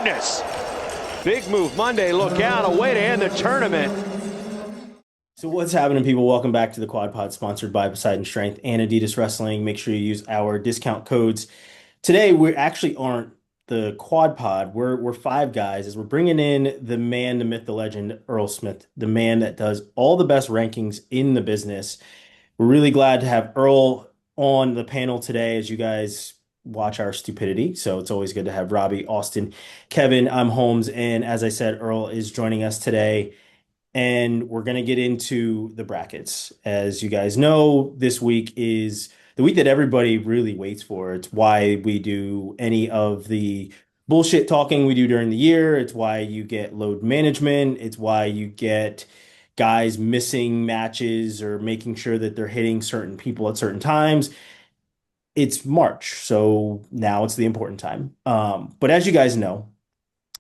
goodness. Big move Monday. Look out. A way to end the tournament. So what's happening, people? Welcome back to the Quad Pod, sponsored by Poseidon Strength and Adidas Wrestling. Make sure you use our discount codes. Today, we actually aren't the Quad Pod. We're five guys as we're bringing in the man, the myth, the legend, Earl Smith, the man that does all the best rankings in the business. We're really glad to have Earl on the panel today as you guys watch our stupidity. So it's always good to have Robbie, Austin, Kevin. I'm Holmes, and as I said, Earl is joining us today. And we're going to get into the brackets. As you guys know, this week is the week that everybody really waits for. It's why we do any of the bullshit talking we do during the year. It's why you get load management. It's why you get guys missing matches or making sure that they're hitting certain people at certain times. It's March, so now it's the important time. But as you guys know,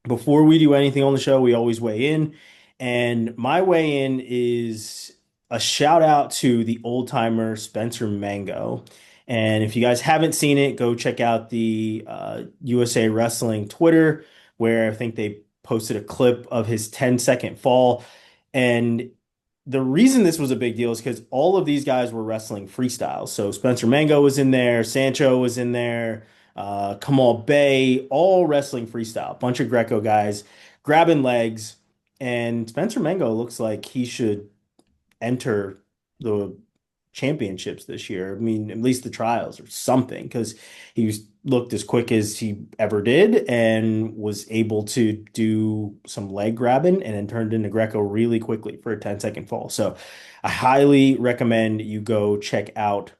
before we do anything on the show, we always weigh in. And my way in is a shout out to the old timer Spencer Mango. And if you guys haven't seen it, go check out the USA Wrestling Twitter, where I think they posted a clip of his 10-second fall. And the reason this was a big deal is because all of these guys were wrestling freestyle. So Spencer Mango was in there, Sancho was in there, Kamal Bay, all wrestling freestyle. A bunch of Greco guys grabbing legs. And Spencer Mango looks like he should enter the championships this year. I mean, at least the trials or something, because looked as quick as he ever did and was able to do some leg grabbing and then turned into Greco really quickly for a 10-second fall. So I highly recommend you go check out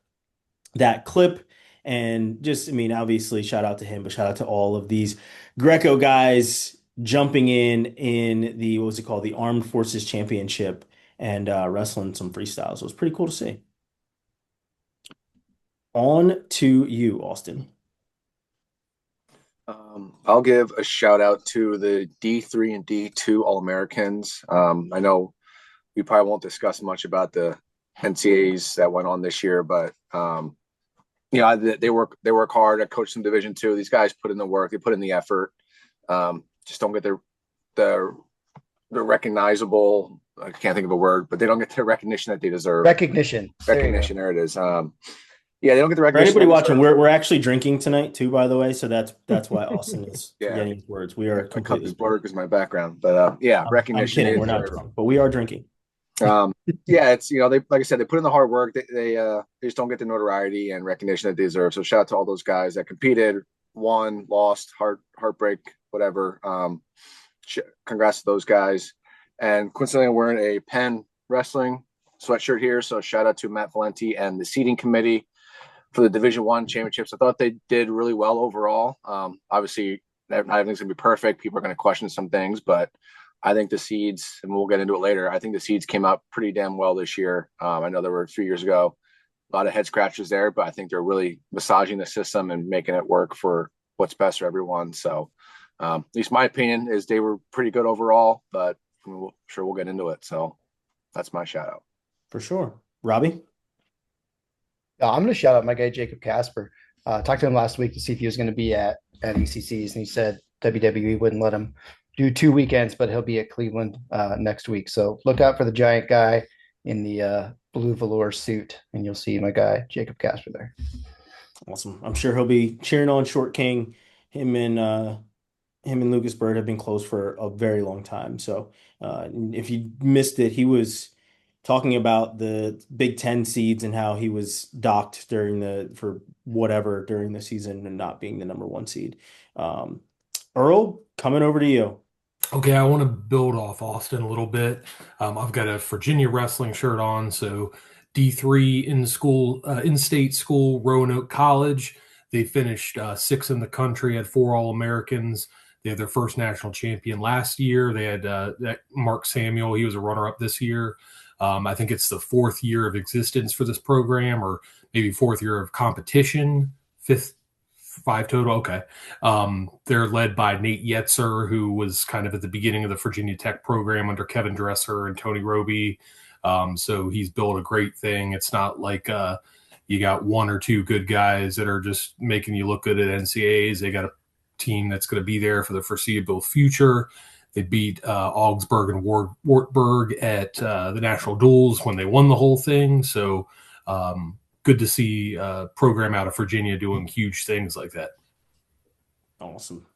that clip. And just, I mean, obviously shout out to him, but shout out to all of these Greco guys jumping in the, what was it called? The Armed Forces Championship and wrestling some freestyles. It was pretty cool to see. On to you, Austin. I'll give a shout out to the D3 and D2 All-Americans. I know we probably won't discuss much about the NCAAs that went on this year, but they work hard. I coached some Division II. These guys put in the work. They put in the effort. Just don't get the recognizable. I can't think of a word, but they don't get the recognition that they deserve. Recognition. There it is. They don't get the recognition. For anybody watching, we're actually drinking tonight too, by the way. So that's why Austin is getting his words. We are completely. My cup is blurred because my background, but recognition. I'm kidding. We're not drunk, but we are drinking. It's they, like I said, they put in the hard work. They just don't get the notoriety and recognition that they deserve. So shout out to all those guys that competed, won, lost, heartbreak, whatever. Congrats to those guys. And coincidentally, I'm wearing a Penn Wrestling sweatshirt here. So shout out to Matt Valenti and the seating committee for the Division I championships. I thought they did really well overall. Obviously, not everything's going to be perfect. People are going to question some things, but I think the seeds, and we'll get into it later, I think the seeds came out pretty damn well this year. I know there were 3 years ago, a lot of head scratches there, but I think they're really massaging the system and making it work for what's best for everyone. So at least my opinion is they were pretty good overall, but I'm sure we'll get into it. So that's my shout out. For sure. Robbie? I'm going to shout out my guy, Jacob Casper. Talked to him last week to see if he was going to be at ECCs, and he said WWE wouldn't let him do 2 weekends, but he'll be at Cleveland next week. So look out for the giant guy in the blue velour suit, and you'll see my guy, Jacob Casper, there. Awesome. I'm sure he'll be cheering on Short King. Him and Lucas Bird have been close for a very long time. So if you missed it, he was talking about the Big Ten seeds and how he was docked during the season and not being the number 1 seed. Earl, coming over to you. Okay, I want to build off Austin a little bit. I've got a Virginia wrestling shirt on, so D3 in-state school, Roanoke College. They finished 6th in the country, had 4 All-Americans. They had their first national champion last year. They had that Mark Samuel. He was a runner-up this year. I think it's the 4th year of existence for this program, or maybe 4th year of competition, 5 total. Okay. They're led by Nate Yetzer, who was kind of at the beginning of the Virginia Tech program under Kevin Dresser and Tony Roby. So he's built a great thing. It's not like you got 1 or 2 good guys that are just making you look good at NCAAs. They got a team that's going to be there for the foreseeable future. They beat Augsburg and Wartburg at the National Duels when they won the whole thing. So good to see a program out of Virginia doing huge things like that. Awesome.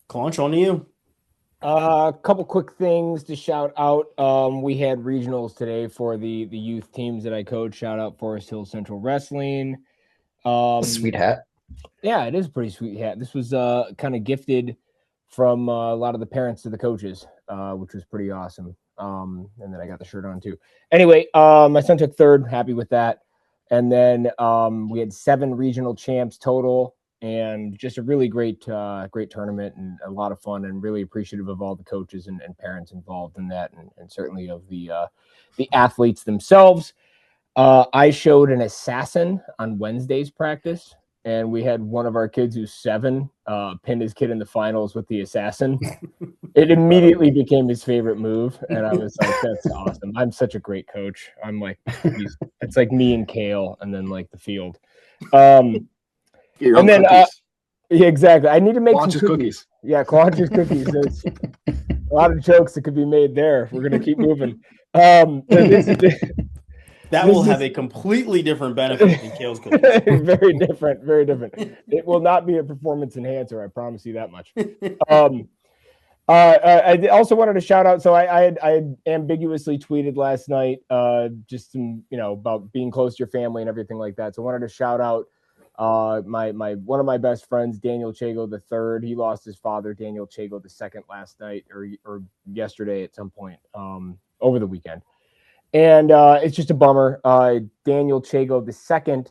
Claunch, on to you. A couple quick things to shout out. We had regionals today for the youth teams that I coach. Shout out Forest Hill Central Wrestling. Sweet hat. Yeah, it is a pretty sweet hat. This was kind of gifted from a lot of the parents to the coaches, which was pretty awesome. And then I got the shirt on too. Anyway, my son took third. Happy with that. And then we had 7 regional champs total, and just a really great tournament and a lot of fun, and really appreciative of all the coaches and parents involved in that, and certainly of the athletes themselves. I showed an assassin on Wednesday's practice, and we had one of our kids who's 7 pinned his kid in the finals with the assassin. It immediately became his favorite move, and I was like, that's awesome. I'm such a great coach. I'm like, it's like me and Kale, and then like the field. And then, yeah, exactly. I need to make Claunch's some cookies. Yeah, Claunch's cookies. There's a lot of jokes that could be made there. We're gonna keep moving. That will have a completely different benefit than Kale's cookies. Very different, very different. It will not be a performance enhancer, I promise you that much. I also wanted to shout out. So I had ambiguously tweeted last night, just some, about being close to your family and everything like that. So I wanted to shout out my one of my best friends, Daniel Chago III. He lost his father, Daniel Chago II, last night or yesterday at some point over the weekend. And it's just a bummer. Daniel Chago II,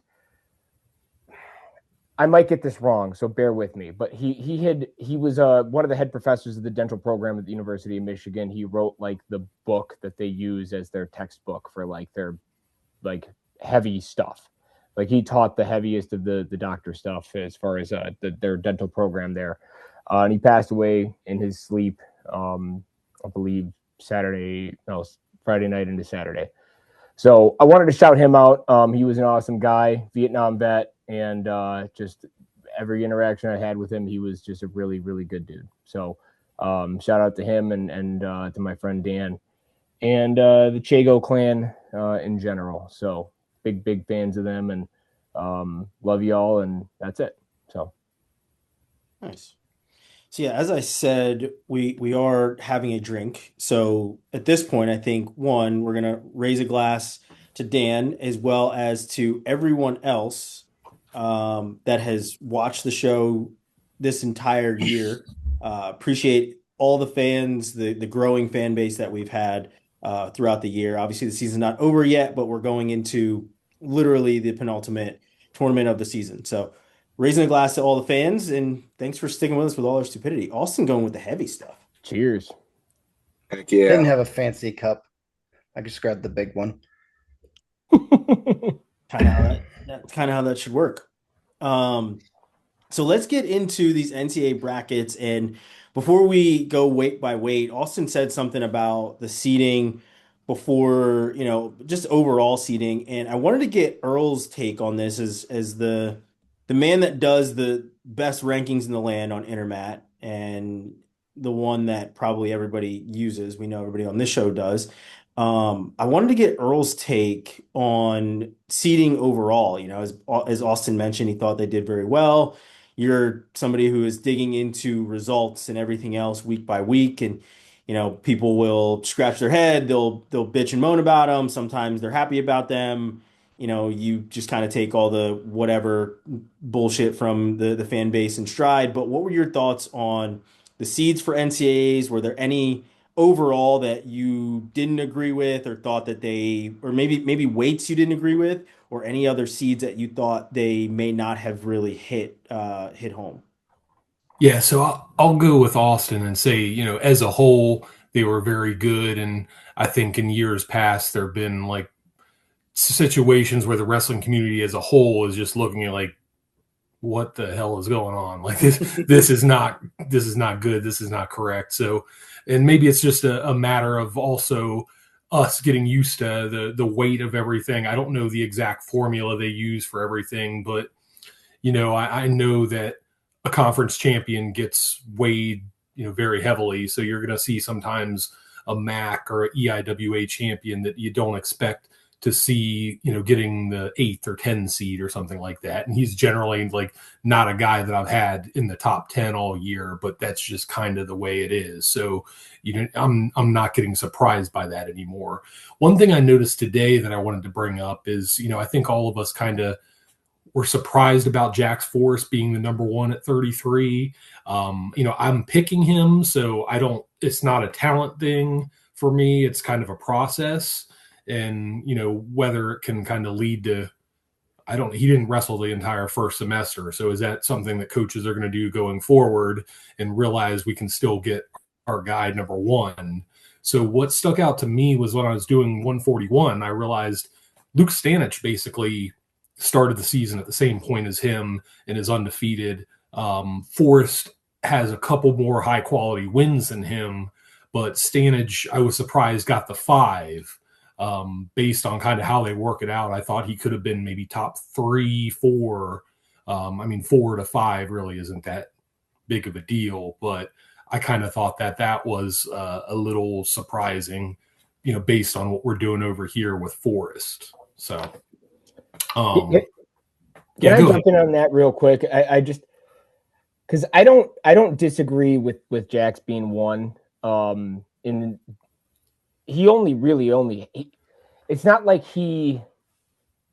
I might get this wrong, so bear with me, but he was one of the head professors of the dental program at the University of Michigan. He wrote like the book that they use as their textbook for like their like heavy stuff. Like he taught the heaviest of the doctor stuff as far as their dental program there. And he passed away in his sleep, I believe Friday night into Saturday. So I wanted to shout him out. He was an awesome guy, Vietnam vet, and just every interaction I had with him, he was just a really, really good dude. So shout out to him and to my friend Dan and the Chago clan in general. So big fans of them, and love y'all, and that's it. So nice. So yeah, as I said, we are having a drink. So at this point, I think we're gonna raise a glass to Dan as well as to everyone else that has watched the show this entire year. Appreciate all the fans, the growing fan base that we've had throughout the year. Obviously, the season's not over yet, but we're going into literally the penultimate tournament of the season. So raising a glass to all the fans, and thanks for sticking with us with all our stupidity. Austin going with the heavy stuff. cheers. Heck yeah. Didn't have a fancy cup. I just grabbed the big one. That's kind of how that should work. So let's get into these NCAA brackets. And before we go weight by weight, Austin said something about the seeding before, just overall seeding. And I wanted to get Earl's take on this as the man that does the best rankings in the land on Intermat, and the one that probably everybody uses. We know everybody on this show does. I wanted to get Earl's take on seeding overall. As Austin mentioned, he thought they did very well. You're somebody who is digging into results and everything else week by week, and people will scratch their head. They'll bitch and moan about them. Sometimes they're happy about them. You just kind of take all the whatever bullshit from the fan base in stride. But what were your thoughts on the seeds for NCAAs? Were there any overall that you didn't agree with, or thought that or maybe weights you didn't agree with, or any other seeds that you thought they may not have really hit home? Yeah, so I'll go with Austin and say, as a whole, they were very good. And I think in years past, there have been like situations where the wrestling community as a whole is just looking at like, what the hell is going on? Like this is not good. This is not correct. So, and maybe it's just a matter of also us getting used to the weight of everything. I don't know the exact formula they use for everything, but I know that a conference champion gets weighed, very heavily. So you're going to see sometimes a MAC or a EIWA champion that you don't expect to see, getting the 8th or 10 seed or something like that. And he's generally like not a guy that I've had in the top 10 all year, but that's just kind of the way it is. So, I'm not getting surprised by that anymore. One thing I noticed today that I wanted to bring up is, I think all of us kind of were surprised about Jax Forrest being the number 1 at 33. I'm picking him, so it's not a talent thing for me. It's kind of a process. And, whether it can kind of lead to, he didn't wrestle the entire first semester. So is that something that coaches are going to do going forward and realize we can still get our guy number 1? So what stuck out to me was when I was doing 141, I realized Luke Stanich basically started the season at the same point as him and is undefeated. Forrest has a couple more high quality wins than him, but Stanich, I was surprised, got the 5. Based on kind of how they work it out. I thought he could have been maybe top 3, 4. 4 to 5 really isn't that big of a deal, but I kind of thought that was a little surprising, based on what we're doing over here with Forrest. So, can I jump in on that real quick? I just, because I don't disagree with Jax being 1. He it's not like he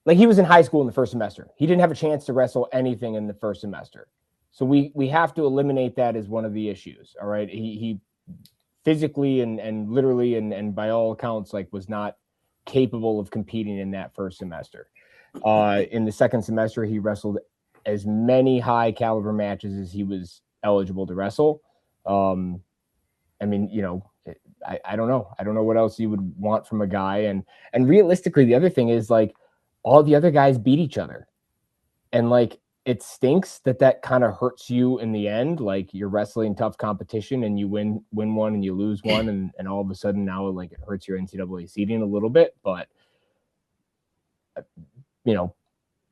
was in high school in the first semester. He didn't have a chance to wrestle anything in the first semester. So we have to eliminate that as one of the issues. All right. He physically and literally and by all accounts, was not capable of competing in that first semester. In the second semester, he wrestled as many high caliber matches as he was eligible to wrestle. I don't know. I don't know what else you would want from a guy. And realistically, the other thing is all the other guys beat each other. And it stinks that kind of hurts you in the end. You're wrestling tough competition and you win one and you lose one. And all of a sudden now it hurts your NCAA seeding a little bit. But,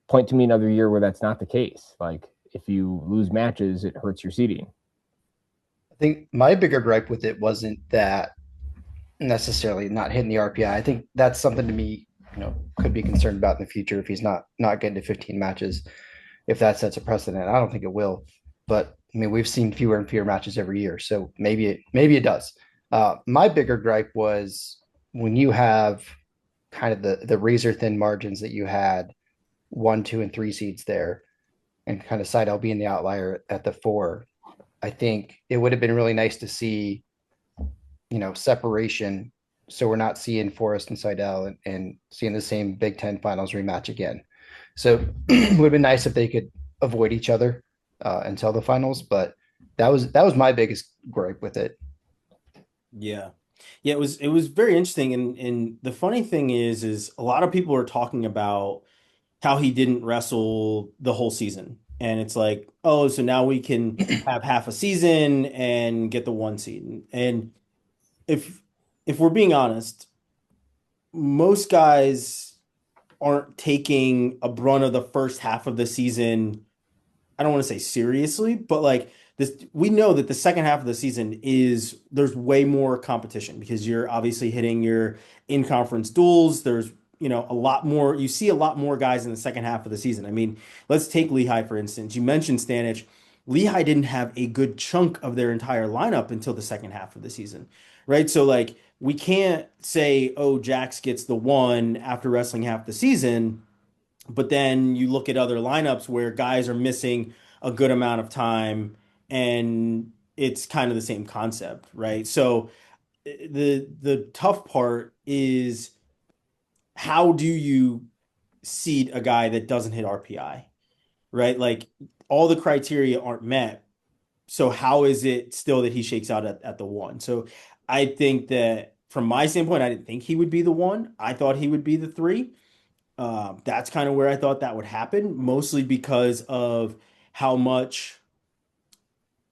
point to me another year where that's not the case. If you lose matches, it hurts your seeding. I think my bigger gripe with it wasn't that necessarily not hitting the RPI. I think that's something to me, could be concerned about in the future if he's not getting to 15 matches, if that sets a precedent. I don't think it will, but we've seen fewer and fewer matches every year, so maybe it does. My bigger gripe was when you have kind of the razor thin margins that you had 1, 2, and 3 seeds there, and kind of Seidel being the outlier at the 4. I think it would have been really nice to see, separation. So we're not seeing Forrest and Seidel and seeing the same Big Ten finals rematch again. So it would have been nice if they could avoid each other until the finals. But that was my biggest gripe with it. Yeah. It was very interesting. And the funny thing is a lot of people are talking about how he didn't wrestle the whole season. And it's so now we can have half a season and get the 1 seed. And if we're being honest, most guys aren't taking a brunt of the first half of the season. I don't want to say seriously, but we know that the second half of the season there's way more competition because you're obviously hitting your in-conference duels. There's a lot more. You see a lot more guys in the second half of the season. Let's take Lehigh, for instance. You mentioned Stanich. Lehigh didn't have a good chunk of their entire lineup until the second half of the season, right? So we can't say, oh, Jax gets the 1 after wrestling half the season, but then you look at other lineups where guys are missing a good amount of time and it's kind of the same concept, right? So the tough part is, how do you seed a guy that doesn't hit RPI, right? All the criteria aren't met. So how is it still that he shakes out at the 1? So I think that from my standpoint, I didn't think he would be the 1. I thought he would be the 3. That's kind of where I thought that would happen, mostly because of how much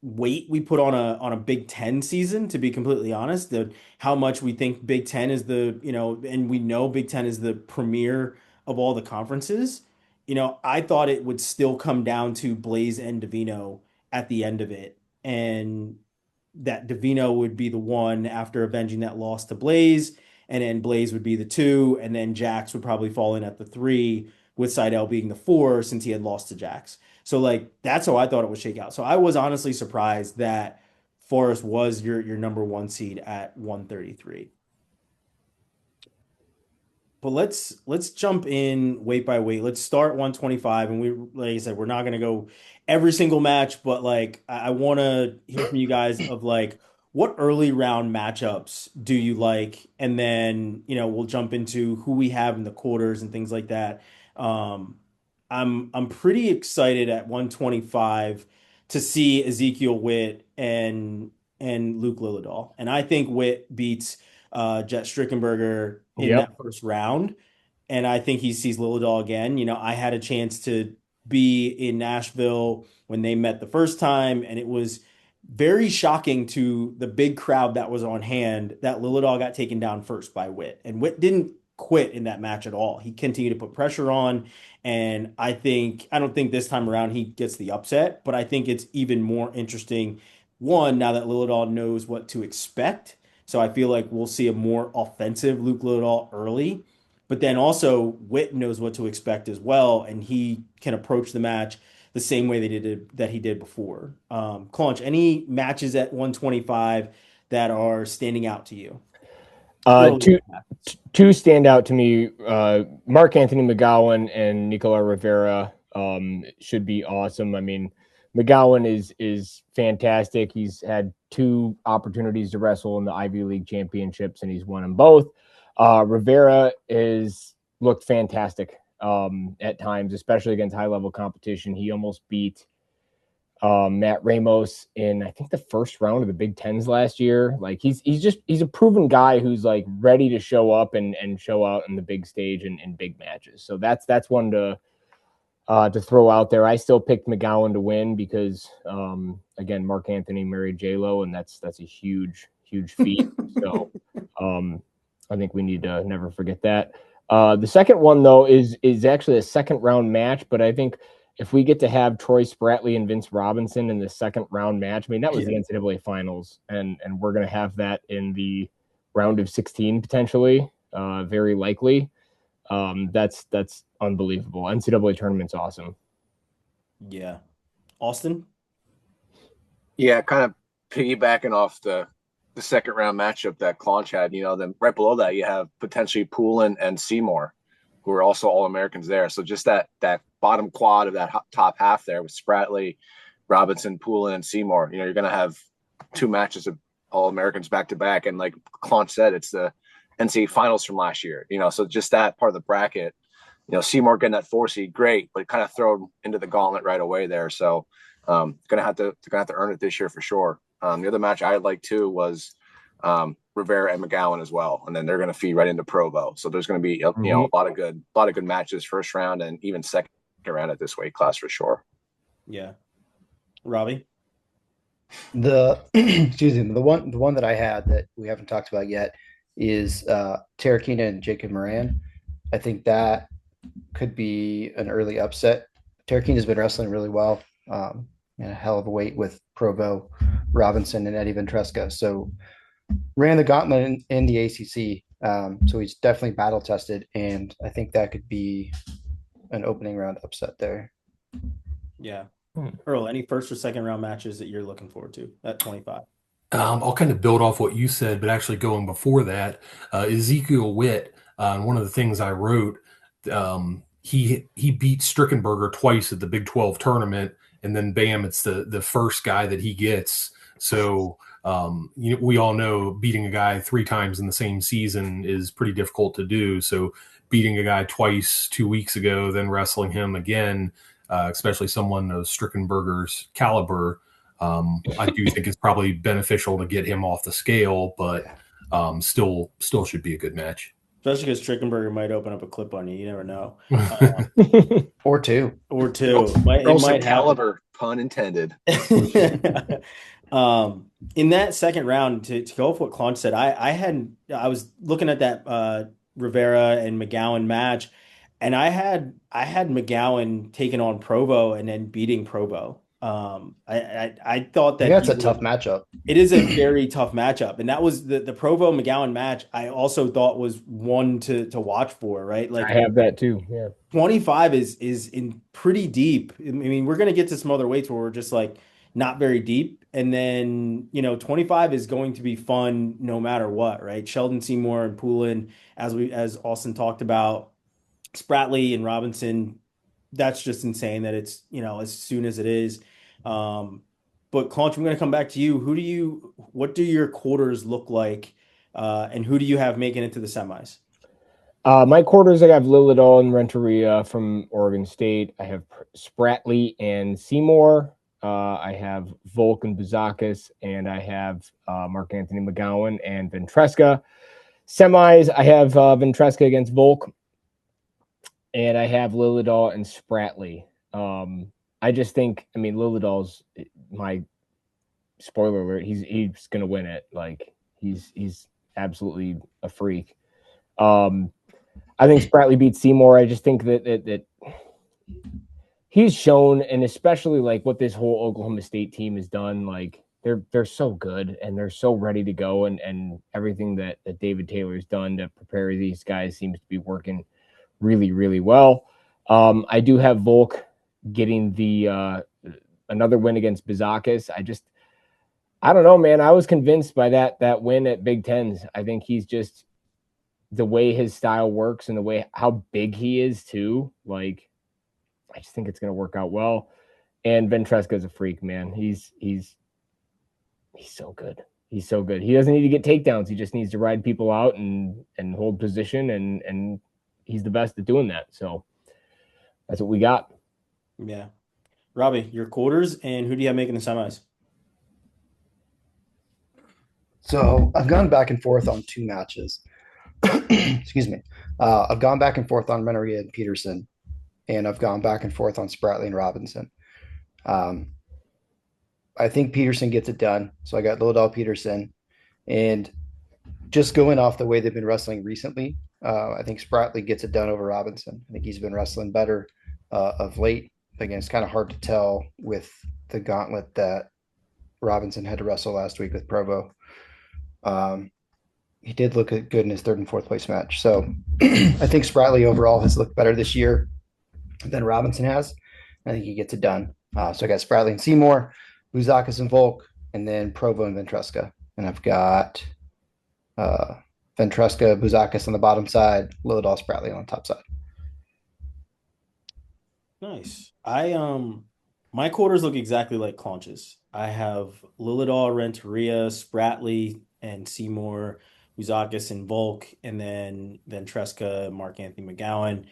weight we put on a Big Ten season, to be completely honest, how much we think Big Ten is and we know Big Ten is the premier of all the conferences. I thought it would still come down to Blaze and Davino at the end of it, and that Davino would be the one after avenging that loss to Blaze, and then Blaze would be the 2, and then Jax would probably fall in at the 3, with Seidel being the 4 since he had lost to Jax. So like that's how I thought it would shake out. So I was honestly surprised that Forrest was your number 1 seed at 133. But let's jump in weight by weight. Let's start 125, and we, like I said, we're not gonna go every single match, but like I want to hear from you guys of like what early round matchups do you like, and then we'll jump into who we have in the quarters and things like that. Um, I'm pretty excited at 125 to see Ezekiel Witt and Luke Lillidahl, and I think Witt beats Jet Strickenberger in Yep. that first round. And I think he sees Lillidahl again. I had a chance to be in Nashville when they met the first time, and it was very shocking to the big crowd that was on hand that Lillidahl got taken down first by Witt. And Witt didn't quit in that match at all. He continued to put pressure on. And I don't think this time around he gets the upset, but I think it's even more interesting, one, now that Lillidahl knows what to expect. So I feel like we'll see a more offensive Luke Lillidahl early, but then also Witt knows what to expect as well, and he can approach the match the same way that he did before. Claunch, any matches at 125 that are standing out to you? Two stand out to me. Mark Anthony McGowan and Nicola Rivera should be awesome. I mean, McGowan is fantastic. He's had 2 opportunities to wrestle in the Ivy League championships, and he's won them both. Rivera looked fantastic at times, especially against high-level competition. He almost beat Matt Ramos in, I think, the first round of the Big Tens last year. Like he's a proven guy who's like ready to show up and show out in the big stage and in big matches. So that's one to throw out there. I still picked McGowan to win because again, Mark Anthony married J-Lo, and that's a huge feat. So I think we need to never forget that. The second one though is actually a second round match, but I think if we get to have Troy Spratley and Vince Robinson in the second round match, I mean, that was the NCAA finals, and we're going to have that in the round of 16 potentially, very likely. That's unbelievable. NCAA tournament's awesome. Yeah. Austin? Yeah, kind of piggybacking off the second round matchup that Claunch had, then right below that you have potentially Poulin and Seymour, who are also All-Americans there. So just that bottom quad of that top half there with Spratley, Robinson, Poulin, and Seymour, you're going to have 2 matches of All-Americans back-to-back. And like Claunch said, it's the NCAA finals from last year, so just that part of the bracket, Seymour getting that 4 seed, great, but kind of thrown into the gauntlet right away there. So gonna have to earn it this year for sure. The other match I like too was Rivera and McGowan as well, and then they're going to feed right into Provo. So there's going to be a lot of good matches first round and even second round at this weight class for sure. Yeah, Robbie. Excuse me, the one that I had that we haven't talked about yet is Tarakina and Jacob Moran. I think that could be an early upset. Tarakina's been wrestling really well, in a hell of a weight with Provo, Robinson, and Eddie Ventresca. So ran the gauntlet in the ACC. So he's definitely battle tested, and I think that could be an opening round upset there. Yeah. Earl, any first or second round matches that you're looking forward to at 25? I'll kind of build off what you said, but actually going before that, Ezekiel Witt, one of the things I wrote, he beat Strickenberger twice at the Big 12 tournament, and then bam, it's the first guy that he gets. So we all know beating a guy 3 times in the same season is pretty difficult to do. So beating a guy twice 2 weeks ago, then wrestling him again, especially someone of Strickenberger's caliber, I do think it's probably beneficial to get him off the scale, but still should be a good match. Especially because Strickenberger might open up a clip on you. You never know. Or two. It might caliber, pun intended. In that second round, to go with what Claunch said, I was looking at that Rivera and McGowan match, and I had McGowan taking on Provo and then beating Provo. I thought that That's a tough matchup. It is a very tough matchup, and that was the Provo McGowan match. I also thought was one to watch for, right? Like I have that too. Yeah. 25 is in pretty deep. I mean, we're gonna get to some other weights where we're just like not very deep, and then 25 is going to be fun no matter what, right? Sheldon Seymour and Poulin, as Austin talked about, Spratley and Robinson. That's just insane that it's as soon as it is. But Claunch, I'm going to come back to you. What do your quarters look like, and who do you have making it to the semis? My quarters, I have Lilidol and Renteria from Oregon State. I have Spratley and Seymour. I have Volk and Buzakis, and I have Mark Anthony McGowan and Ventresca. Semis, I have Ventresca against Volk, and I have Lilidol and Spratley. I just think, Lilidol's my spoiler alert. He's gonna win it. Like he's absolutely a freak. I think Spratley beats Seymour. I just think that he's shown, and especially like what this whole Oklahoma State team has done. Like they're so good and they're so ready to go, and everything that David Taylor's done to prepare these guys seems to be working really, really well. I do have Volk getting the another win against Buzakis. I don't know, man. I was convinced by that win at Big Tens. I think he's just the way his style works and the way how big he is too. Like, I just think it's going to work out well. And Ventresca is a freak, man. He's so good. He's so good. He doesn't need to get takedowns. He just needs to ride people out and hold position, and he's the best at doing that. So that's what we got. Yeah. Robbie, your quarters, and who do you have making the semis? So I've gone back and forth on two matches. Excuse me. I've gone back and forth on Renteria and Peterson, and I've gone back and forth on Spratley and Robinson. I think Peterson gets it done. So I got Lilidol Peterson, and just going off the way they've been wrestling recently, I think Spratley gets it done over Robinson. I think he's been wrestling better of late. Again, it's kind of hard to tell with the gauntlet that Robinson had to wrestle last week with Provo. He did look good in his third and fourth place match. So I think Spratley overall has looked better this year than Robinson has. I think he gets it done. So I got Spratley and Seymour, Buzakis and Volk, and then Provo and Ventresca. And I've got Ventresca, Buzakis on the bottom side, Lilidol, Spratley on the top side. Nice. My quarters look exactly like Claunch's. I have Lilidol, Renteria, Spratley, and Seymour, Buzakis and Volk, and then Ventresca, Mark Anthony McGowan.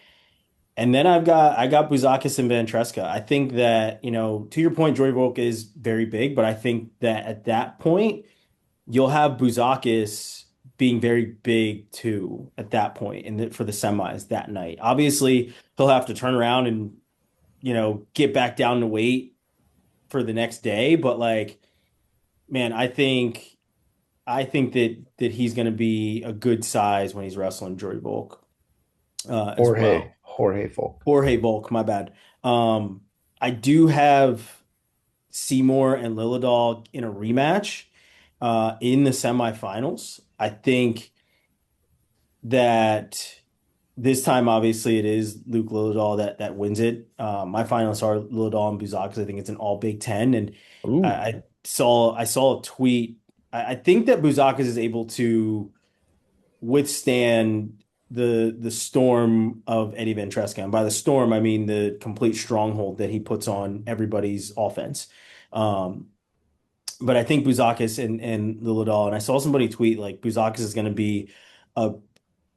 And then I got Buzakis and Ventresca. I think that, to your point, Joy Volk is very big, but I think that at that point, you'll have Buzakis being very big too at that point for the semis that night. Obviously, he'll have to turn around and get back down to weight for the next day. But like, man, I think that he's going to be a good size when he's wrestling Jory Volk. Jorge Volk, my bad. I do have Seymour and Lilidol in a rematch in the semifinals. I think that this time, obviously, it is Luke Lilidol that wins it. My finalists are Lilidol and Buzakis. I think it's an all Big Ten, and I saw a tweet. I think that Buzakis is able to withstand the storm of Eddie Ventresca. And by the storm, I mean the complete stronghold that he puts on everybody's offense. But I think Buzakis and Lilidol, and I saw somebody tweet like Buzakis is going to be a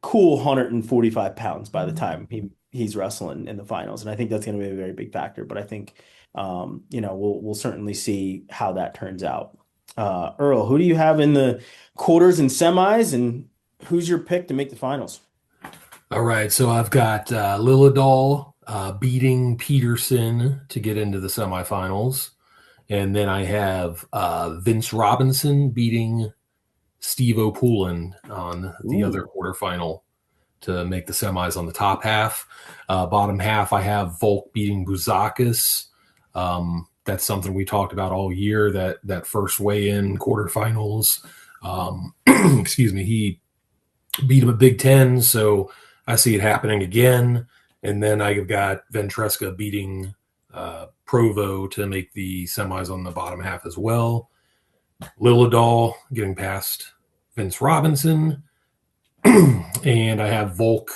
cool 145 pounds by the time he's wrestling in the finals. And I think that's going to be a very big factor. But I think, we'll certainly see how that turns out. Earl, who do you have in the quarters and semis, and who's your pick to make the finals? All right, so I've got Lilidol beating Peterson to get into the semifinals. And then I have Vince Robinson beating Steve O'Poulin on the other quarterfinal to make the semis on the top half. Bottom half, I have Volk beating Buzakis. that's something we talked about all year, that first weigh-in quarterfinals. Excuse me, he beat him at Big Ten, so I see it happening again. And then I've got Ventresca beating Provo to make the semis on the bottom half as well. Lillidahl getting past Vince Robinson. And I have Volk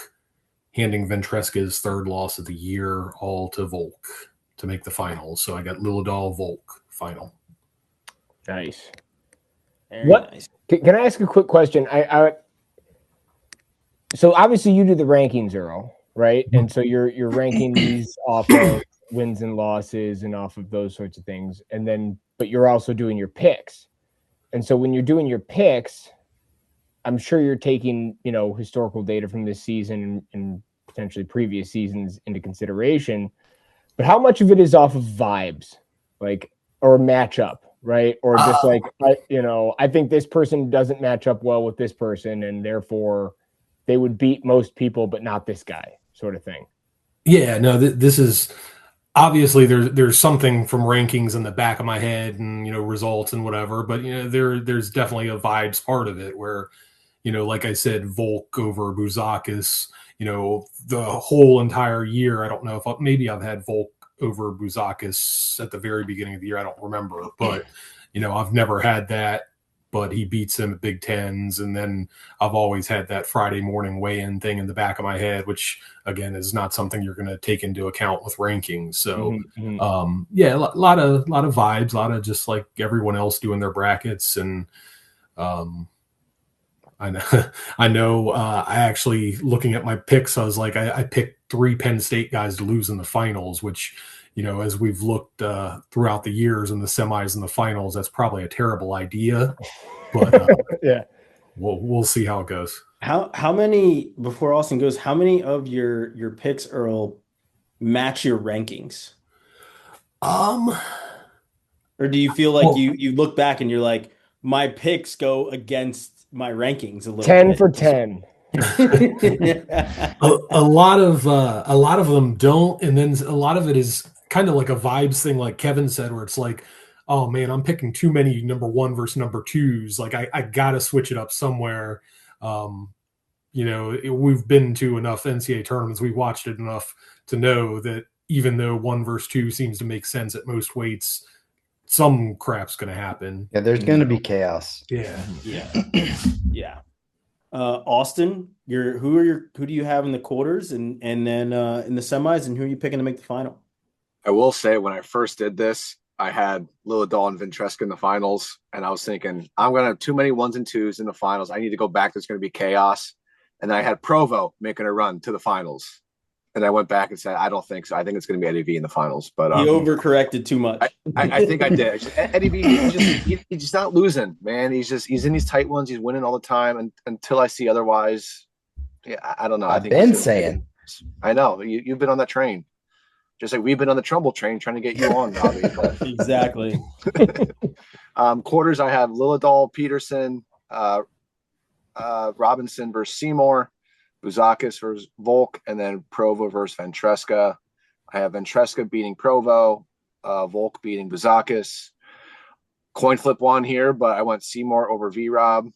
handing Ventresca's third loss of the year all to Volk to make the finals. So I got Lillidahl, Volk final. Nice. Very What? nice. Can I ask a quick question? So obviously you do the rankings, Earl, right? And so you're ranking these off of wins and losses and off of those sorts of things. And then, but you're also doing your picks. And so when you're doing your picks, I'm sure you're taking, historical data from this season and potentially previous seasons into consideration. But how much of it is off of vibes, or matchup, right? Or just I think this person doesn't match up well with this person, and therefore they would beat most people, but not this guy, sort of thing. Yeah, no, this is obviously there's something from rankings in the back of my head and results and whatever, but there's definitely a vibes part of it where like I said, Volk over Buzakis, the whole entire year. I don't know if maybe I've had Volk over Buzakis at the very beginning of the year. I don't remember, but I've never had that. But he beats him at Big Tens, and then I've always had that Friday morning weigh-in thing in the back of my head, which again is not something you're going to take into account with rankings. So, yeah, a lot of vibes, a lot of just like everyone else doing their brackets, and I know. I actually looking at my picks, I was like, I picked 3 Penn State guys to lose in the finals, which, as we've looked throughout the years in the semis and the finals, that's probably a terrible idea. But yeah, we'll see how it goes. How many, before Austin goes, how many of your picks, Earl, match your rankings? Or do you feel like you look back and you're like, my picks go against my rankings a little 10 bit? for 10. a lot of them don't, and then a lot of it is kind of like a vibes thing, like Kevin said, where it's like, oh man, I'm picking too many number 1 versus number 2s. Like I gotta switch it up somewhere. We've been to enough NCAA tournaments, we watched it enough to know that even though 1 versus 2 seems to make sense at most weights, some crap's gonna happen. Yeah, there's gonna be chaos. Yeah. Yeah. Austin, who do you have in the quarters and then in the semis, and who are you picking to make the final? I will say, when I first did this, I had Lillidahl and Ventresca in the finals, and I was thinking, I'm going to have too many 1s and 2s in the finals. I need to go back. There's going to be chaos. And then I had Provo making a run to the finals. And I went back and said, I don't think so. I think it's going to be Eddie V in the finals. But he overcorrected too much. I think I did. Eddie V, he's just not losing, man. He's in these tight ones. He's winning all the time, and until I see otherwise. Yeah, I don't know. I've been saying. I know. You've been on that train. Just like we've been on the Trumbull train trying to get you on, Robbie. Exactly. Quarters, I have Lillidahl, Peterson, Robinson versus Seymour, Buzakis versus Volk, and then Provo versus Ventresca. I have Ventresca beating Provo, Volk beating Buzakis. Coin flip one here, but I went Seymour over V-Rob.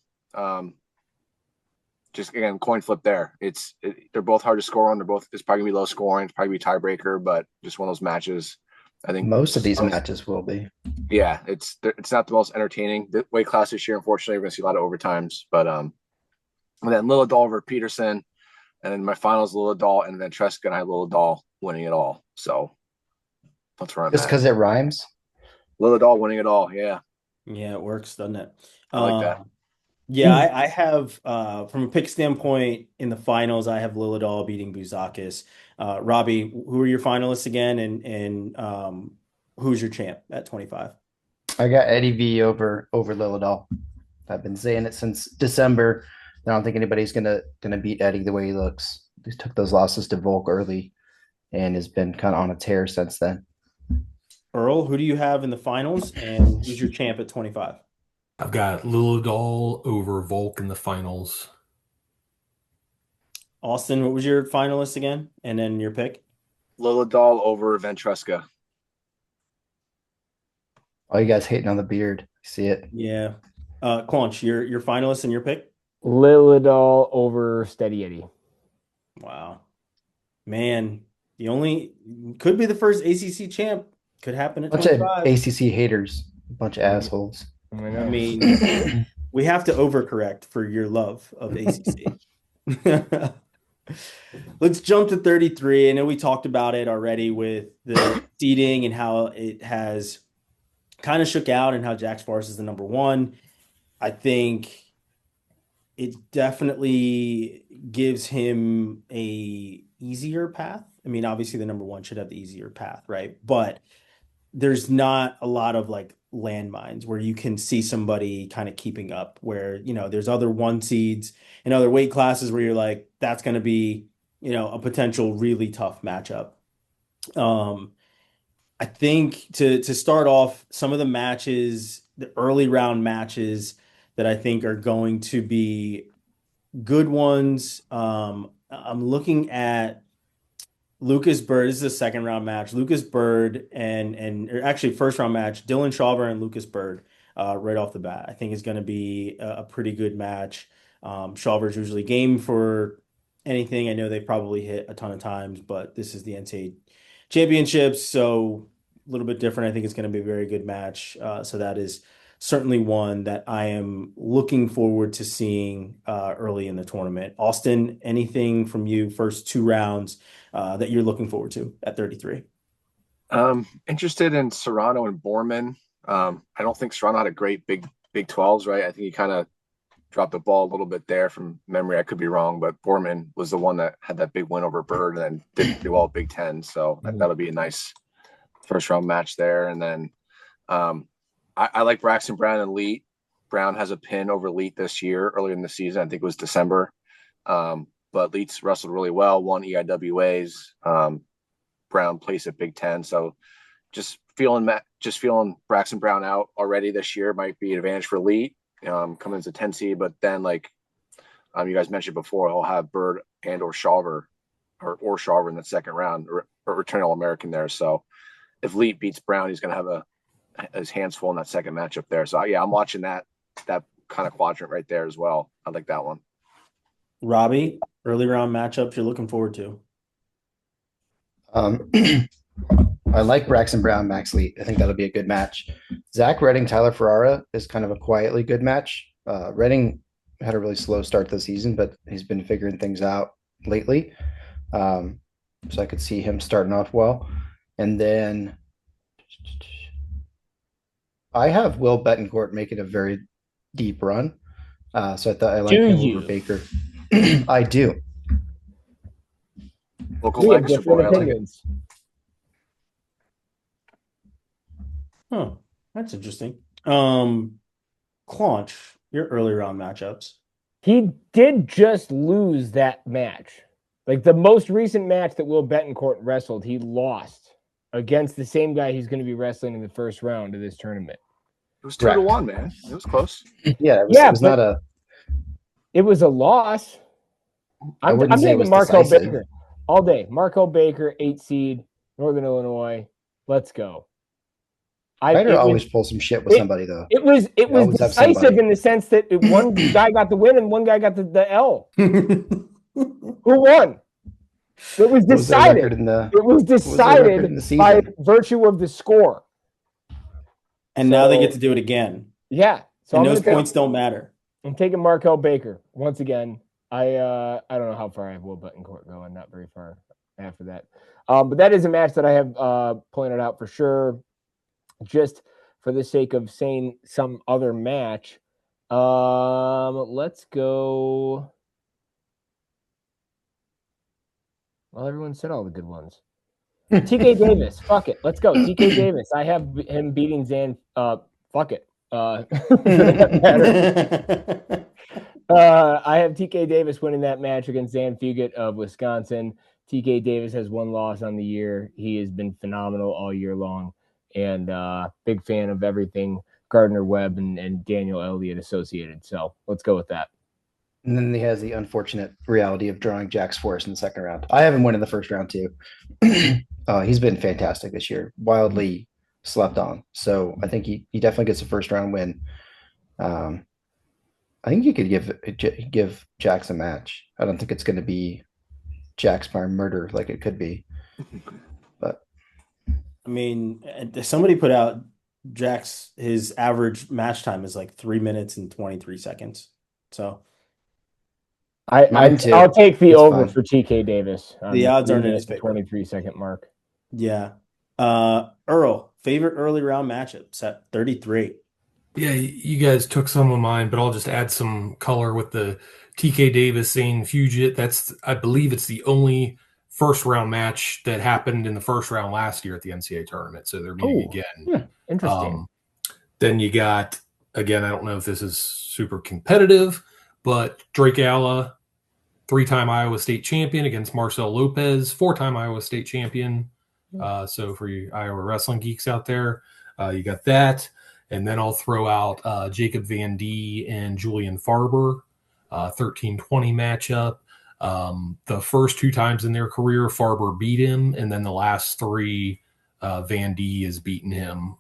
Just again, coin flip there. They're both hard to score on. It's probably gonna be low scoring. It's probably gonna be tiebreaker, but just one of those matches. I think most of these matches will be. Yeah, it's not the most entertaining. The weight class this year, unfortunately, we're gonna see a lot of overtimes. But and then Lillidahl over Peterson, and then my finals Lillidahl and Ventresca, and I have Lillidahl winning it all. So that's where I'm just because it rhymes. Lillidahl winning it all. Yeah, it works, doesn't it? I like that. Yeah, I have from a pick standpoint in the finals, I have Lillidahl beating Buzakis. Robbie, who are your finalists again, and who's your champ at 25? I got Eddie V over Lillidahl. I've been saying it since December. I don't think anybody's gonna beat Eddie the way he looks. He took those losses to Volk early and has been kind of on a tear since then. Earl, who do you have in the finals, and who's your champ at 25? I've got Lillidahl over Volk in the finals. Austin, what was your finalist again? And then your pick? Lillidahl over Ventresca. All you guys hating on the beard. See it. Yeah. Claunch, your finalist and your pick? Lilidol over Steady Eddie. Wow. Man, could be the first ACC champ. Could happen at Bunch of 25. ACC haters. Bunch of assholes. I I know. mean, we have to overcorrect for your love of ACC. Let's jump to 33. I know we talked about it already with the seeding and how it has kind of shook out and how Jax Forrest is the number one. I think it definitely gives him a easier path. I mean, obviously the number one should have the easier path, right? But there's not a lot of like landmines where you can see somebody kind of keeping up where, there's other one seeds and other weight classes where you're like, that's going to be, a potential really tough matchup. I think to start off some of the matches, the early round matches that I think are going to be good ones. I'm looking at Lucas Bird. This is a second round match. Lucas Bird or actually first round match. Dylan Chauver and Lucas Bird right off the bat. I think is going to be a pretty good match. Chauver's usually game for anything. I know they probably hit a ton of times, but this is the NCAA championships, so a little bit different. I think it's going to be a very good match. So that is certainly one that I am looking forward to seeing early in the tournament. Austin, anything from you first two rounds that you're looking forward to at 33? Interested in Serrano and Borman. I don't think Serrano had a great Big 12s, right? I think he kind of dropped the ball a little bit there from memory. I could be wrong, but Borman was the one that had that big win over Bird and then didn't do well Big 10. So that'll be a nice first round match there. And then I like Braxton Brown and Leet. Brown has a pin over Leet this year, earlier in the season. I think it was December. But Leet's wrestled really well, won EIWAs. Brown placed at Big 10. So just feeling Braxton Brown out already this year might be an advantage for Leet. Coming into 10 seed, but then you guys mentioned before, he'll have Bird and or Chauver or Chauver in the second round or return All-American there. So if Leet beats Brown, he's going to have his hands full in that second matchup there. So yeah, I'm watching that kind of quadrant right there as well. I like that one. Robbie, early round matchups you're looking forward to? I like Braxton Brown, Max Leet. I think that'll be a good match. Zach Redding, Tyler Ferrara is kind of a quietly good match. Redding had a really slow start to the season, but he's been figuring things out lately. So I could see him starting off well. And then I have Will Betancourt making a very deep run. So I thought I like him over Baker. I do. Local Lancaster boy, I like it. Huh, that's interesting. Claunch, your early round matchups. He did just lose that match. Like the most recent match that Will Betancourt wrestled, he lost against the same guy he's going to be wrestling in the first round of this tournament. It was 2-1, man. It was close. Yeah, it was not a. It was a loss. I'm taking Marco Baker all day. Marco Baker, 8 seed, Northern Illinois. Let's go. I always pull some shit with somebody though. It was decisive in the sense that one guy got the win and one guy got the L. Who won? It was decided. It was decided by virtue of the score. And now they get to do it again. Yeah. So those points don't matter. I'm taking Markel Baker once again. I don't know how far I have Will Betancourt going. Not very far after that. But that is a match that I have pointed out for sure. Just for the sake of saying some other match, let's go. Well, everyone said all the good ones. TK Davis, fuck it, let's go. TK Davis. I have him beating Zan. Fuck it. I have TK Davis winning that match against Zan Fugit of Wisconsin. TK Davis has one loss on the year. He has been phenomenal all year long. And big fan of everything Gardner Webb and Daniel Elliott associated. So let's go with that. And then he has the unfortunate reality of drawing Jax Forrest in the second round. I have him winning the first round too. He's been fantastic this year. Wildly slept on. So I think he definitely gets a first round win. I think you could give Jax a match. I don't think it's going to be Jax by murder like it could be, but I mean, somebody put out Jax, his average match time is like 3 minutes and 23 seconds. So Mine too. I'll take the It's over fine. for TK Davis. The odds aren't in his 3 minute and favor. 23-second mark. Yeah. Earl, favorite early round matchup, set 33. Yeah, you guys took some of mine, but I'll just add some color with the TK Davis Zane Fugit. I believe it's the only first round match that happened in the first round last year at the NCAA tournament. So they're meeting again. Yeah, interesting. Then you got, again, I don't know if this is super competitive, but Drake Alla, 3-time Iowa State champion against Marcel Lopez, 4-time Iowa State champion. So for you Iowa wrestling geeks out there, you got that. And then I'll throw out Jacob Van D and Julian Farber, 13-20 matchup. The first 2 times in their career, Farber beat him, and then the last 3, Van D has beaten him.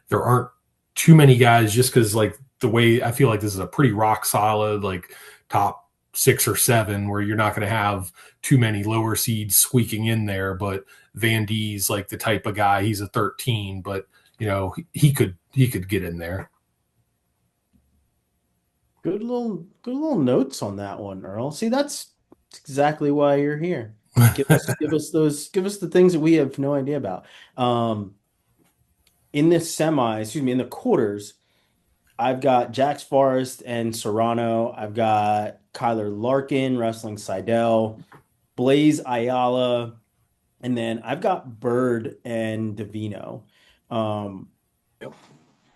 There aren't too many guys, just because like the way I feel like this is a pretty rock solid, like top 6 or 7, where you're not going to have too many lower seeds squeaking in there. But Van D's like the type of guy, he's a 13, but he could get in there. Good little notes on that one, Earl. See, that's exactly why you're here. Give us the things that we have no idea about. In the quarters, I've got Jax Forrest and Serrano. I've got Kyler Larkin wrestling Seidel, Blaze Ayala, and then I've got Bird and Davino.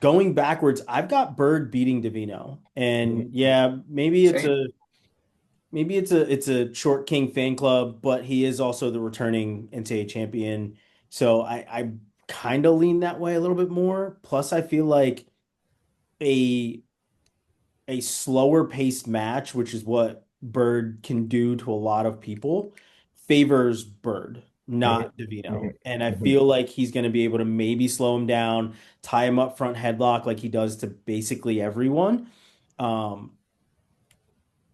Going backwards, I've got Bird beating Davino, and yeah, maybe it's a Short King fan club, but he is also the returning NCAA champion, so I kind of lean that way a little bit more. Plus, I feel like a slower paced match, which is what Bird can do to a lot of people, favors Bird, not Davino. And I feel like he's going to be able to maybe slow him down, tie him up front headlock like he does to basically everyone. But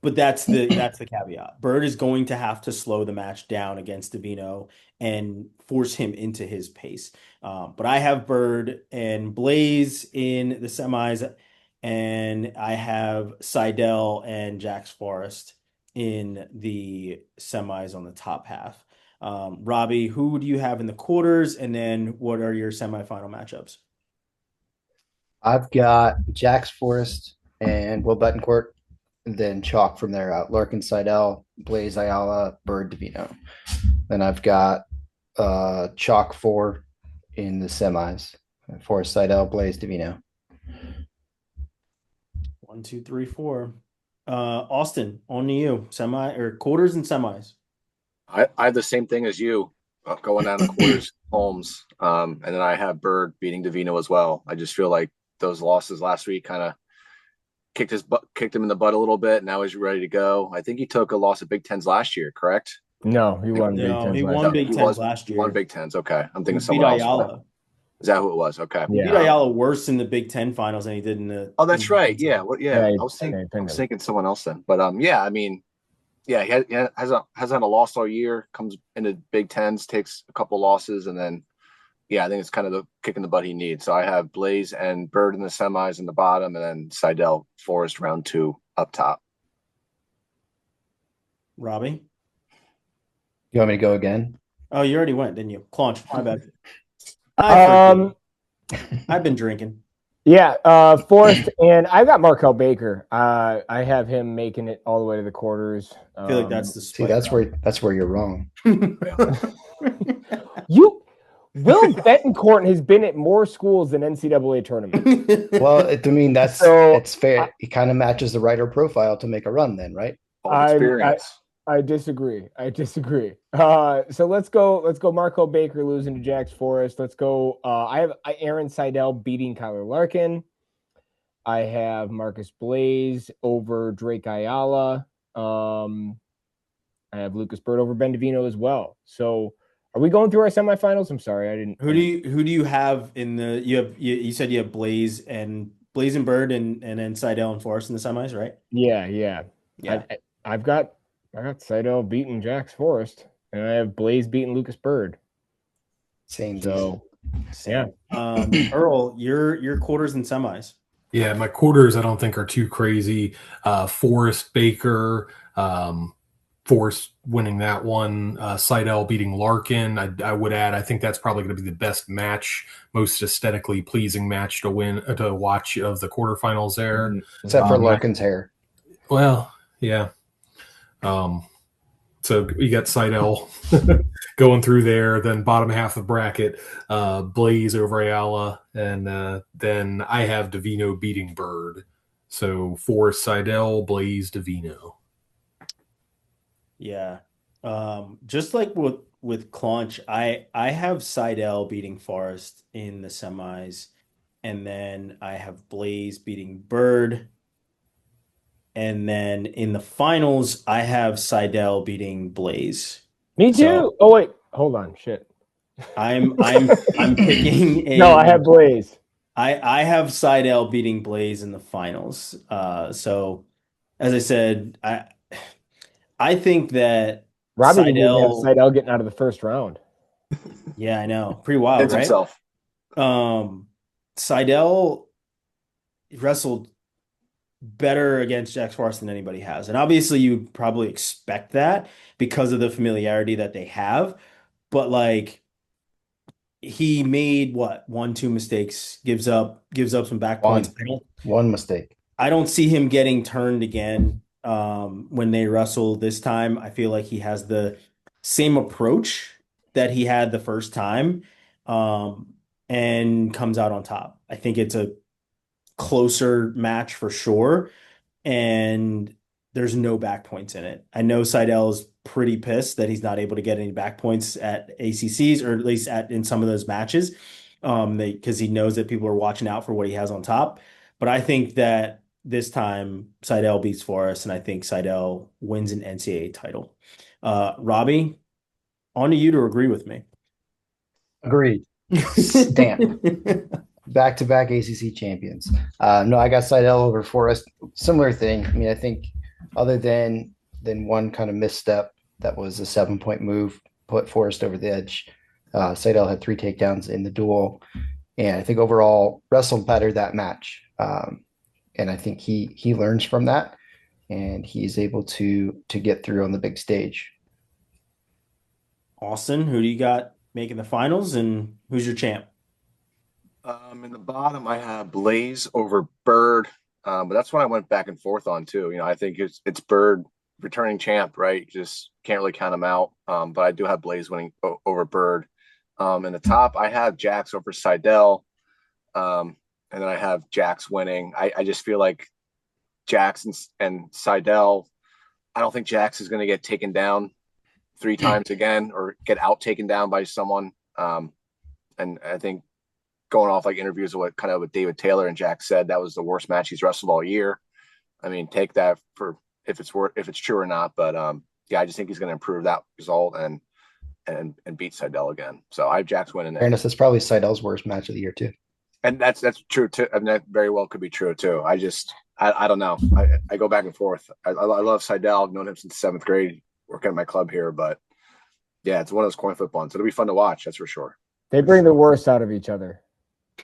that's the caveat. Bird is going to have to slow the match down against Davino and force him into his pace. But I have Bird and Blaze in the semis, and I have Seidel and Jax Forrest in the semis on the top half. Robbie, who do you have in the quarters, and then what are your semifinal matchups? I've got Jax Forrest and Will Betancourt, and then chalk from there out. Larkin Seidel, Blaze Ayala, Bird Davino. Then I've got chalk 4 in the semis. Forrest Seidel, Blaze Davino. 1, 2, 3, 4. Austin, on to you. Semi or quarters and semis. I have the same thing as you, going down the quarters, Holmes, and then I have Bird beating Davino as well. I just feel like those losses last week kind of kicked him in the butt a little bit. Now he's ready to go. I think he took a loss at Big Tens last year, correct? No, he won Big Tens. He won Big Tens last year. He won Big Tens. Okay, I'm thinking He someone beat else. Ayala. Is that who it was? Okay. He beat Ayala worse in the Big Ten finals than he did in the. Oh, that's right. Yeah. Well, yeah. I was thinking someone else then. But yeah, I mean, yeah, he hasn't had a loss all year. Comes into Big Tens, takes a couple losses, and then yeah, I think it's kind of the kick in the butt he needs. So I have Blaze and Bird in the semis in the bottom, and then Seidel Forrest round 2 up top. Robbie, you want me to go again? Oh, you already went, didn't you? Claunch, my bad. I've been drinking. Yeah, Forrest, and I've got Markel Baker. I have him making it all the way to the quarters. I feel like that's the split. That's where you're wrong. Will Betancourt has been at more schools than NCAA tournaments. Well, I mean, it's fair. He kind of matches the writer profile to make a run then, right? I disagree. So let's go Marco Baker losing to Jax Forrest. Let's go. I have Aaron Seidel beating Kyler Larkin. I have Marcus Blaze over Drake Ayala. I have Lucas Bird over Ben Davino as well. So Are we going through our semifinals? I'm sorry, I didn't. Who do you have in the you said you have Blaze and Bird and then Seidel and Forrest in the semis, right? Yeah. I've got Seidel beating Jax Forrest, and I have Blaze beating Lucas Bird. Same. So Same. Earl, your quarters and semis. Yeah, my quarters I don't think are too crazy. Forrest Baker, Forrest winning that one. Seidel beating Larkin. I would add, I think that's probably going to be the best match, most aesthetically pleasing match to watch of the quarterfinals there. Except for Larkin's hair. Well, yeah. So you got Seidel going through there, then bottom half of the bracket, Blaze over Ayala, and then I have Davino beating Bird. So Forrest, Seidel, Blaze, Davino. Yeah. Just like with Claunch, I have Seidel beating Forrest in the semis, and then I have Blaze beating Bird. And then in the finals, I have Seidel beating Blaze. Me too. So, oh wait, hold on. Shit. I'm picking a No, I have Blaze. I have Seidel beating Blaze in the finals. So as I said, I think that Robbie didn't even have Seidel, Seidel getting out of the first round. yeah, I know. Pretty wild, Hits right? himself. Seidel wrestled better against Jax Forrest than anybody has. And obviously you would probably expect that because of the familiarity that they have. But like he made what, 1-2 mistakes, gives up some back points. One mistake. I don't see him getting turned again when they wrestle this time. I feel like he has the same approach that he had the first time and comes out on top. I think it's a closer match for sure, and there's no back points in it. I know Seidel's pretty pissed that he's not able to get any back points at ACCs, or at least in some of those matches, because he knows that people are watching out for what he has on top. But I think that this time Seidel beats Forrest, and I think Seidel wins an NCAA title. Robbie, on to you to agree with me. Agreed. Stamp. Back-to-back ACC champions. No, I got Seidel over Forrest. Similar thing. I mean, I think other than one kind of misstep, that was a 7-point move, put Forrest over the edge. Seidel had 3 takedowns in the duel, and I think overall wrestled better that match. And I think he learns from that, and he's able to get through on the big stage. Austin, who do you got making the finals, and who's your champ? In the bottom, I have Blaze over Bird, but that's what I went back and forth on too. I think it's Bird, returning champ, right? You just can't really count him out. But I do have Blaze winning over Bird. In the top, I have Jax over Seidel, and then I have Jax winning. I just feel like Jax and Seidel. I don't think Jax is going to get taken down 3 times again, or get out taken down by someone. And I think, going off like interviews with David Taylor and Jack said, that was the worst match he's wrestled all year. I mean, take that for if it's true or not. But yeah, I just think he's going to improve that result and beat Seidel again. So I have Jack's winning there. Fairness, that's probably Seidel's worst match of the year too. And that's true too. I mean, that very well could be true too. I don't know. I go back and forth. I love Seidel. I've known him since 7th grade, working at my club here. But yeah, it's one of those coin flip ones. It'll be fun to watch. That's for sure. They bring the worst out of each other.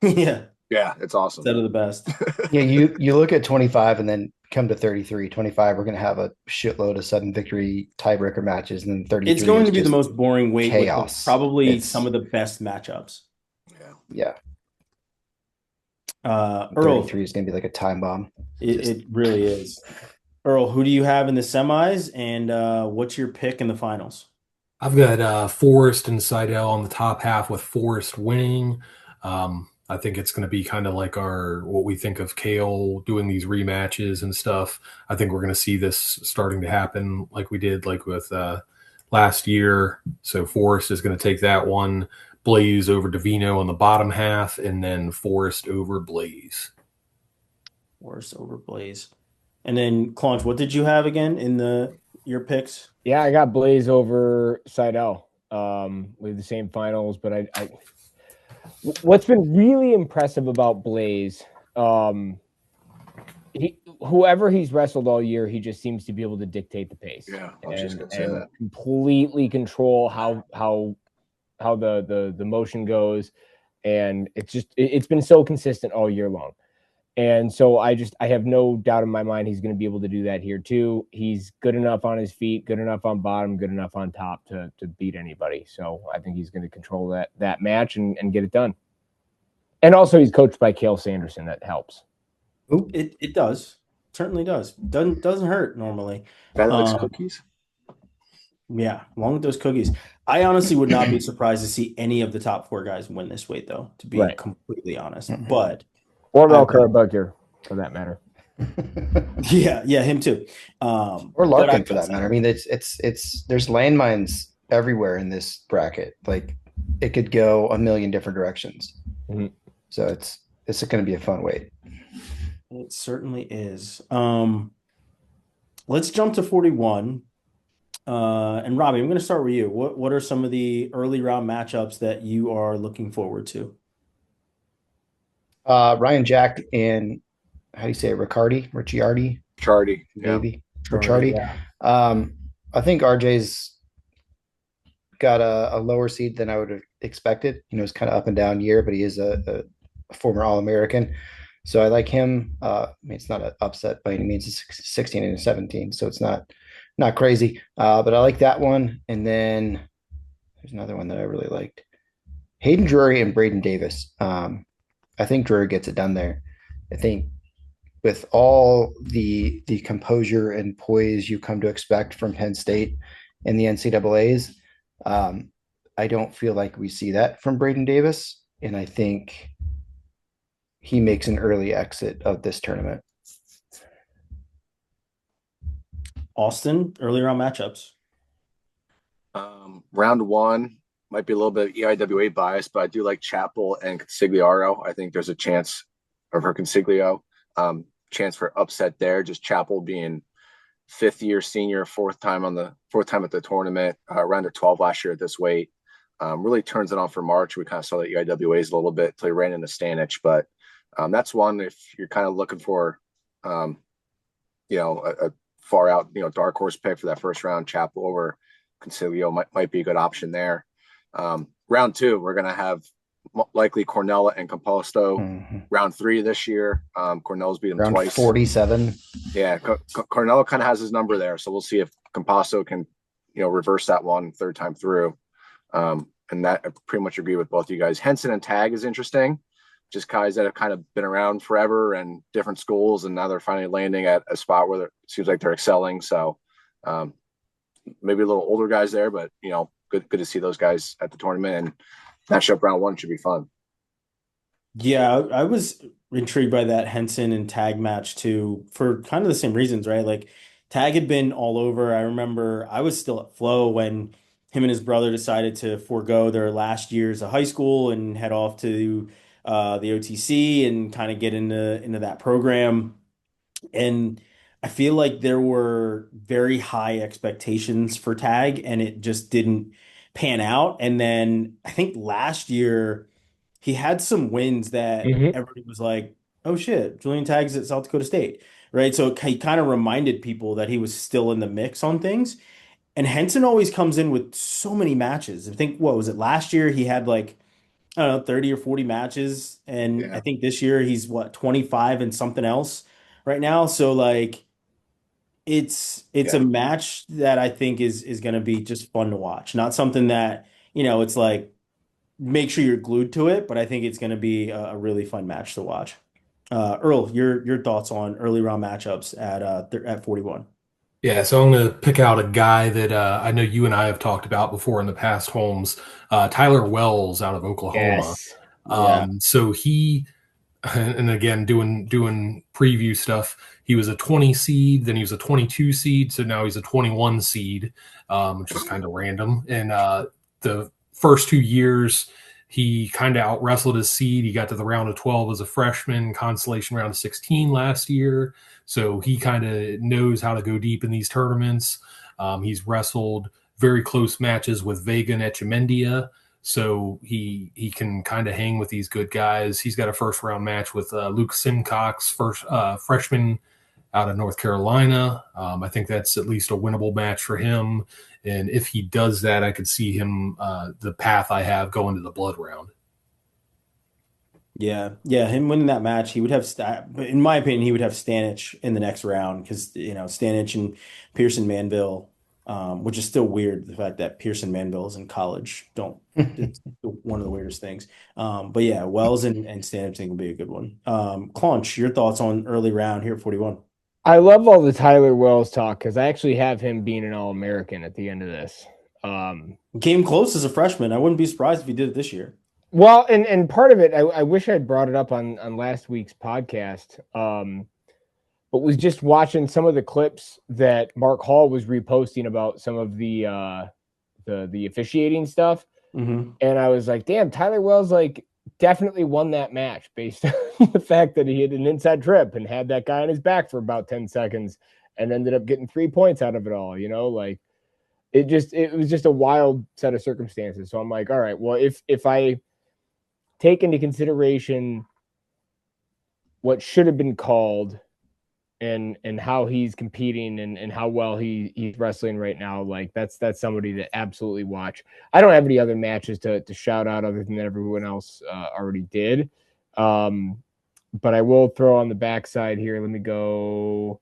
Yeah, it's awesome. Instead of the best. Yeah, you look at 25 and then come to 33. 25, we're going to have a shitload of sudden victory tiebreaker matches, and then 33. It's going to be the most boring weight. Chaos. With probably some of the best matchups. Yeah. Earl, 33 is going to be like a time bomb. It really is. Earl, who do you have in the semis, and what's your pick in the finals? I've got Forrest and Seidel on the top half, with Forrest winning. I think it's going to be kind of like what we think of Kale doing these rematches and stuff. I think we're going to see this starting to happen like we did with last year. So Forrest is going to take that one. Blaze over Davino on the bottom half, and then Forrest over Blaze. Forrest over Blaze. And then Claunch, what did you have again in your picks? Yeah, I got Blaze over Seidel. We have the same finals, but what's been really impressive about Blaze, whoever he's wrestled all year, he just seems to be able to dictate the pace. Yeah, I was just gonna say that. Completely control how the motion goes, and it's been so consistent all year long. And so I have no doubt in my mind he's going to be able to do that here too. He's good enough on his feet, good enough on bottom, good enough on top to beat anybody. So I think he's going to control that match and get it done. And also he's coached by Cale Sanderson. That helps. Ooh, it does. Certainly does. Doesn't hurt normally. Guy that likes cookies. Yeah, along with those cookies. I honestly would not be surprised to see any of the top 4 guys win this weight, though, to be completely honest. But or Mel Karabugir, for that matter. yeah, him too. Or Larkin, for that matter. I mean, it's there's landmines everywhere in this bracket. Like, it could go a million different directions. Mm-hmm. So it's going to be a fun weight. It certainly is. Let's jump to 41. And Robbie, I'm going to start with you. What are some of the early round matchups that you are looking forward to? Ryan Jack and how do you say it? Ricciardi, Chardy, maybe Ricciardi. Yeah. I think RJ's got a lower seed than I would have expected. It's kind of up and down year, but he is a former All-American. So I like him. I mean, it's not an upset by any means. It's 16 and 17, so it's not crazy. But I like that one. And then there's another one that I really liked. Hayden Drury and Braden Davis. I think Drury gets it done there. I think with all the composure and poise you come to expect from Penn State and the NCAAs, I don't feel like we see that from Braden Davis. And I think he makes an early exit of this tournament. Austin, early round matchups. Round 1 might be a little bit EIWA biased, but I do like Chapel and Consigliaro. I think there's a chance for Consiglio, chance for upset there. Just Chapel being 5th year senior, fourth time at the tournament, round of 12 last year at this weight. Really turns it on for March. We kind of saw the EIWAs a little bit until he ran into Stanich, but that's one if you're kind of looking for, a far out, dark horse pick for that first round. Chapel over Consiglio might be a good option there. Round 2, we're going to have likely Cornella and Composto. Mm-hmm. Round 3 this year. Cornella's beat him round twice. 47. Yeah, Cornella kind of has his number there, so we'll see if Composto can, reverse that one third time through. And that I pretty much agree with both of you guys. Henson and Tag is interesting. Just guys that have kind of been around forever and different schools, and now they're finally landing at a spot where it seems like they're excelling. So maybe a little older guys there, but good to see those guys at the tournament, and matchup round 1 should be fun. Yeah, I was intrigued by that Henson and Tag match too, for kind of the same reasons, right? Like, Tag had been all over. I remember I was still at Flow when him and his brother decided to forego their last years of high school and head off to the OTC and kind of get into that program. And I feel like there were very high expectations for Tag, and it just didn't pan out. And then I think last year he had some wins that everybody was like, oh shit, Julian Tagg's at South Dakota State, right? So he kind of reminded people that he was still in the mix on things. And Henson always comes in with so many matches. I think, what was it, last year he had like, I don't know, 30 or 40 matches. And Yeah. I think this year he's 25 and something else right now. So like, it's a match that I think is going to be just fun to watch. Not something that, it's like, make sure you're glued to it, but I think it's going to be a really fun match to watch. Earl, your thoughts on early round matchups at 41? Yeah, so I'm going to pick out a guy that I know you and I have talked about before in the past, Holmes, Tyler Wells out of Oklahoma. Yes. So he, and again, doing preview stuff, he was a 20 seed, then he was a 22 seed, so now he's a 21 seed, which is kind of random. And the first 2 years, he kind of out-wrestled his seed. He got to the round of 12 as a freshman, consolation round of 16 last year. So he kind of knows how to go deep in these tournaments. He's wrestled very close matches with Vega and Echemendia, so he can kind of hang with these good guys. He's got a first-round match with Luke Simcox, freshman out of North Carolina. I think that's at least a winnable match for him, and if he does that, I could see him the path I have going to the blood round. Yeah, him winning that match, he would have, but in my opinion, he would have Stanich in the next round because Stanich and Pearson Manville, which is still weird, the fact that Pearson Manville is in college. It's one of the weirdest things. But yeah, Wells and Stanich I think will be a good one. Claunch, your thoughts on early round here at 41? I love all the Tyler Wells talk because I actually have him being an All-American at the end of this. Came close as a freshman. I wouldn't be surprised if he did it this year. Well, and part of it, I wish I'd brought it up on last week's podcast, but was just watching some of the clips that Mark Hall was reposting about some of the officiating stuff, Mm-hmm. and I was like, damn, Tyler Wells definitely won that match based on the fact that he had an inside trip and had that guy on his back for about 10 seconds and ended up getting 3 points out of it all. It was just a wild set of circumstances. So I'm like, all right, well, if I take into consideration what should have been called and how he's competing and how well he's wrestling right now, that's somebody to absolutely watch. I don't have any other matches to shout out other than everyone else already did. But I will throw on the backside here. Let me go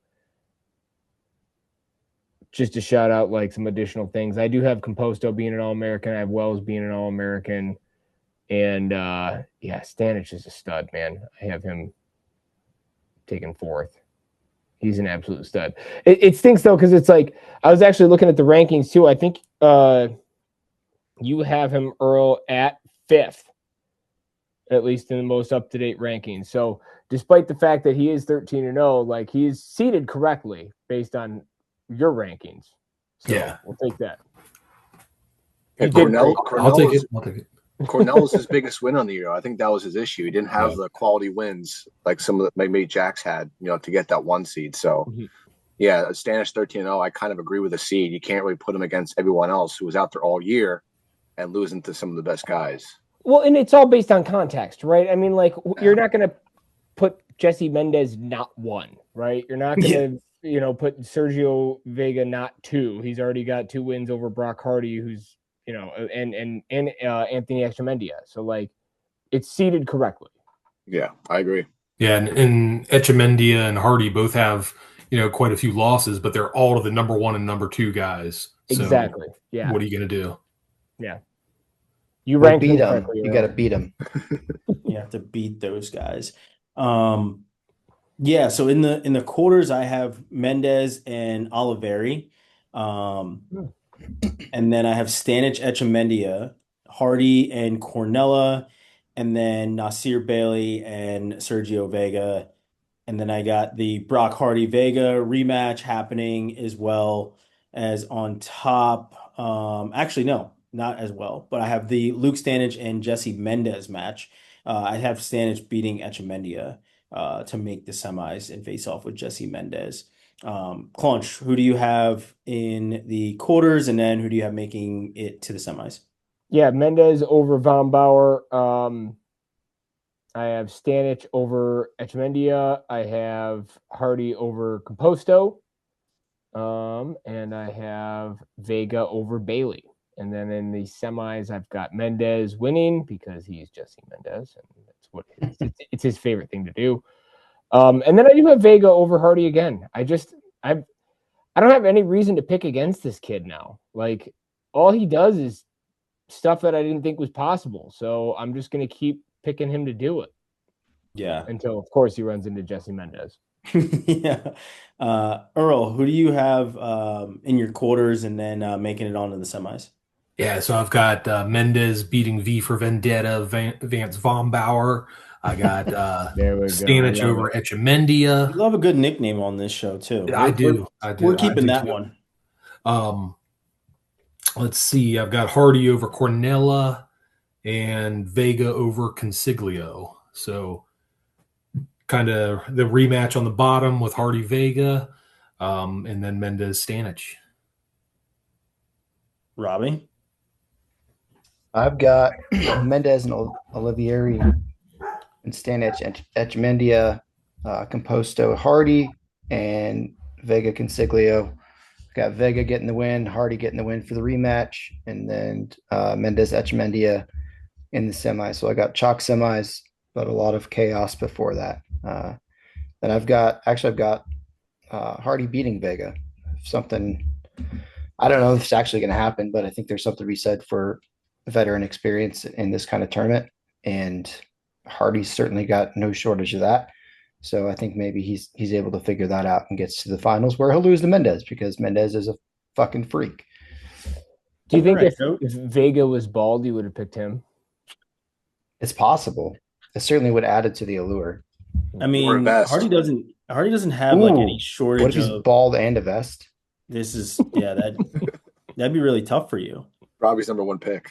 just to shout out some additional things. I do have Composto being an All-American. I have Wells being an All-American. And Stanich is a stud, man. I have him taken fourth. He's an absolute stud. It stinks though, because it's I was actually looking at the rankings too. I think you have him, Earl, at fifth, at least in the most up-to-date rankings. So despite the fact that he is 13-0, he's seated correctly based on your rankings. So Yeah, we'll take that. Cornell I'll take it. Cornell was his biggest win on the year. I think that was his issue. He didn't have the quality wins like some of the maybe Jax had, to get that 1 seed. So, yeah, Stanich 13-0. I kind of agree with the seed. You can't really put him against everyone else who was out there all year and losing to some of the best guys. Well, and it's all based on context, right? I mean, you're not going to put Jesse Mendez not 1, right? You're not going to, put Sergio Vega not 2. He's already got 2 wins over Brock Hardy, who's and Anthony Echemendia. So it's seated correctly. Yeah, I agree. Yeah, and Echemendia and Hardy both have quite a few losses, but they're all to the number 1 and number 2 guys. So exactly. Yeah. What are you going to do? Yeah. You rank beat them. correctly. You got to beat them. You have to beat those guys. Yeah. So in the quarters, I have Mendez and Oliveri. And then I have Stanich, Echemendia, Hardy and Cornella, and then Nasir Bailey and Sergio Vega. And then I got the Brock Hardy Vega rematch happening as well as on top. Actually, no, not as well. But I have the Luke Stanich and Jesse Mendez match. I have Stanich beating Echemendia to make the semis and face off with Jesse Mendez. Claunch, who do you have in the quarters, and then who do you have making it to the semis? Yeah, Mendez over Von Bauer. I have Stanich over Echemendia. I have Hardy over Composto. And I have Vega over Bailey. And then in the semis, I've got Mendez winning because he's Jesse Mendez, and that's what it's his favorite thing to do. And then I do have Vega over Hardy again. I don't have any reason to pick against this kid now. All he does is stuff that I didn't think was possible. So I'm just going to keep picking him to do it. Yeah. Until, of course, he runs into Jesse Mendez. Yeah. Earl, who do you have in your quarters and then making it on to the semis? Yeah, so I've got Mendez beating V for Vendetta, Vance Von Bauer. I got Stanich over Echemendia. You love a good nickname on this show, too. I do. We're keeping that one. Let's see. I've got Hardy over Cornella and Vega over Consiglio. So kind of the rematch on the bottom with Hardy Vega, and then Mendez Stanich. Robbie? I've got Mendez and Olivieri and Stanich, Etchemendia, Composto, Hardy, and Vega Consiglio. Got Vega getting the win, Hardy getting the win for the rematch, and then Mendez, Etchemendia in the semis. So I got chalk semis, but a lot of chaos before that. Then I've got Hardy beating Vega. Something I don't know if it's actually going to happen, but I think there's something to be said for veteran experience in this kind of tournament, and Hardy's certainly got no shortage of that. So I think maybe he's able to figure that out and gets to the finals where he'll lose to Mendez because Mendez is a fucking freak. Do you think Right, if Vega was bald, you would have picked him? It's possible. It certainly would add it to the allure. I mean, vest. Hardy doesn't have like any Ooh, shortage what if he's of bald and a vest? this is that'd be really tough for you. Robbie's number one pick.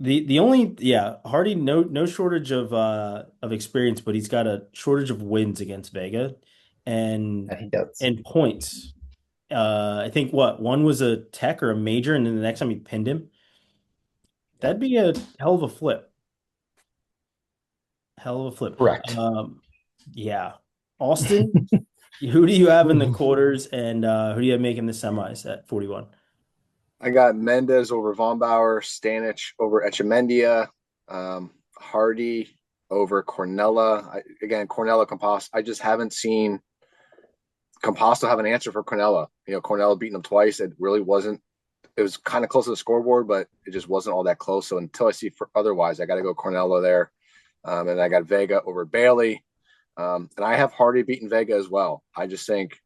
The only Hardy no shortage of experience, but he's got a shortage of wins against Vega and He does. points. I think one was a tech or a major, and then the next time he pinned him. That'd be a hell of a flip. Hell of a flip. Correct. Yeah. Austin, who do you have in the quarters, and who do you have making the semis at 41? I got Mendez over Von Bauer, Stanich over Etchemendia, Hardy over Cornella. Cornella Composto. I just haven't seen Composto have an answer for Cornella. Cornella beating him twice. It really wasn't. It was kind of close to the scoreboard, but it just wasn't all that close. So until I see otherwise, I got to go Cornella there. And I got Vega over Bailey. And I have Hardy beating Vega as well. I just think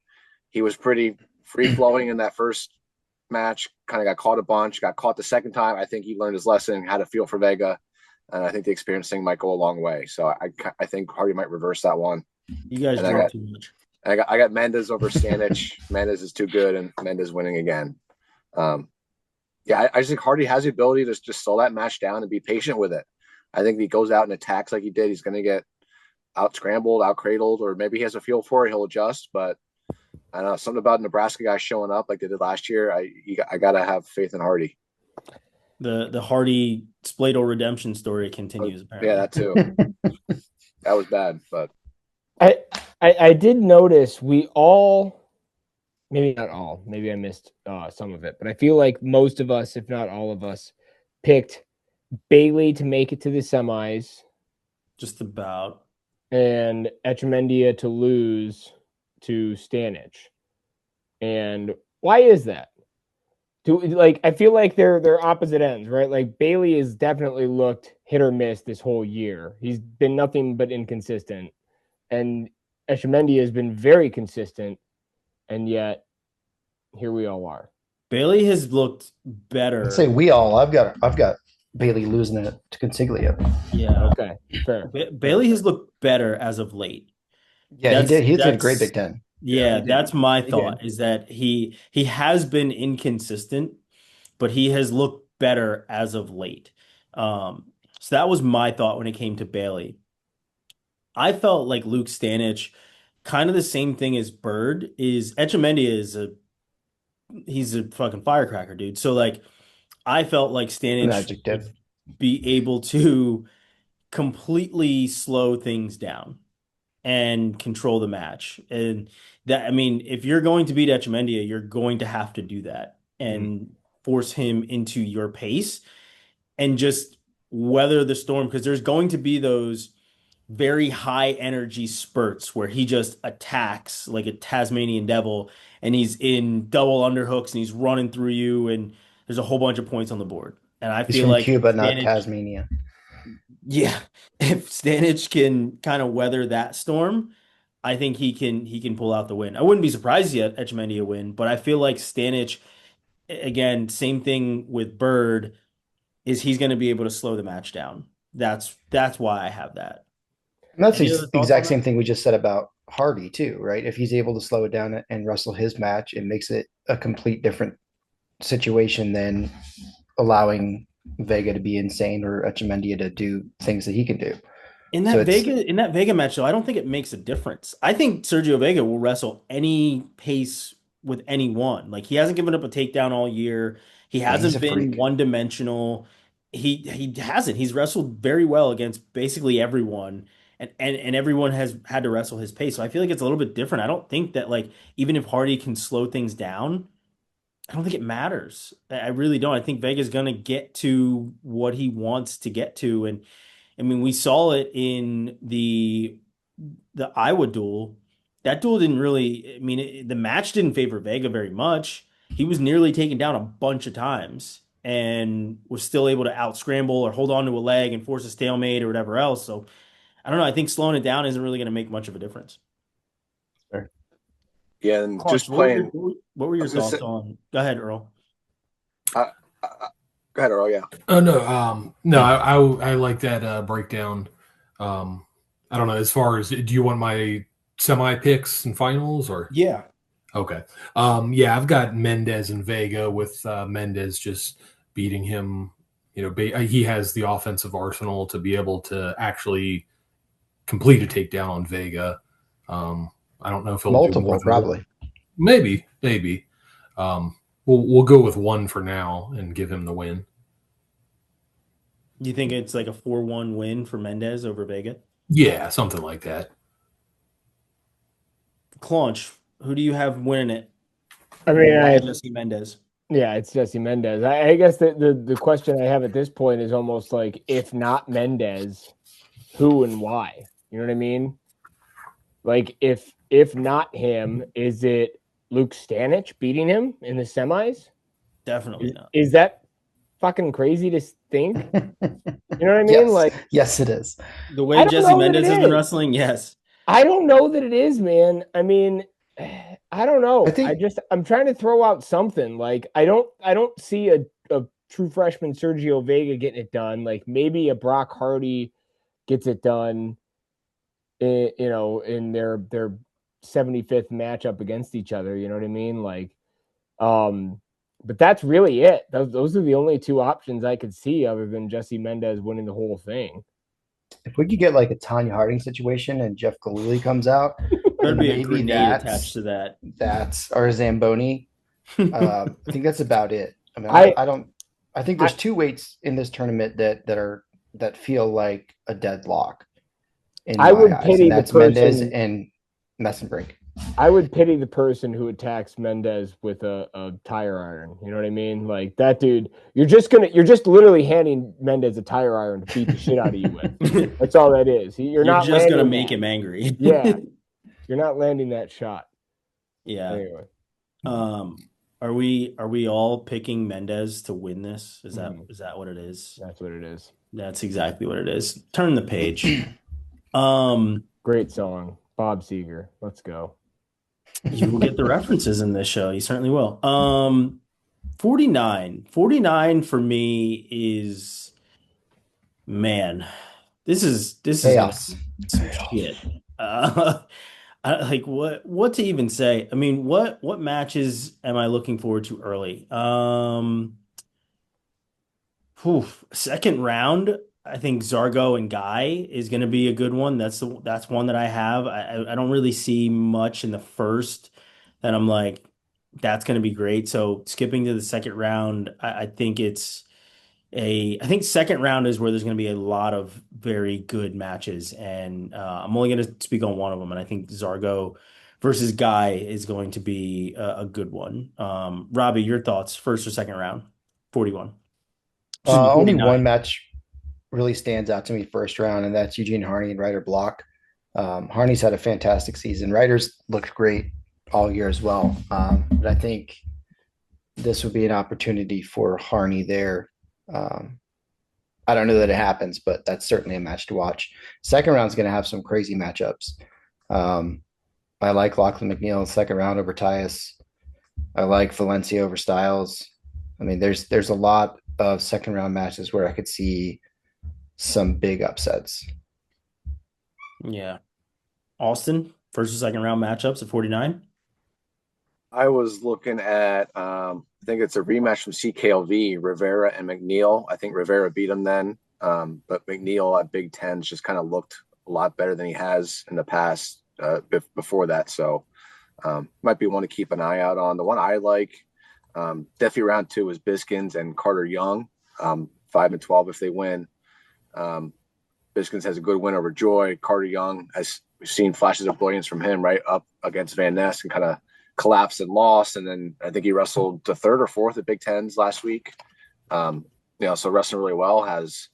he was pretty free-flowing in that first match, kind of got caught a bunch, got caught the second time. I think he learned his lesson, had a feel for Vega, and I think the experience thing might go a long way. So I think Hardy might reverse that one. You guys drink too much. I got Mendez over Stanich. Mendez is too good, and Mendez winning again. I just think Hardy has the ability to just slow that match down and be patient with it. I think if he goes out and attacks like he did, he's going to get out scrambled, out cradled, or maybe he has a feel for it. He'll adjust, but I don't know, something about Nebraska guys showing up like they did last year. I gotta have faith in Hardy. The Hardy Spladle redemption story continues. Apparently. Yeah, that too. That was bad, but I did notice we all, maybe not all, maybe I missed some of it, but I feel like most of us, if not all of us, picked Bailey to make it to the semis, just about, and Etchemendia to lose to Stanich. And why is that? I feel like they're opposite ends, right? Like Bailey has definitely looked hit or miss this whole year. He's been nothing but inconsistent. And Etchemendia has been very consistent, and yet here we all are. Bailey has looked better. I'd say we all. I've got Bailey losing it to Consiglio. Yeah. Okay. Fair. Bailey has looked better as of late. Yeah, he did. He did a great Big Ten. Yeah, that's my thought, is that he has been inconsistent, but he has looked better as of late. So that was my thought when it came to Bailey. I felt like Luke Stanich, kind of the same thing as Bird, is Etchemendia he's a fucking firecracker, dude. So like I felt like Stanich would be able to completely slow things down and control the match. And that, I mean, if you're going to beat Etchemendia, you're going to have to do that and force him into your pace and just weather the storm, because there's going to be those very high energy spurts where he just attacks like a Tasmanian devil and he's in double underhooks and he's running through you and there's a whole bunch of points on the board. And I feel like Cuba, not Tasmania. Yeah, if Stanich can kind of weather that storm, I think he can pull out the win. I wouldn't be surprised yet Etchemendia win, but I feel like Stanich, again, same thing with Bird, is he's going to be able to slow the match down. That's why I have that. And that's the exact same thing we just said about Hardy too, right? If he's able to slow it down and wrestle his match, it makes it a complete different situation than allowing Vega to be insane or Etchemendia to do things that he can do. In that Vega match, though, I don't think it makes a difference. I think Sergio Vega will wrestle any pace with anyone. Like, he hasn't given up a takedown all year. He Yeah, he's hasn't a been freak. one-dimensional. He hasn't. He's wrestled very well against basically everyone, and everyone has had to wrestle his pace. So I feel like it's a little bit different. I don't think that like even if Hardy can slow things down, I don't think it matters. I really don't. I think Vega's gonna get to what he wants to get to, and I mean we saw it in the Iowa duel. That duel didn't really. I mean, the match didn't favor Vega very much. He was nearly taken down a bunch of times and was still able to out scramble or hold on to a leg and force a stalemate or whatever else. So I don't know. I think slowing it down isn't really going to make much of a difference. Sure. Yeah, and Claunch, just playing. what were I your was gonna thoughts say, on? Go ahead, Earl. go ahead, Earl. Yeah. Oh no, I like that breakdown. I don't know. As far as, do you want my semi picks and finals or? Yeah. Okay. Yeah, I've got Mendez and Vega with Mendez just beating him. You know, he has the offensive arsenal to be able to actually complete a takedown on Vega. I don't know if he'll do more Multiple, than probably. one. Maybe. We'll go with one for now and give him the win. Do you think it's like a 4-1 win for Mendez over Vega? Yeah, something like that. Claunch, who do you have winning it? I mean, Why Jesse Mendez? yeah, it's Jesse Mendez. I guess the question I have at this point is almost like, if not Mendez, who and why? You know what I mean? Like, if not him, is it Luke Stanich beating him in the semis? Definitely not. Is that fucking crazy to think? You know what I mean? Yes. Like, yes, it is. The way Jesse Mendez has been is. wrestling, yes. I don't know that it is, man. I mean, I don't know. I'm trying to throw out something. Like, I don't see a true freshman Sergio Vega getting it done. Like, maybe a Brock Hardy gets it done, you know, in their 75th matchup against each other. You know what I mean? Like, but that's really it. Those are the only two options I could see other than Jesse Mendez winning the whole thing. If we could get like a Tanya Harding situation and Jeff Galooly comes out, There'd be a maybe grenade attached to that. That's our Zamboni. I think that's about it. I mean, I think there's two weights in this tournament that feel like a deadlock. I would pity and that's Mendez and Messenbrink. I would pity the person who attacks Mendez with a tire iron. You know what I mean? Like, that dude, you're just literally handing Mendez a tire iron to beat the shit out of you with. That's all that is. You're not just gonna make him angry. Yeah. You're not landing that shot. Yeah. Anyway. Are we all picking Mendez to win this? Is that what it is? That's what it is. That's exactly what it is. Turn the page. Great song. Bob Seger. Let's go. You will get the references in this show. You certainly will. 49. 49 for me is, man, this is chaos. Some shit. Like what to even say? I mean, what matches am I looking forward to early? Second round, I think Zargo and Guy is going to be a good one. That's one that I have. I don't really see much in the first that I'm like, that's going to be great. So skipping to the second round, I think second round is where there's going to be a lot of very good matches, and I'm only going to speak on one of them, and I think Zargo versus Guy is going to be a good one. Robbie, your thoughts, first or second round? 41. Only one match really stands out to me first round, and that's Eugene Harney and Ryder Block. Harney's had a fantastic season. Ryder's looked great all year as well, but I think this would be an opportunity for Harney there. I don't know that it happens, but that's certainly a match to watch. Second round is going to have some crazy matchups. I like Lachlan McNeil in second round over Tyus. I like Valencia over Styles. I mean, there's a lot of second round matches where I could see some big upsets. Yeah. Austin, first or second round matchups at 49? I was looking at, I think it's a rematch from CKLV, Rivera and McNeil. I think Rivera beat him then, but McNeil at Big Ten's just kind of looked a lot better than he has in the past before that. So might be one to keep an eye out on. The one I like, Definitely round 2 is Biskins and Carter Young, 5-12 if they win. Biskins has a good win over Joy. Carter Young, as we've seen flashes of brilliance from him, right up against Van Ness and kind of collapsed and lost. And then I think he wrestled to 3rd or 4th at Big Tens last week. So wrestling really well. Has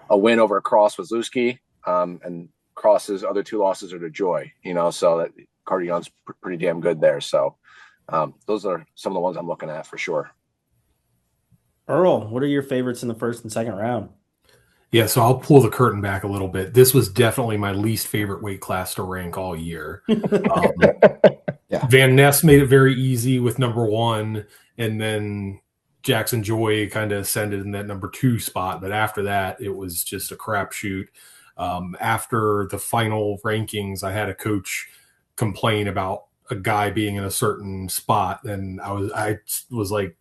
a win over Cross Wazlewski, and Cross's other 2 losses are to Joy. So that Carter Young's pretty damn good there. So those are some of the ones I'm looking at for sure. Earl, what are your favorites in the first and second round? Yeah, so I'll pull the curtain back a little bit. This was definitely my least favorite weight class to rank all year. Yeah. Van Ness made it very easy with number 1, and then Jackson Joy kind of ascended in that number 2 spot. But after that, it was just a crapshoot. After the final rankings, I had a coach complain about a guy being in a certain spot, and I was like,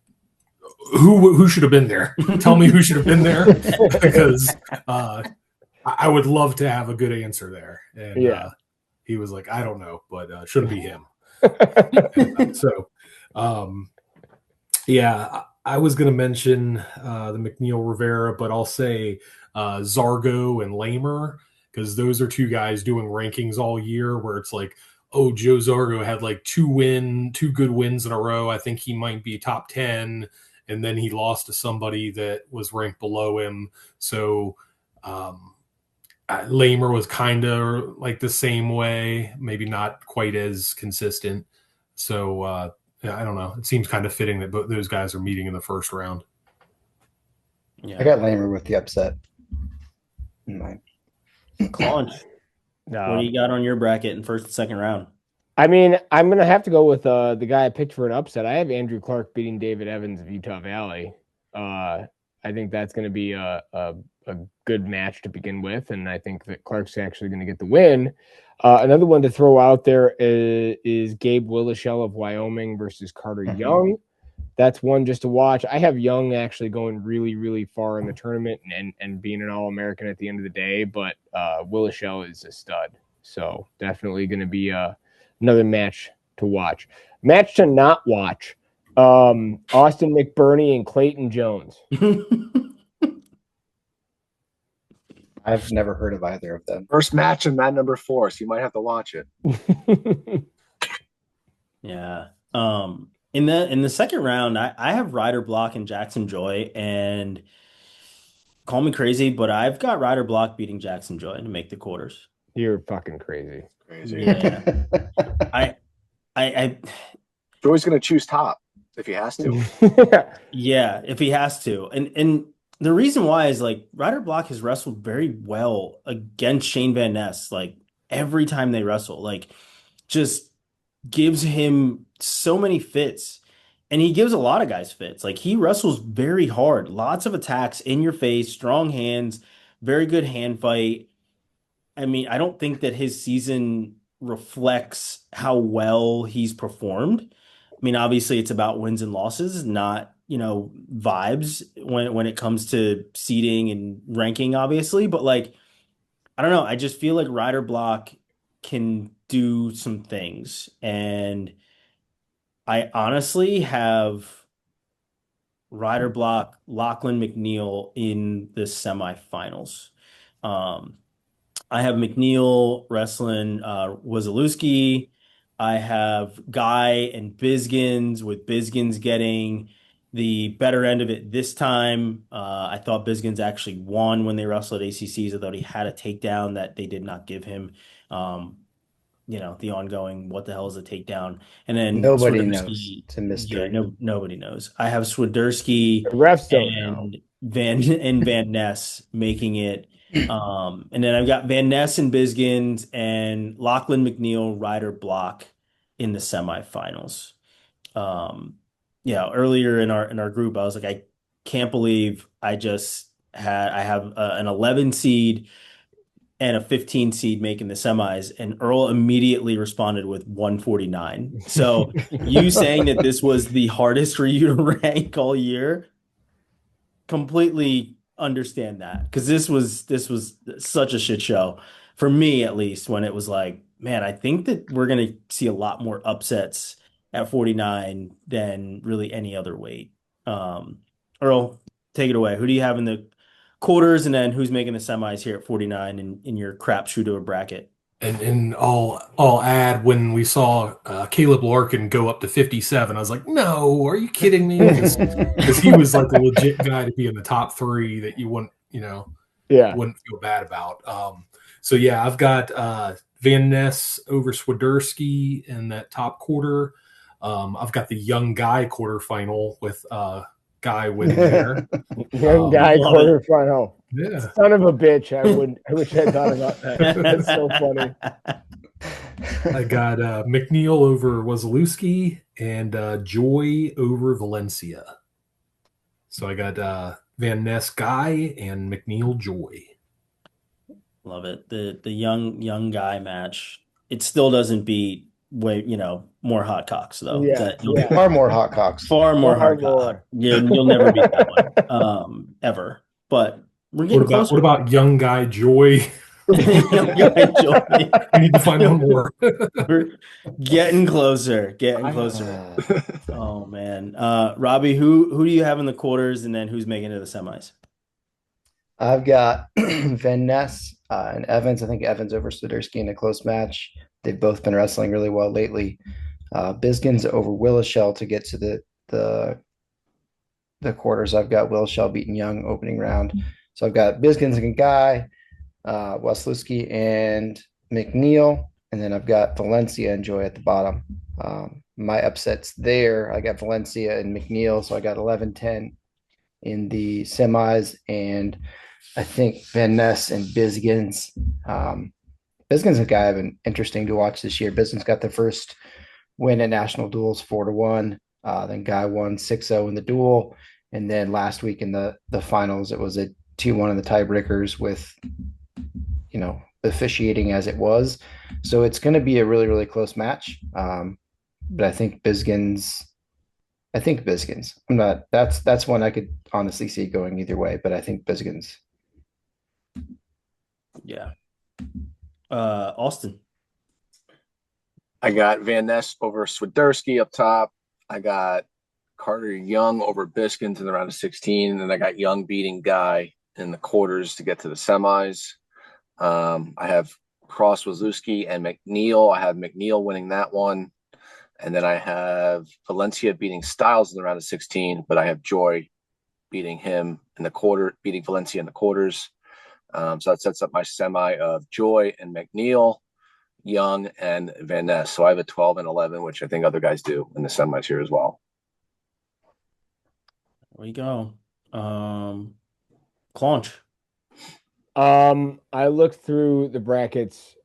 who should have been there? Tell me who should have been there, because I would love to have a good answer there. And he was like, I don't know, but shouldn't be him. I was going to mention the McNeil Rivera, but I'll say Zargo and Lamer, because those are 2 guys doing rankings all year where it's like, oh, Joe Zargo had like 2 good wins in a row. I think he might be top 10. And then he lost to somebody that was ranked below him. So Lamer was kind of like the same way, maybe not quite as consistent. So I don't know. It seems kind of fitting that both those guys are meeting in the first round. Yeah, I got Lamer with the upset in mind. Claunch, what do you got on your bracket in first and second round? I mean, I'm going to have to go with the guy I picked for an upset. I have Andrew Clark beating David Evans of Utah Valley. I think that's going to be a good match to begin with, and I think that Clark's actually going to get the win. Another one to throw out there is Gabe Willishell of Wyoming versus Carter Young. That's one just to watch. I have Young actually going really, really far in the tournament and being an All-American at the end of the day, but Willishell is a stud. So definitely going to be another match to watch. Match to not watch. Austin McBurney and Clayton Jones. I've never heard of either of them. First match in mat number 4, so you might have to watch it. Yeah. In the second round, I have Ryder Block and Jackson Joy, and call me crazy, but I've got Ryder Block beating Jackson Joy to make the quarters. You're fucking crazy. Yeah. I Joy's going to choose top if he has to. Yeah, if he has to. And the reason why is like Ryder Block has wrestled very well against Shane Van Ness, like every time they wrestle, like just gives him so many fits, and he gives a lot of guys fits. Like he wrestles very hard, lots of attacks in your face, strong hands, very good hand fight. I mean, I don't think that his season reflects how well he's performed. I mean, obviously it's about wins and losses, not, vibes when it comes to seeding and ranking, obviously. But like, I don't know. I just feel like Ryder Block can do some things. And I honestly have Ryder Block, Lachlan McNeil in the semifinals. I have McNeil wrestling Wazalewski. I have Guy and Bizgins, with Bizgins getting the better end of it this time. I thought Bizgins actually won when they wrestled at ACCs. I thought he had a takedown that they did not give him. The ongoing what the hell is a takedown? And then nobody knows. It's a mystery. Yeah, nobody knows. I have Swiderski and Van Ness making it. And then I've got Van Ness and Bizgins and Lachlan McNeil, Ryder Block in the semifinals. Earlier in our group, I was like, I can't believe I have an 11 seed and a 15 seed making the semis, and Earl immediately responded with 149. So you saying that this was the hardest for you to rank all year, completely understand that, because this was such a shit show for me, at least, when it was like, man, I think that we're gonna see a lot more upsets at 49 than really any other weight. Earl, take it away. Who do you have in the quarters, and then who's making the semis here at 49 in your crapshoot bracket? And I'll add, when we saw Caleb Larkin go up to 57, I was like, no, are you kidding me? Because he was like a legit guy to be in the top 3 that you wouldn't feel bad about. So yeah, I've got Van Ness over Swiderski in that top quarter. I've got the young guy quarterfinal with Guy winning there. Young guy quarterfinal. Yeah. Son of a bitch. I wish I thought about that. That's so funny. I got McNeil over Wazalewski and Joy over Valencia. So I got Van Ness Guy and McNeil Joy. Love it. The young guy match. It still doesn't beat more hot cocks though. Yeah. Far more hot cocks. Far more hot cocks. You'll never beat that one. Ever. But we're getting closer. What about young guy Joy? Young guy Joy. I need to find one more. We're getting closer. Oh man. Robbie, who do you have in the quarters, and then who's making it to the semis? I've got Van Ness and Evans. I think Evans over Swiderski in a close match. They've both been wrestling really well lately. Biskins over Willishell to get to the quarters. I've got Willishell beating Young opening round. So I've got Biskins and Guy, Wasilewski and McNeil, and then I've got Valencia and Joy at the bottom. My upsets there, I got Valencia and McNeil, so I got 11-10 in the semis, and I think Van Ness and Biskins. Biskins and Guy have been interesting to watch this year. Biskins got the first win at National Duels 4-1. Then Guy won 6-0 in the duel. And then last week in the finals, it was a 2-1 in the tiebreakers with, officiating as it was. So it's going to be a really, really close match. But I think Biskins. That's one I could honestly see going either way, but I think Biskins. Yeah. Austin. I got Van Ness over Swiderski up top. I got Carter Young over Biskins in the round of 16. And then I got Young beating Guy in the quarters to get to the semis. I have Cross Wazlewski and McNeil. I have McNeil winning that one. And then I have Valencia beating Styles in the round of 16, but I have Joy beating him in the quarter, beating Valencia in the quarters. So that sets up my semi of Joy and McNeil, Young, and Van Ness. So I have a 12 and 11, which I think other guys do in the semis here as well. There we go. Claunch. I looked through the brackets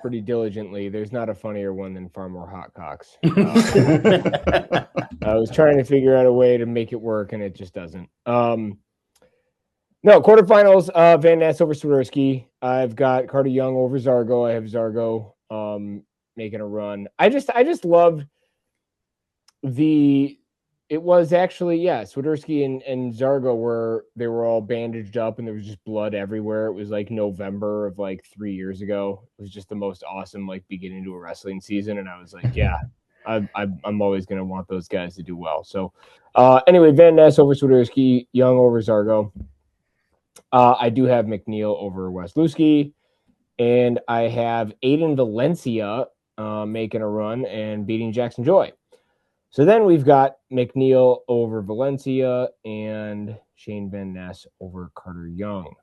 pretty diligently. There's not a funnier one than Far More Hot Cocks. I was trying to figure out a way to make it work, and it just doesn't. No, quarterfinals, Van Ness over Swiderski. I've got Carter Young over Zargo. I have Zargo making a run. I just loved it was actually, Swiderski and Zargo were all bandaged up and there was just blood everywhere. It was like November of like 3 years ago. It was just the most awesome beginning to a wrestling season. And I was like, yeah, I'm always going to want those guys to do well. So anyway, Van Ness over Swiderski, Young over Zargo. I do have McNeil over Wasilewski, and I have Aiden Valencia making a run and beating Jackson Joy. So then we've got McNeil over Valencia and Shane Van Ness over Carter Young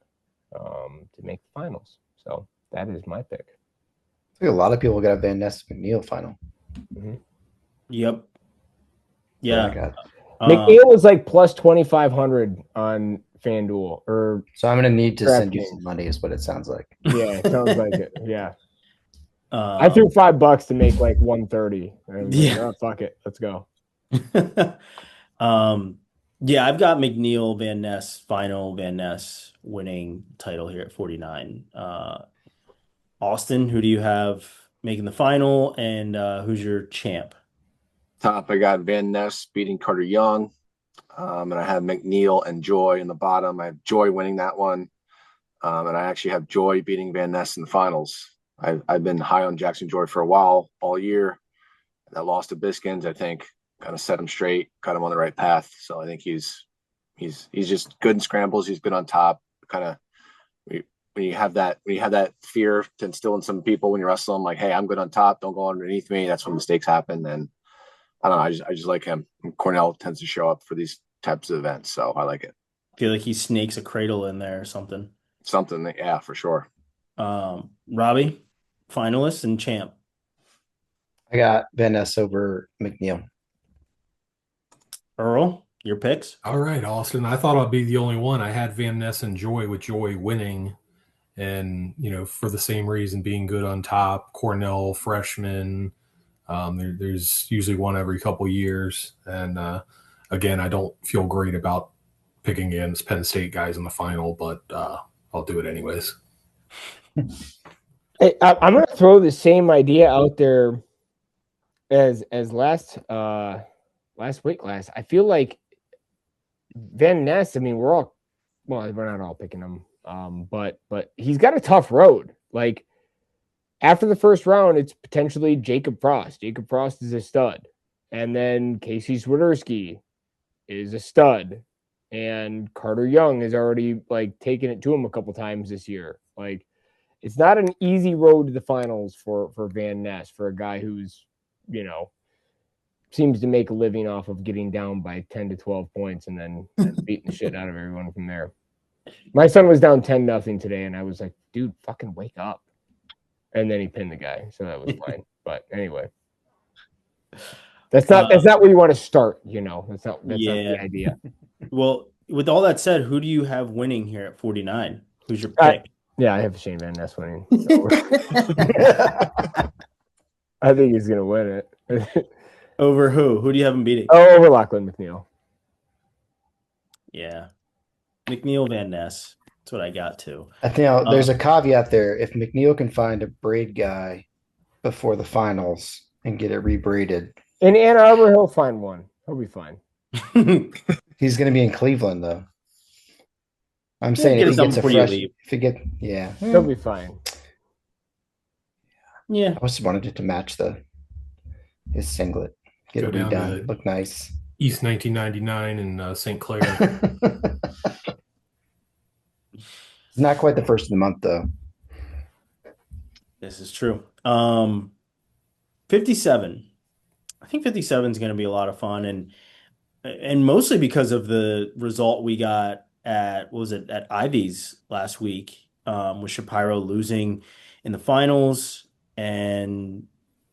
to make the finals. So that is my pick. I think a lot of people got a Van Ness McNeil final. Mm-hmm. Yep. Yeah. McNeil was like plus 2,500 on FanDuel. So I'm going to need to send you some money is what it sounds like. Yeah, it sounds like it. Yeah. I threw $5 to make like 130. Fuck it. Let's go. Yeah, I've got McNeil, Van Ness, final Van Ness winning title here at 49. Austin, who do you have making the final, and who's your champ? Top, I got Van Ness beating Carter Young. And I have McNeil and Joy in the bottom. I have Joy winning that one. And I actually have Joy beating Van Ness in the finals. I've been high on Jackson Joy for a while, all year. loss to Biskins, I think, kind of set him straight, got him on the right path. So I think he's just good in scrambles. He's good on top. Kind of when you have that fear to instill in some people when you wrestle them, like, hey, I'm good on top, don't go underneath me. That's when mistakes happen. And I don't know. I just like him. And Cornell tends to show up for these types of events, so I like it. I feel like he snakes a cradle in there or something. Yeah, for sure. Robbie, finalist and champ. I got Van Ness over McNeil. Earl, your picks? All right, Austin. I thought I'd be the only one. I had Van Ness and Joy, with Joy winning. And, for the same reason, being good on top, Cornell freshman. There's usually one every couple years. And, again, I don't feel great about picking against Penn State guys in the final, but I'll do it anyways. Hey, I'm going to throw the same idea out there as last week. I feel like Van Ness, we're not all picking him. But he's got a tough road. Like, after the first round, it's potentially Jacob Frost. Jacob Frost is a stud. And then Casey Swiderski is a stud. And Carter Young has already taken it to him a couple times this year. It's not an easy road to the finals for Van Ness, for a guy who's, seems to make a living off of getting down by 10 to 12 points and then beating the shit out of everyone from there. My son was down 10-0 today, and I was like, dude, fucking wake up. And then he pinned the guy, so that was fine. But anyway. That's not where you want to start, That's not the idea. Well, with all that said, who do you have winning here at 49? Who's your pick? I have Shane Van Ness winning. So. I think he's going to win it. Over who? Who do you have him beating? Oh, over Lachlan McNeil. Yeah. McNeil Van Ness. That's what I got too. I think there's a caveat there. If McNeil can find a braid guy before the finals and get it rebraided. In Ann Arbor, he'll find one. He'll be fine. He's going to be in Cleveland, though. I'm saying if he gets a fresh, he'll be fine. Yeah, I just wanted it to match his singlet. Get it redone. Look nice. East 1999 in St. Clair. It's not quite the first of the month, though. This is true. 57. I think 57 is going to be a lot of fun, and mostly because of the result we got at Ivy's last week, with Shapiro losing in the finals and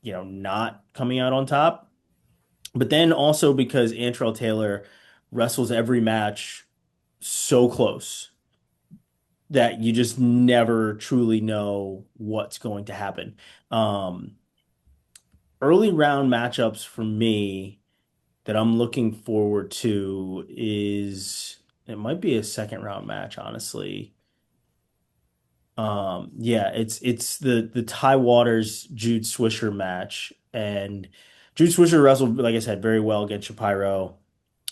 not coming out on top. But then also because Antrell Taylor wrestles every match so close that you just never truly know what's going to happen. Early round matchups for me that I'm looking forward to it might be a second round match, honestly. It's the Ty Waters Jude Swisher match, and Jude Swisher wrestled, like I said, very well against Shapiro.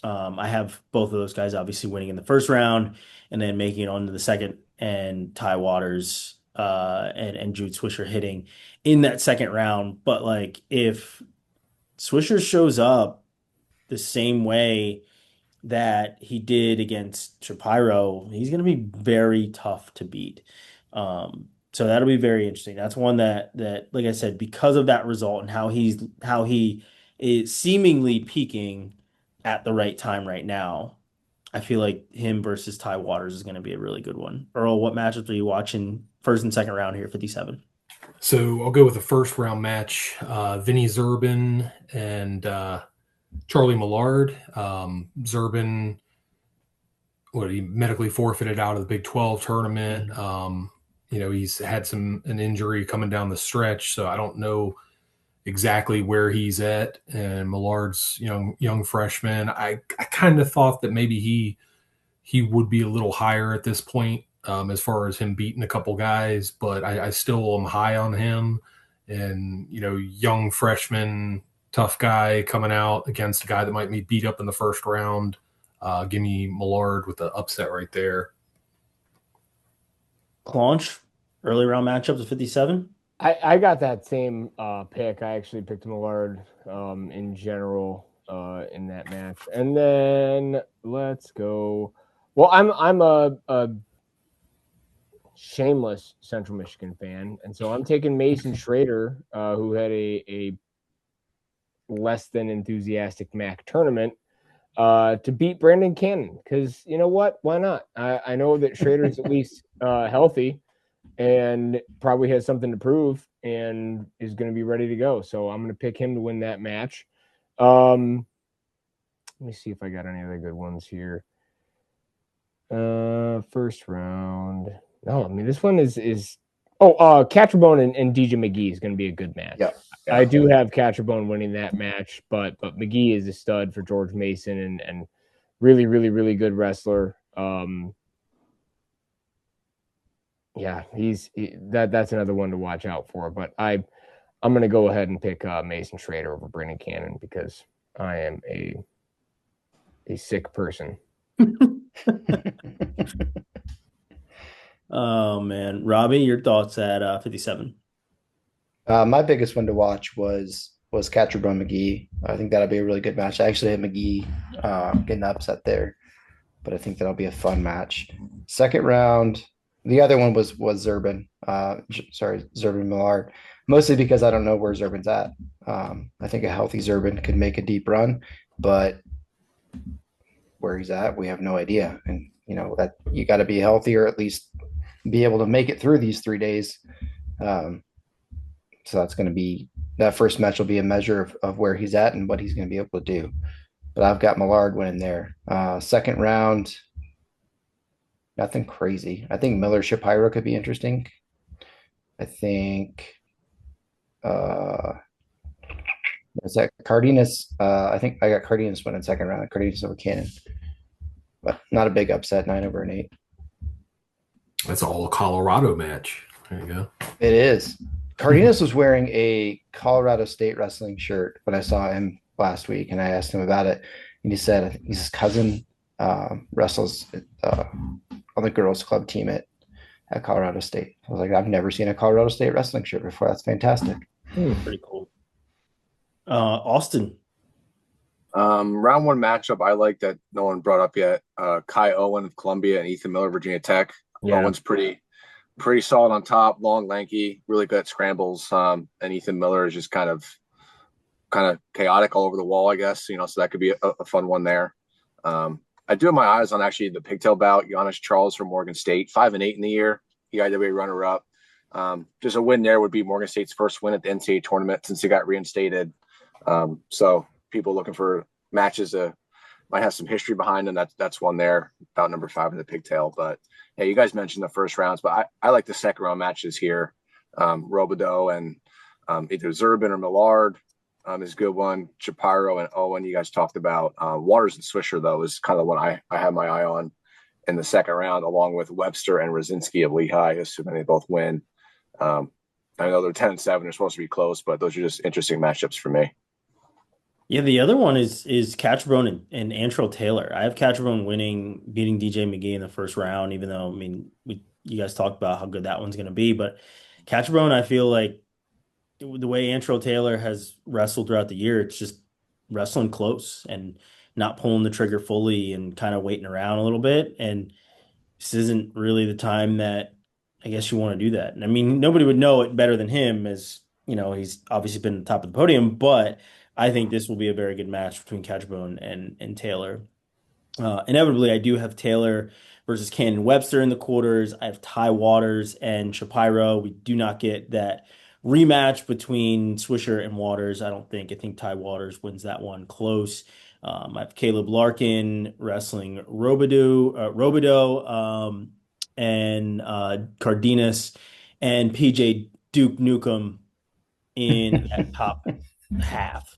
I have both of those guys obviously winning in the first round and then making it on to the second, and Ty Waters and Jude Swisher hitting in that second round. But if Swisher shows up the same way that he did against Shapiro, he's going to be very tough to beat. So that'll be very interesting. That's one that like I said, because of that result and how he is seemingly peaking at the right time right now, I feel like him versus Ty Waters is going to be a really good one. Earl, what matchups are you watching first and second round here, 57? So I'll go with the first round match. Vinny Zerbin and Charlie Millard. Zerbin, he medically forfeited out of the Big 12 tournament. He's had an injury coming down the stretch, so I don't know exactly where he's at. And Millard's young freshman. I kind of thought that maybe he would be a little higher at this point, as far as him beating a couple guys, but I still am high on him. And young freshman, tough guy coming out against a guy that might be beat up in the first round. Give me Millard with the upset right there. Claunch, early round matchups of 57? I got that same pick. I actually picked Millard in general in that match. And then let's go. Well, I'm a shameless Central Michigan fan, and so I'm taking Mason Schrader, who had a less than enthusiastic MAC tournament, to beat Brandon Cannon. Because you know what? Why not? I know that Schrader's at least healthy and probably has something to prove and is going to be ready to go. So I'm going to pick him to win that match. Let me see if I got any other good ones here. First round. No, I mean, this one is Catcherbone and DJ McGee is going to be a good match. Yeah. I do have Catcherbone winning that match, but McGee is a stud for George Mason and really, really, really good wrestler. Yeah, that's another one to watch out for. But I'm going to go ahead and pick Mason Schrader over Brandon Cannon because I am a sick person. Oh man, Robbie, your thoughts at 57? My biggest one to watch was Catcherbone McGee. I think that'll be a really good match. I actually had McGee getting upset there, but I think that'll be a fun match. Second round, the other one was Zurban. Zurban Millard. Mostly because I don't know where Zurban's at. I think a healthy Zurban could make a deep run, but where he's at, we have no idea. And you know that you got to be healthy or at least be able to make it through these 3 days. So that's going to be that first match will be a measure of where he's at and what he's going to be able to do. But I've got Millard winning there. Second round, nothing crazy. I think Miller Shapiro could be interesting. I think is that Cardenas? I think I got Cardenas winning second round. Cardenas over Cannon, but not a big upset. 9 over an 8. That's all a Colorado match. There you go. It is. Cardenas was wearing a Colorado State wrestling shirt when I saw him last week, and I asked him about it, and he said I think his cousin wrestles on the girls' club team at Colorado State. I was like, I've never seen a Colorado State wrestling shirt before. That's fantastic. Pretty cool. Austin. Round one matchup I like that no one brought up yet. Kai Owen of Columbia and Ethan Miller, Virginia Tech. Yeah. Owen's pretty solid on top, long, lanky, really good at scrambles. And Ethan Miller is just kind of chaotic all over the wall, I guess. So that could be a fun one there. I do have my eyes on actually the pigtail bout. Giannis Charles from Morgan State, 5-8 in the year. EIWA runner-up. Just a win there would be Morgan State's first win at the NCAA tournament since he got reinstated. So people looking for matches might have some history behind them. That's one there, about number 5 in the pigtail. But yeah, you guys mentioned the first rounds, but I like the second round matches here. Robideau and either Zurban or Millard is a good one. Shapiro and Owen, you guys talked about. Waters and Swisher, though, is kind of what I have my eye on in the second round, along with Webster and Rosinski of Lehigh, assuming they both win. I know they're 10-7. They're supposed to be close, but those are just interesting matchups for me. Yeah, the other one is Catcherbone and Antrell Taylor. I have Catcherbone beating DJ McGee in the first round, even though, I mean, you guys talked about how good that one's going to be. But Catcherbone, I feel like the way Antrell Taylor has wrestled throughout the year, it's just wrestling close and not pulling the trigger fully and kind of waiting around a little bit. And this isn't really the time that I guess you want to do that. And I mean, nobody would know it better than him, as he's obviously been at the top of the podium, but I think this will be a very good match between Catcherbone and Taylor. Inevitably, I do have Taylor versus Cannon Webster in the quarters. I have Ty Waters and Shapiro. We do not get that rematch between Swisher and Waters. I think Ty Waters wins that one close. I have Caleb Larkin wrestling Robideau and Cardenas and PJ Duke Nukem in that top half.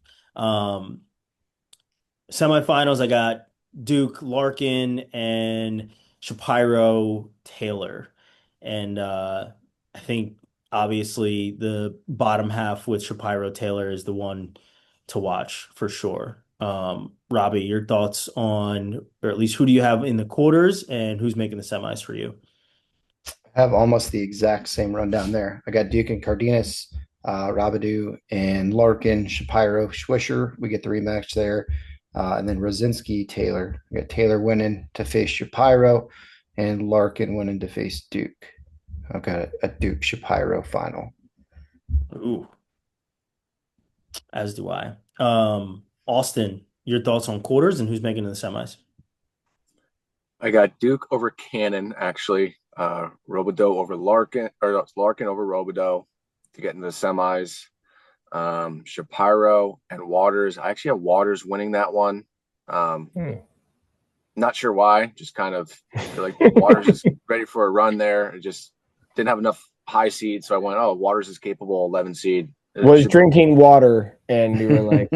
Semifinals, I got Duke Larkin and Shapiro Taylor. And I think obviously the bottom half with Shapiro Taylor is the one to watch for sure. Robbie, your thoughts on, or at least who do you have in the quarters and who's making the semis for you? I have almost the exact same rundown there. I got Duke and Cardenas, Robidoux and Larkin, Shapiro, Swisher. We get the rematch there. And then Rosinski, Taylor. We got Taylor winning to face Shapiro and Larkin winning to face Duke. I've got a Duke Shapiro final. Ooh. As do I. Austin, your thoughts on quarters and who's making the semis? I got Duke over Cannon, actually. Robidoux over Larkin, or no, Larkin over Robidoux to get into the semis. Shapiro and Waters. I actually have Waters winning that one. Not sure why. Just kind of feel like Waters is ready for a run there. It just didn't have enough high seed, so I went, oh, Waters is capable, 11 seed. Was drinking water, and you were like,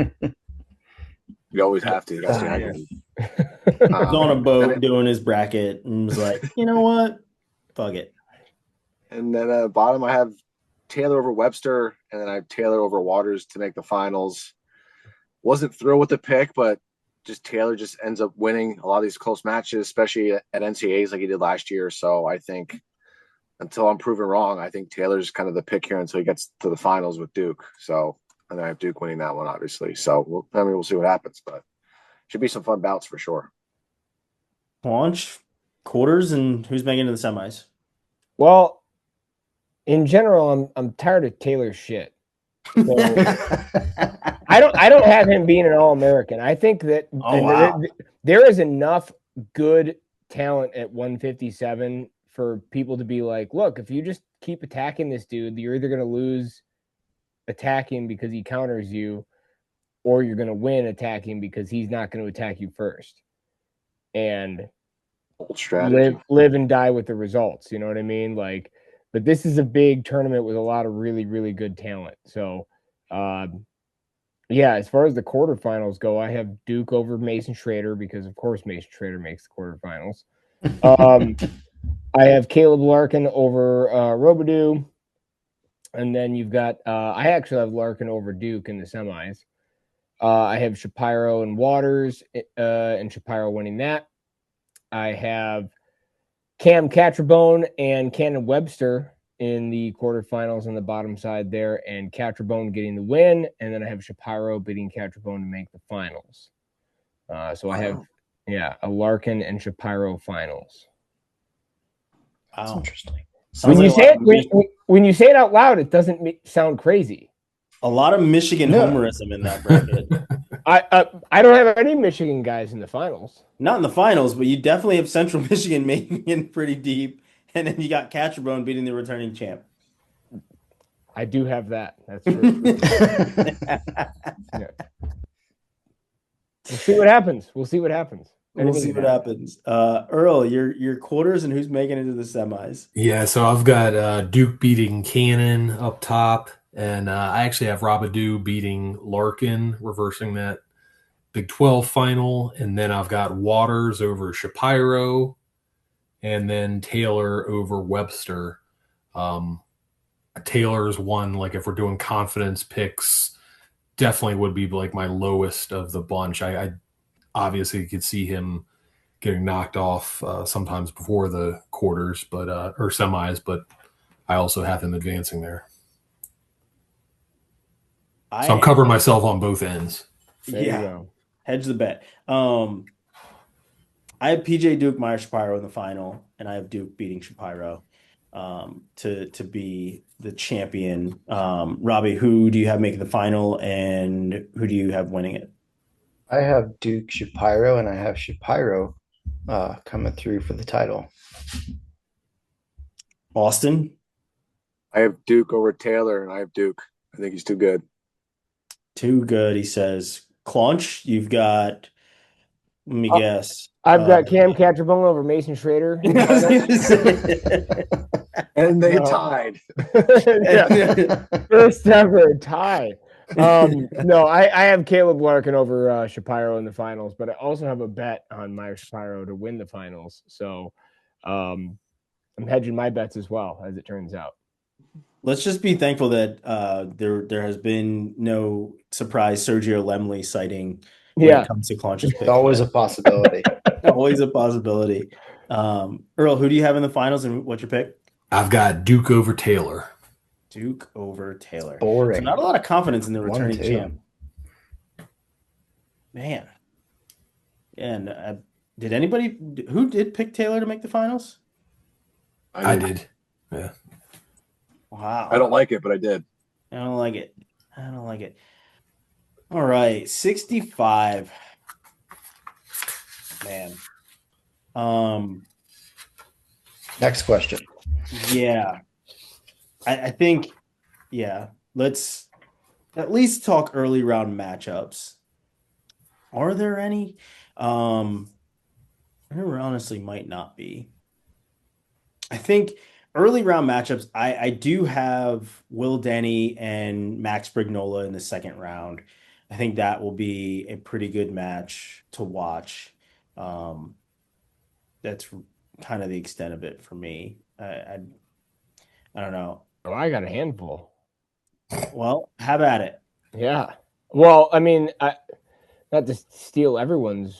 you always have to. That's He was on a boat doing his bracket and was like, you know what? Fuck it. And then at the bottom, I have Taylor over Webster, and then I have Taylor over Waters to make the finals. Wasn't thrilled with the pick, but just Taylor just ends up winning a lot of these close matches, especially at NCAAs like he did last year. So I think until I'm proven wrong, I think Taylor's kind of the pick here until he gets to the finals with Duke. So, and then I have Duke winning that one, obviously. So we'll see what happens, but should be some fun bouts for sure. Claunch, quarters, and who's making it to the semis? well, in general, I'm tired of Taylor's shit. So, I don't have him being an All-American. I think that there is enough good talent at 157 for people to be like, look, if you just keep attacking this dude, you're either going to lose attacking because he counters you, or you're going to win attacking because he's not going to attack you first. And Old strategy. live and die with the results. You know what I mean? Like, but this is a big tournament with a lot of really, really good talent. So, yeah, as far as the quarterfinals go, I have Duke over Mason Schrader because, of course, Mason Schrader makes the quarterfinals. I have Caleb Larkin over Robidoux. And then you've got I actually have Larkin over Duke in the semis. I have Shapiro and Waters, and Shapiro winning that. I have Cam Catrabone and Cannon Webster in the quarterfinals on the bottom side there, and Catrabone getting the win. And then I have Shapiro beating Catrabone to make the finals. So I have, a Larkin and Shapiro finals. That's interesting. When you say it out loud, it doesn't sound crazy. A lot of Michigan homerism in that bracket. I don't have any Michigan guys in the finals. Not in the finals, but you definitely have Central Michigan making it pretty deep, and then you got Catrabone beating the returning champ. I do have that. That's true. Yeah. We'll see what happens. We'll see what happens. Earl, your quarters and who's making it to the semis? Yeah, so I've got Duke beating Cannon up top, and I actually have Robidoux beating Larkin, reversing that Big 12 final, and then I've got Waters over Shapiro, and then Taylor over Webster. Taylor's one, like if we're doing confidence picks, definitely would be like my lowest of the bunch. I obviously could see him getting knocked off sometimes before the quarters, but or semis, but I also have him advancing there. So I'm covering myself on both ends. There you go. Hedge the bet. I have PJ Duke, Meyer Shapiro in the final, and I have Duke beating Shapiro to be the champion. Robbie, who do you have making the final, and who do you have winning it? I have Duke Shapiro, and I have Shapiro coming through for the title. Austin? I have Duke over Taylor, and I have Duke. I think he's too good. Too good, he says. Claunch, you've got, let me guess. I've got Cam Catrabone over Mason Schrader. And they tied. First ever tie. No, I have Caleb Larkin over Shapiro in the finals, but I also have a bet on Meyer Shapiro to win the finals. So I'm hedging my bets as well, as it turns out. Let's just be thankful that there has been no surprise Sergio Lemley sighting when it comes to Claunch's pick. It's always a possibility. Always a possibility. Earl, who do you have in the finals, and what's your pick? I've got Duke over Taylor. Duke over Taylor. Boring. So not a lot of confidence in the returning 1-2. champ. Man. And did anybody who did pick Taylor to make the finals? I did. Yeah. Wow. I don't like it, but I did. I don't like it. I don't like it. All right, 65. Man. Next question. Yeah. I think, yeah, let's at least talk early round matchups. Are there any? There honestly might not be. I think early round matchups, I do have Will Denny and Max Brignola in the second round. I think that will be a pretty good match to watch. That's kind of the extent of it for me. I don't know. Oh, I got a handful. Well, have at it. Yeah. Well, I mean, not to steal everyone's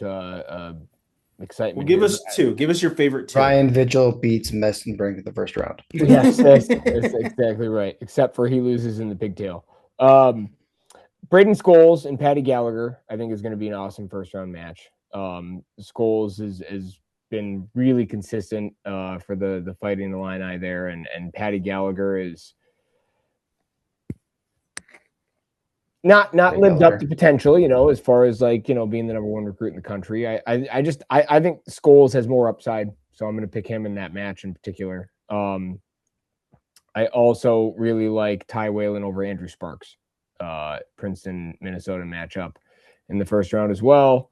excitement. Well, give us two. Give us your favorite two. Ryan Vigil beats Mestenbrink in the first round. Yes, that's exactly right. Except for he loses in the pigtail. Braden Scholes and Patty Gallagher, I think, is going to be an awesome first round match. Scholes has been really consistent for the Fighting Illini there, and Patty Gallagher is not lived up to potential, as far as being the number one recruit in the country. I think Scholes has more upside, so I'm going to pick him in that match in particular. I also really like Ty Whalen over Andrew Sparks, Princeton, Minnesota matchup in the first round as well.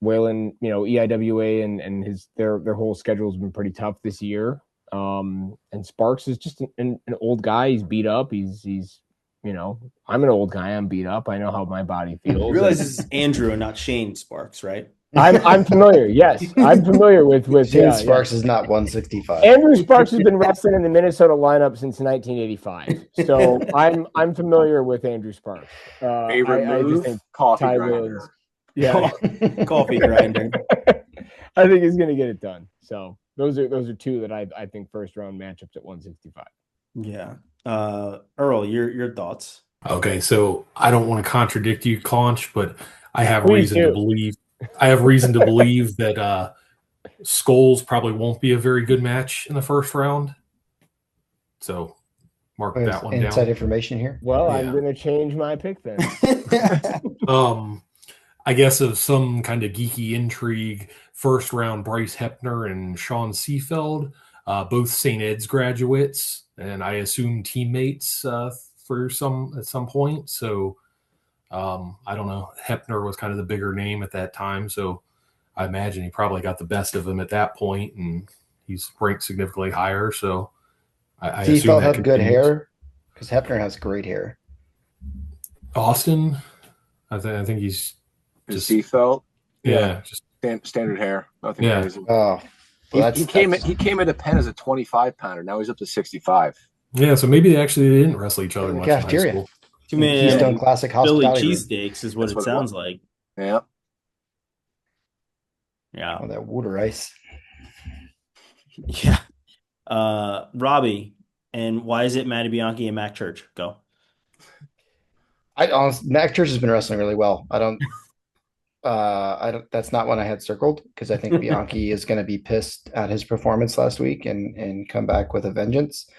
Whalen, EIWA and their whole schedule has been pretty tough this year. And Sparks is just an old guy. He's beat up. He's I'm an old guy. I'm beat up. I know how my body feels. You realize this is Andrew and not Shane Sparks, right? I'm familiar. Yes, I'm familiar with Shane Sparks is not 165. Andrew Sparks has been wrestling in the Minnesota lineup since 1985, so I'm familiar with Andrew Sparks. I just think coffee grinder. Yeah, coffee grinder. I think he's going to get it done. So those are two that I think first round matchups at 165. Yeah. Earl, your thoughts? Okay, so I don't want to contradict you, Claunch, but I have reason to believe that Scholes probably won't be a very good match in the first round. So mark that one down. Inside information here. Well, yeah. I'm going to change my pick then. I guess of some kind of geeky intrigue, first round Bryce Hepner and Sean Seafeld, both St. Ed's graduates, and I assume teammates at some point. So I don't know. Hepner was kind of the bigger name at that time, so I imagine he probably got the best of him at that point, and he's ranked significantly higher. So I assume that have good hair, because Hepner has great hair. Austin, I think he's just Seafeld. Yeah, just standard hair. Nothing crazy. Oh, well, he came into Penn as a 25 pounder. Now he's up to 65. Yeah, so maybe they didn't wrestle each other much in high school. Too many Keystone Classic Philly hospitality cheesesteaks is what it sounds like. Yeah. Yeah. Oh, that water ice. Yeah. Robbie, and why is it Matty Bianchi and Mac Church? Go. Mac Church has been wrestling really well. I don't. That's not one I had circled, because I think Bianchi is going to be pissed at his performance last week and come back with a vengeance.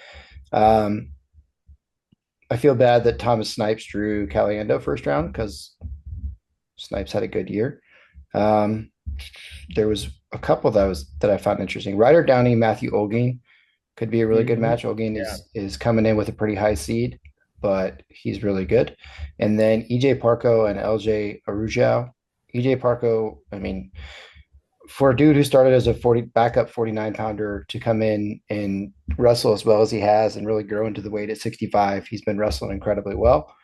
I feel bad that Thomas Snipes drew Caliendo first round, because Snipes had a good year. There was a couple that I found interesting. Ryder Downey, Matthew Olguin could be a really good match. Olguin is coming in with a pretty high seed, but he's really good. And then EJ Parco and LJ Arujao. EJ Parco, I mean, for a dude who started as a backup 49 pounder to come in and wrestle as well as he has and really grow into the weight at 65, he's been wrestling incredibly well.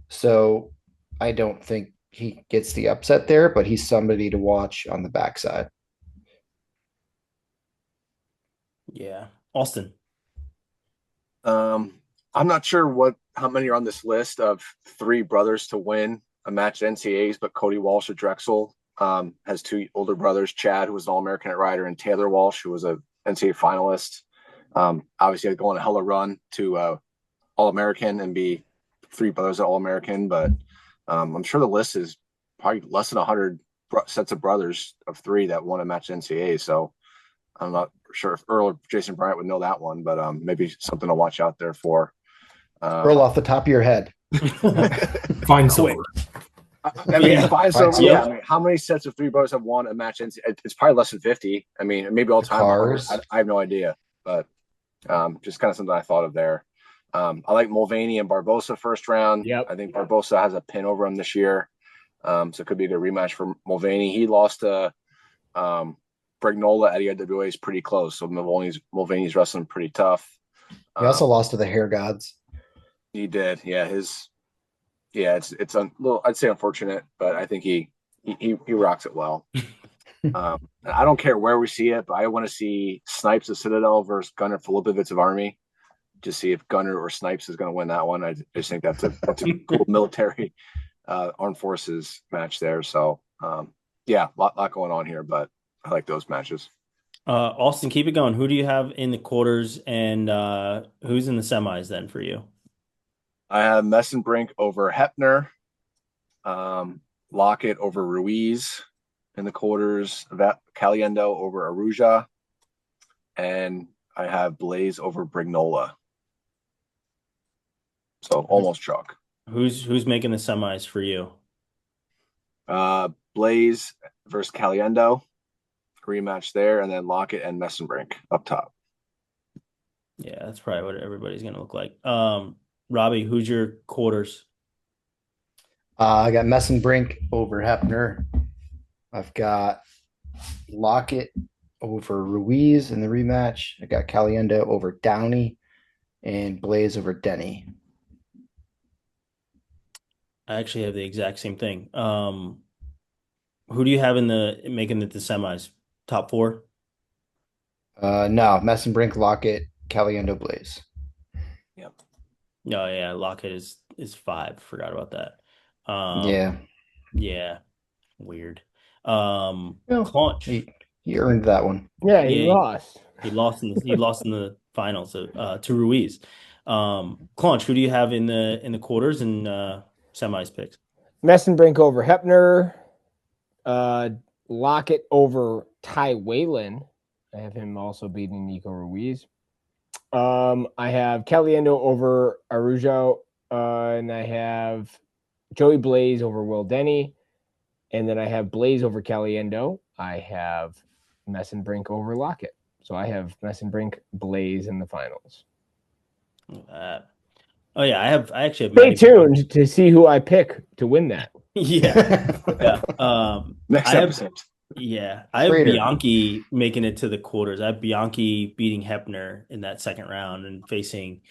So I don't think he gets the upset there, but he's somebody to watch on the backside. Yeah. Austin. I'm not sure how many are on this list of three brothers to win a match at NCAAs, but Cody Walsh at Drexel has two older brothers, Chad, who was an All-American at Ryder, and Taylor Walsh, who was a NCAA finalist. Obviously, I'd go on a hella run to All-American and be 3 brothers at All-American, but I'm sure the list is probably less than 100 sets of brothers of 3 that won a match in NCAA. So I'm not sure if Earl or Jason Bryant would know that one, but maybe something to watch out there for. Earl, off the top of your head. Find silver. I mean, Yeah. find some. Yeah. Yeah, I mean, how many sets of 3 brothers have won a match? It's probably less than 50. I mean, maybe all time. Cars. I have no idea, but just kind of something I thought of there. I like Mulvaney and Barbosa first round. Yep. I think Barbosa has a pin over him this year, so it could be a good rematch for Mulvaney. He lost to Brignola at EIWA is pretty close, so Mulvaney's wrestling pretty tough. He also lost to the Hair Gods. He did, yeah. It's a little, I'd say, unfortunate, but I think he rocks it well. I don't care where we see it, but I want to see Snipes of Citadel versus Gunnar Filipovich of Army. Just see if Gunnar or Snipes is going to win that one. I just think that's a cool military armed forces match there. So yeah, lot going on here, but I like those matches. Austin, keep it going. Who do you have in the quarters, and who's in the semis then for you? I have Messenbrink over Hepner, Lockett over Ruiz in the quarters, Caliendo over Aruja, and I have Blaze over Brignola. So almost chalk. Who's making the semis for you? Blaze versus Caliendo, rematch there, and then Lockett and Messenbrink up top. Yeah, that's probably what everybody's going to look like. Robbie, who's your quarters? I got Messenbrink over Hepner. I've got Lockett over Ruiz in the rematch. I got Caliendo over Downey and Blaze over Denny. I actually have the exact same thing. Who do you have making the semis? Top 4? No, Messenbrink, Lockett, Caliendo, Blaze. Yep. No, yeah, Lockett is 5. Forgot about that. Yeah. Weird. Well, Claunch. He earned that one. Yeah, he lost. He lost in the finals to Ruiz. Claunch, who do you have in the quarters and semis picks? Messenbrink over Hepner. Lockett over Ty Whalen. I have him also beating Nico Ruiz. I have Caliendo over Arujo, and I have Joey Blaze over Will Denny, and then I have Blaze over Caliendo. I have Messenbrink over Lockett. So I have Messenbrink, Blaze in the finals. Oh yeah, I actually have. Stay tuned to see who I pick to win that. Yeah. Next episode. I have Bianchi making it to the quarters. I have Bianchi beating Hepner in that second round and facing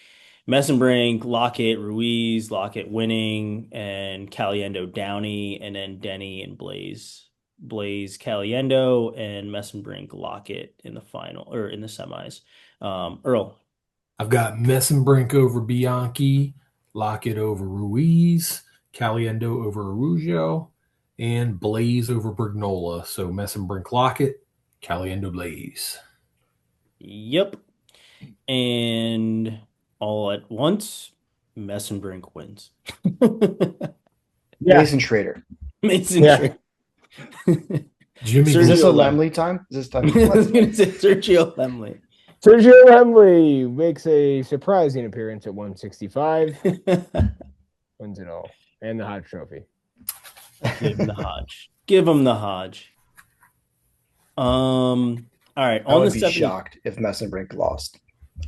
Messenbrink, Lockett, Ruiz, Lockett winning, and Caliendo, Downey, and then Denny and Blaze, Caliendo, and Messenbrink, Lockett in the final or in the semis. Earl. I've got Messenbrink over Bianchi, Lockett over Ruiz, Caliendo over Arujo, and Blaze over Brignola. So Messenbrink, Lockett, Caliendo, Blaze. Yep. And all at once, Messenbrink wins. Mason Schrader. Schrader. Jimmy, is this a Lemley time? Is this time? I was going to say Sergio Lemley. Sergio Lemley makes a surprising appearance at 165. Wins it all. And the Hodge Trophy. Give him the Hodge. Give him the Hodge. All right. I would be shocked if Messenbrink lost.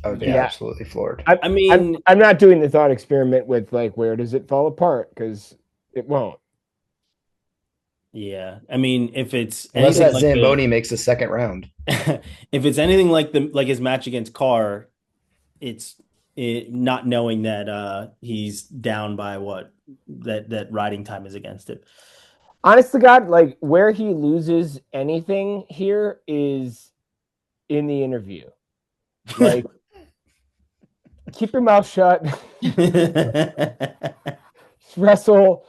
I would be absolutely floored. I mean, I'm not doing the thought experiment with like, where does it fall apart? Because it won't. Yeah, I mean, if it's unless that Zamboni makes the second round, if it's anything like his match against Carr, it's not knowing that he's down by what that riding time is against it. Honest to God, like where he loses anything here is in the interview. Like, keep your mouth shut. Wrestle.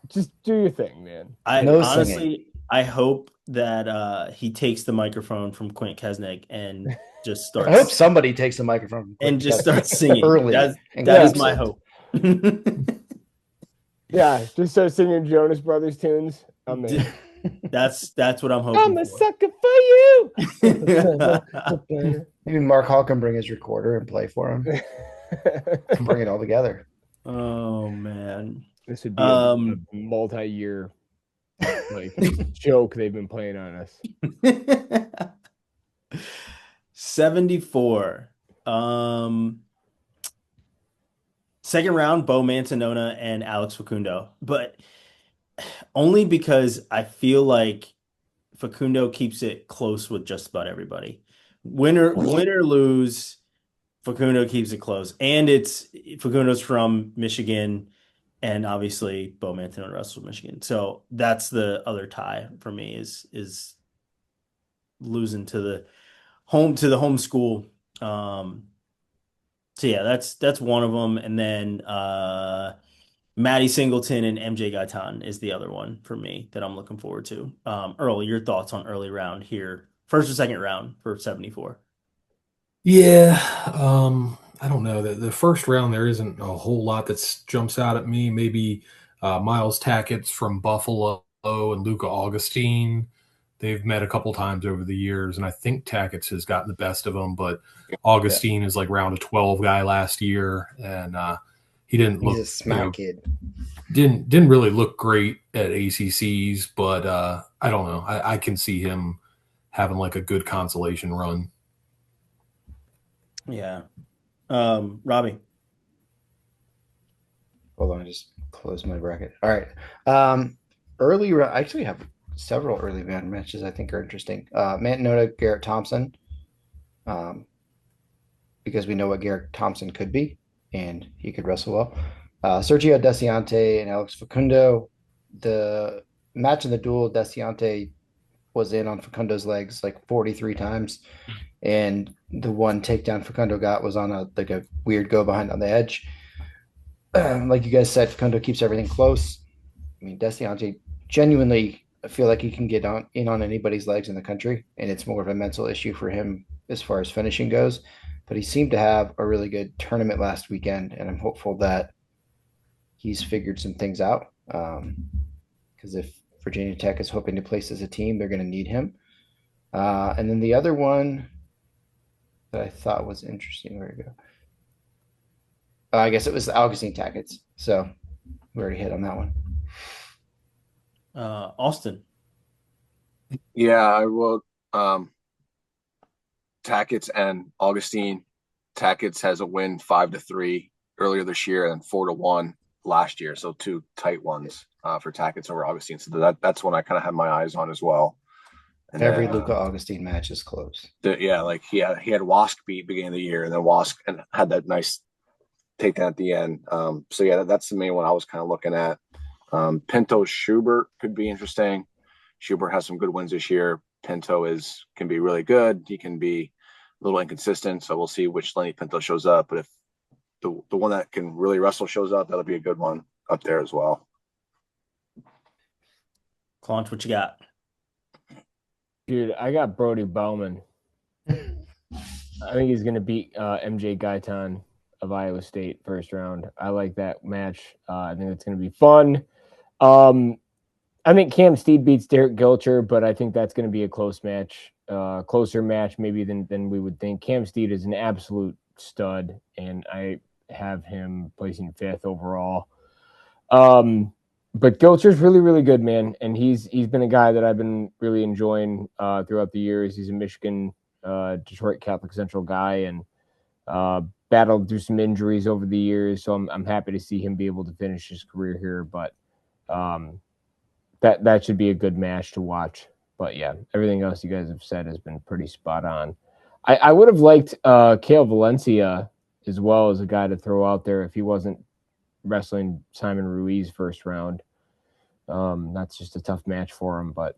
Just do your thing, man. Honestly, I hope that he takes the microphone from Quint Kesnick and just starts. I hope somebody takes the microphone and just starts singing early. That is my hope. Yeah, just start singing Jonas Brothers tunes. I'm in. That's what I'm hoping. I'm a sucker for you. Maybe Mark Hall can bring his recorder and play for him. Bring it all together. Oh man, this would be a multi-year joke they've been playing on us. 74. Second round, Bo Mantanona and Alex Facundo, but only because I feel like Facundo keeps it close with just about everybody. Win or lose, Facundo keeps it close, and Facundo's from Michigan, and obviously Bo Mantanona wrestles Michigan, so that's the other tie for me is losing to the home school. So yeah, that's one of them, and then Maddie Singleton and MJ Gaitan is the other one for me that I'm looking forward to. Earl, your thoughts on early round here, first or second round for 74? Yeah, I don't know. The first round, there isn't a whole lot that jumps out at me. Maybe Miles Tackett's from Buffalo and Luca Augustine. They've met a couple times over the years, and I think Tackett's has gotten the best of them, but Augustine is like round of 12 guy last year, and he didn't look. He's a smart kid. Didn't really look great at ACCs, but I don't know. I can see him having like a good consolation run. Yeah. Robbie. Hold on, I just closed my bracket. All right. Early round, I actually have several early round matches I think are interesting. Mantanona, Garrett Thompson, because we know what Garrett Thompson could be, and he could wrestle well. Sergio Desciante and Alex Facundo. The match in the duel, Desciante was in on Facundo's legs like 43 times, and the one takedown Facundo got was on a weird go behind on the edge. Like you guys said, Facundo keeps everything close. I mean, Desciante genuinely, I feel like he can get in on anybody's legs in the country, and it's more of a mental issue for him as far as finishing goes. But he seemed to have a really good tournament last weekend, and I'm hopeful that he's figured some things out. Because if Virginia Tech is hoping to place as a team, they're going to need him. And then the other one that I thought was interesting, where'd it go? I guess it was the Augustine Tackett's. So we already hit on that one. Austin. Yeah, I will. Tackett's and Augustine. Tackett's has a win 5-3 earlier this year and 4-1 last year. So two tight ones for Tackett's over Augustine. So that's one I kind of have my eyes on as well. And every Luca Augustine match is close. Like he had Wask beat beginning of the year, and then Wask and had that nice takedown at the end. So yeah, that's the main one I was kind of looking at. Pinto Schubert could be interesting. Schubert has some good wins this year. Pinto can be really good. He can be a little inconsistent. So we'll see which Lenny Pinto shows up. But if the one that can really wrestle shows up, that'll be a good one up there as well. Claunch, what you got? Dude, I got Brody Bowman. I think he's going to beat MJ Gaitan of Iowa State first round. I like that match. I think it's going to be fun. I think Cam Steed beats Derek Gilcher, but I think that's going to be a close match, closer match maybe than we would think. Cam Steed is an absolute stud, and I have him placing 5th overall. But Gilcher's really, really good, man, and he's been a guy that I've been really enjoying throughout the years. He's a Michigan, Detroit Catholic Central guy, and battled through some injuries over the years, so I'm happy to see him be able to finish his career here. But that should be a good match to watch. But yeah, everything else you guys have said has been pretty spot on. I would have liked Kale Valencia as well as a guy to throw out there if he wasn't wrestling Simon Ruiz first round. That's just a tough match for him. But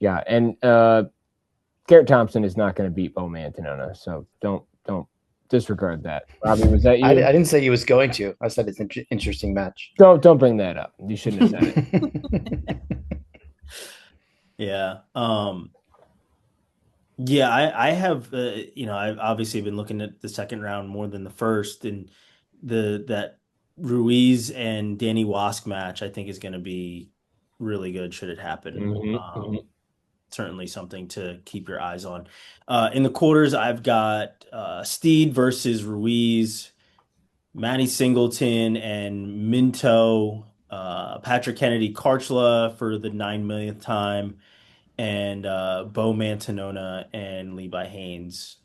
yeah, and Garrett Thompson is not going to beat Bo Mantanona, so don't disregard that. Robbie, was that you? I didn't say he was going to. I said it's an interesting match. Don't bring that up. You shouldn't have said it. Yeah. Yeah, I have I've obviously been looking at the second round more than the first, and that Ruiz and Danny Wask match I think is going to be really good should it happen. Certainly something to keep your eyes on. In the quarters, I've got Steed versus Ruiz, Matty Singleton and Minto, Patrick Kennedy Karchla for the 9 millionth time, and Bo Mantanona and Levi Haynes.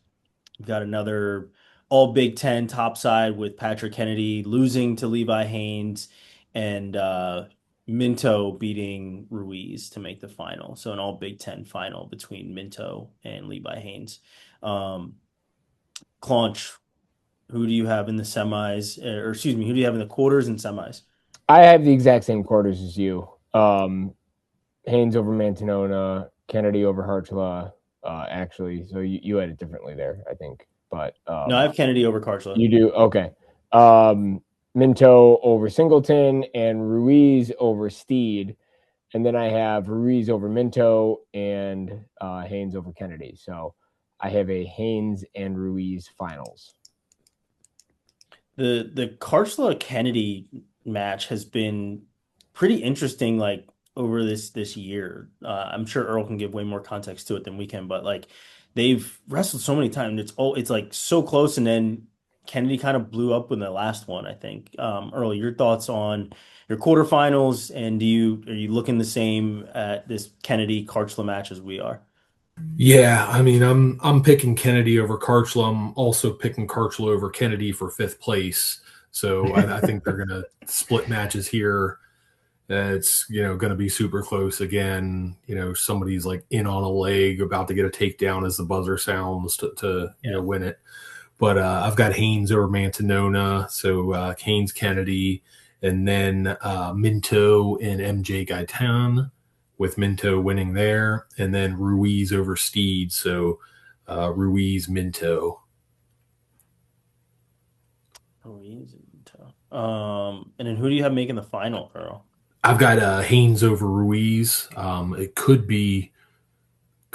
We've got another all Big Ten topside with Patrick Kennedy losing to Levi Haynes and Minto beating Ruiz to make the final. So an all Big Ten final between Minto and Levi Haynes. Claunch, who do you have in the semis, or excuse me, who do you have in the quarters and semis? I have the exact same quarters as you. Haynes over Mantanona, Kennedy over Hartla, actually. So you had it differently there, I think. But No, I have Kennedy over Karchla. You do? Okay. Minto over Singleton and Ruiz over Steed. And then I have Ruiz over Minto and Haynes over Kennedy. So I have a Haynes and Ruiz finals. The Karchla Kennedy match has been pretty interesting, like over this year. I'm sure Earl can give way more context to it than we can, but like they've wrestled so many times. It's like so close, and then Kennedy kind of blew up in the last one, I think. Earl, your thoughts on your quarterfinals, and are you looking the same at this Kennedy Karchla match as we are? Yeah, I mean, I'm picking Kennedy over Karchla. I'm also picking Karchla over Kennedy for 5th place. So I think they're going to split matches here. It's going to be super close again. Somebody's like in on a leg, about to get a takedown as the buzzer sounds to win it. But I've got Haynes over Mantanona, so Haynes Kennedy, and then Minto and MJ Gaitan, with Minto winning there, and then Ruiz over Steed, so Ruiz Minto. Ruiz and Minto. And then who do you have making the final, Earl? I've got Haynes over Ruiz. It could be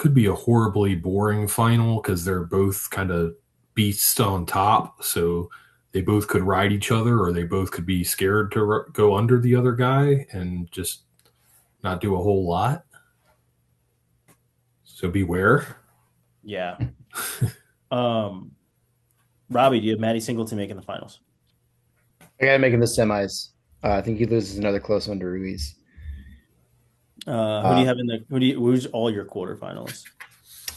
a horribly boring final because they're both kind of beasts on top, so they both could ride each other, or they both could be scared to go under the other guy and just not do a whole lot. So beware. Yeah. Robbie, do you have Matty Singleton making the finals? I got him making the semis. I think he loses another close one to Ruiz. Who do you have in the? Who's all your quarterfinals?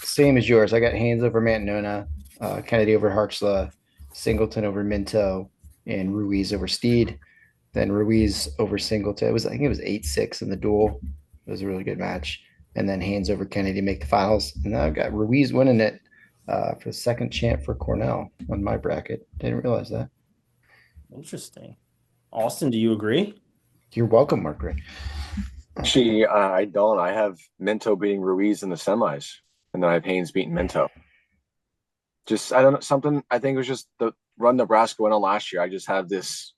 Same as yours. I got Haynes over Mantanona, Kennedy over Hartzla, Singleton over Minto, and Ruiz over Steed. Then Ruiz over Singleton. I think it was 8-6 in the duel. It was a really good match. And then Haynes over Kennedy make the finals. And now I've got Ruiz winning it for the second champ for Cornell on my bracket. Didn't realize that. Interesting. Austin, do you agree? You're welcome, Mark. Actually, I don't. I have Minto beating Ruiz in the semis, and then I have Haynes beating Minto. Just, I don't know, something, I think it was just the run Nebraska went on last year. I just have this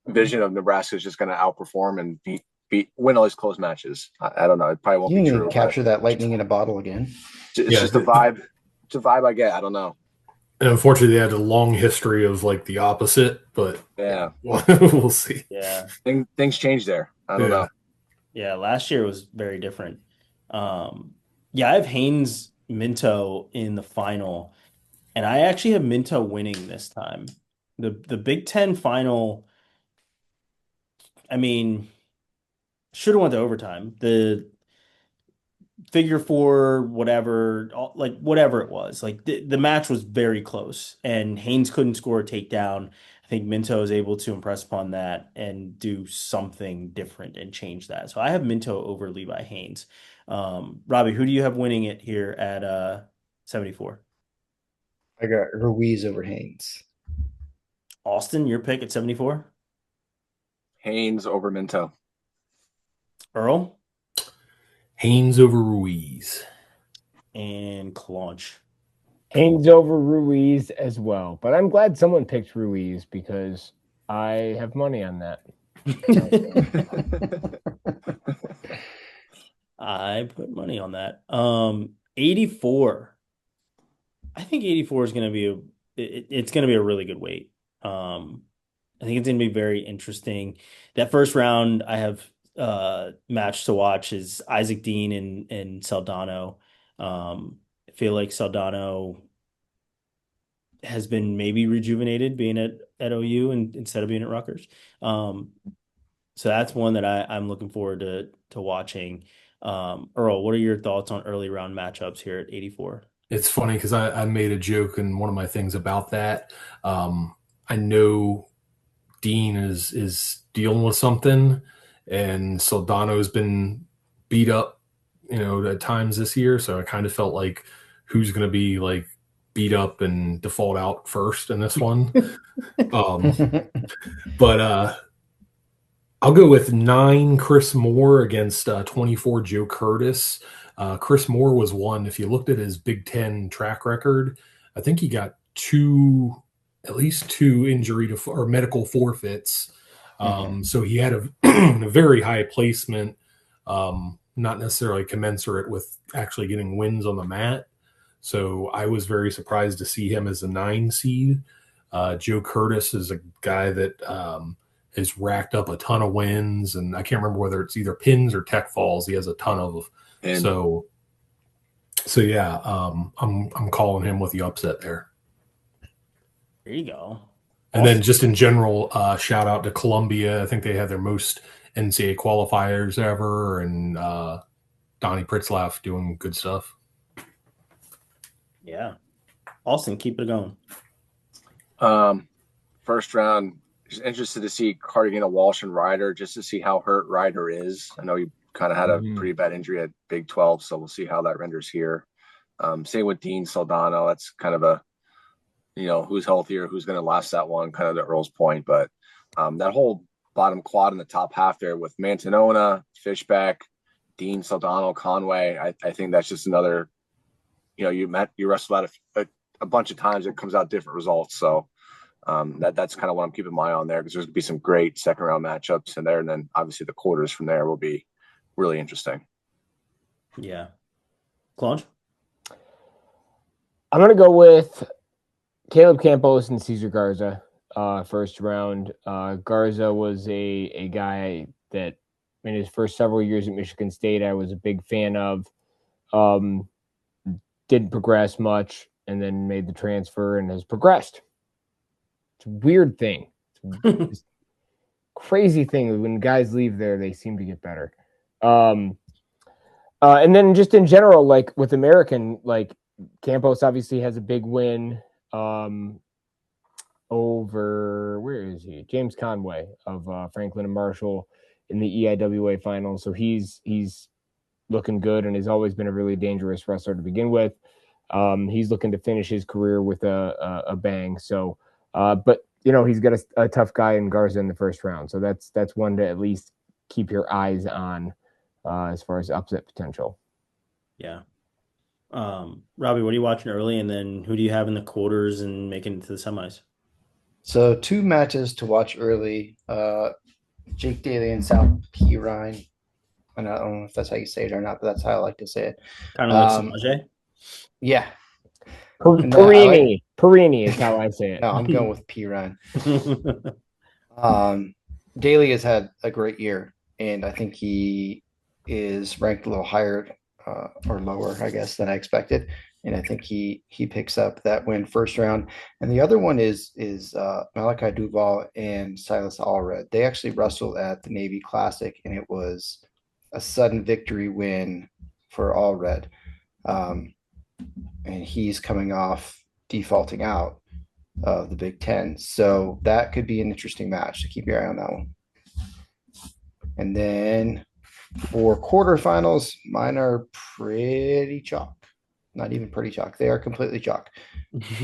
vision of Nebraska is just going to outperform and win all these close matches. I don't know. It probably won't be true. Capture that lightning in a bottle again. It's just a vibe. It's a vibe I get. I don't know. And unfortunately, they had a long history of like the opposite, but yeah, we'll see. Yeah, things change there. I don't know. Yeah, last year was very different. I have Haynes Minto in the final, and I actually have Minto winning this time. The Big Ten final, I mean, should have went to overtime. The figure four, whatever it was, like the match was very close, and Haynes couldn't score a takedown. I think Minto was able to impress upon that and do something different and change that. So I have Minto over Levi Haynes. Robbie, who do you have winning it here at 74? I got Ruiz over Haynes. Austin, your pick at 74? Haynes over Minto. Earl? Haynes over Ruiz. And Claunch. Haynes over Ruiz as well. But I'm glad someone picked Ruiz because I have money on that. I put money on that. 84. I think 84 is going to be it's going to be a really good weight. I think it's going to be very interesting. That first round, I have match to watch is Isaac Dean and Saldano. I feel like Saldano has been maybe rejuvenated being at OU and instead of being at Rutgers. So that's one that I'm looking forward to watching. Earl, what are your thoughts on early round matchups here at 84? It's funny because I made a joke in one of my things about that. I know Dean is dealing with something, and Soldano's been beat up, at times this year. So I kind of felt like who's going to be like beat up and default out first in this one. But I'll go with 9 Chris Moore against 24 Joe Curtis. Chris Moore was one. If you looked at his Big Ten track record, I think he got at least two injury or medical forfeits. So he had a very high placement, not necessarily commensurate with actually getting wins on the mat. So I was very surprised to see him as a 9 seed. Joe Curtis is a guy that has racked up a ton of wins, and I can't remember whether it's either pins or tech falls. He has a ton of. So yeah, I'm calling him with the upset there. There you go. And then just in general, shout out to Columbia. I think they had their most NCAA qualifiers ever, and Donnie Pritzlaff doing good stuff. Yeah. Austin, keep it going. First round, just interested to see Cartagena, Walsh, and Ryder, just to see how hurt Ryder is. I know he kind of had a pretty bad injury at Big 12, so we'll see how that renders here. Same with Dean Saldano. That's kind of a, who's healthier, who's going to last that one, kind of to Earl's point. But that whole bottom quad in the top half there with Mantanona, Fishback, Dean Saldano, Conway, I think that's just another, you wrestle out a bunch of times, it comes out different results. So that's kind of what I'm keeping my eye on there, because there's going to be some great second round matchups in there. And then obviously the quarters from there will be really interesting. Yeah. Claunch? I'm going to go with Caleb Campos and Cesar Garza first round. Garza was a guy that in his first several years at Michigan State, I was a big fan of. Didn't progress much and then made the transfer and has progressed. It's a weird thing. It's a crazy thing. When guys leave there, they seem to get better. And then just in general, like with American, like Campos obviously has a big win over, where is he? James Conway of Franklin and Marshall in the EIWA final. So he's looking good and has always been a really dangerous wrestler to begin with. He's looking to finish his career with a bang. So, but he's got a tough guy in Garza in the first round. So that's one to at least keep your eyes on as far as upset potential. Yeah. Robbie, what are you watching early? And then who do you have in the quarters and making it to the semis? So 2 matches to watch early. Jake Daly and South P. Ryan. I don't know if that's how you say it or not, but that's how I like to say it. Kind of like Samaj. Yeah. Perini is how I say it. No, I'm going with P. Ryan. Daly has had a great year, and I think he is ranked a little higher or lower, I guess, than I expected. And I think he picks up that win first round. And the other one is Malachi Duval and Silas Allred. They actually wrestled at the Navy Classic, and it was a sudden victory win for Allred. And he's coming off defaulting out of the Big Ten. So that could be an interesting match to keep your eye on that one. And then for quarterfinals, mine are pretty chalk. Not even pretty chalk. They are completely chalk.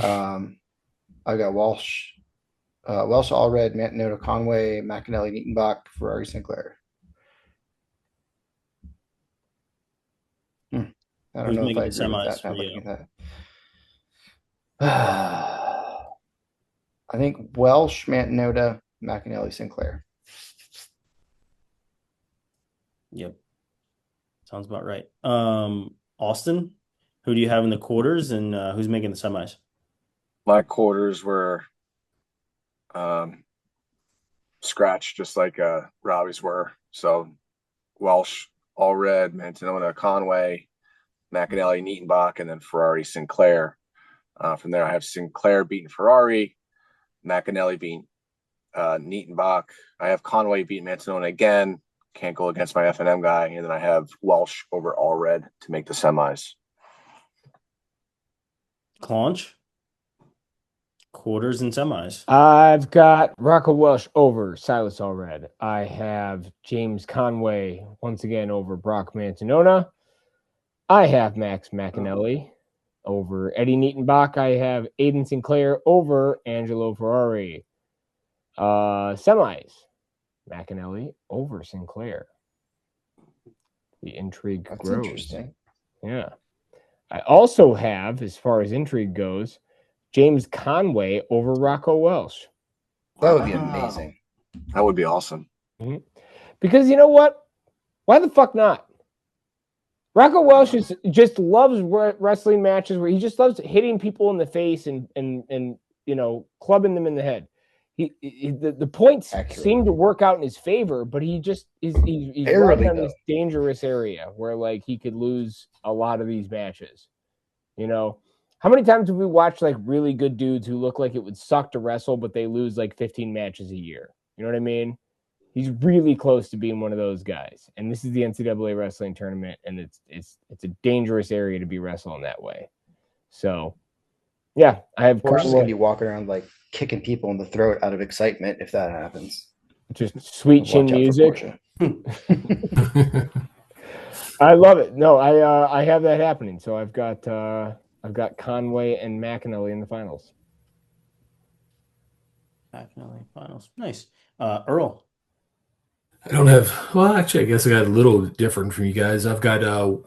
I got Walsh, Allred, Mantanona, Conway, McAnally, Nietenbach, Ferrari, Sinclair. I don't know if I agree with that. Now looking at that. I think Welsh, Mantanona, McAnally, Sinclair. Yep. Sounds about right. Austin, who do you have in the quarters, and who's making the semis? My quarters were scratch, just like Robbie's were. So Welsh, all red, Mantanona, Conway, McAnally, Nietenbach, and then Ferrari, Sinclair. From there, I have Sinclair beating Ferrari, McAnally beating Nietenbach. I have Conway beating Mantanona again. Can't go against my F&M guy. And then I have Welsh over all red to make the semis. Claunch, quarters and semis. I've got Rocco Welsh over Silas Allred. I have James Conway once again over Brock Mantanona. I have Max McAnally over Eddie Nietenbach. I have Aiden Sinclair over Angelo Ferrari. Semis, McAnally over Sinclair. The intrigue That's grows. interesting. Yeah. I also have, as far as intrigue goes, James Conway over Rocco Welsh. That would be Wow. amazing. That would be awesome. Because you know what? Why the fuck not? Rocco Welsh just loves wrestling matches where he just loves hitting people in the face and you know, clubbing them in the head. The points Accurate. seem to work out in his favor, but he's right on this dangerous area where like he could lose a lot of these matches. You know, how many times have we watched like really good dudes who look like it would suck to wrestle, but they lose like 15 matches a year? You know what I mean? He's really close to being one of those guys. And this is the NCAA wrestling tournament, and it's a dangerous area to be wrestling that way. So, yeah, I have We're just gonna be walking around like kicking people in the throat out of excitement if that happens. just sweet chin Watch out for music. Portia. I love it. No, I have that happening. So I've got Conway and McAnally in the finals. McAnally finals. Nice. Earl. I don't have. Well, actually, I guess I got a little different from you guys. I've got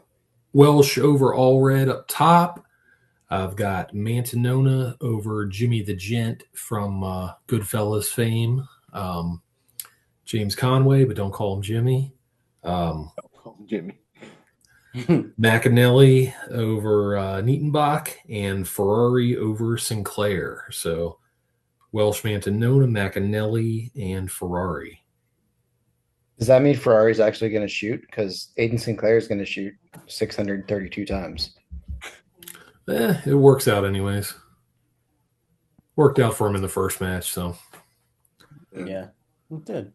Welsh over all red up top. I've got Mantanona over Jimmy the Gent from Goodfellas fame. James Conway, but don't call him Jimmy. Jimmy. McAnally over Nietenbach and Ferrari over Sinclair. So Welsh, Mantanona, McAnally, and Ferrari. Does that mean Ferrari's actually going to shoot? Because Aiden Sinclair is going to shoot 632 times. It works out anyways. Worked out for him in the first match, so Yeah, it did.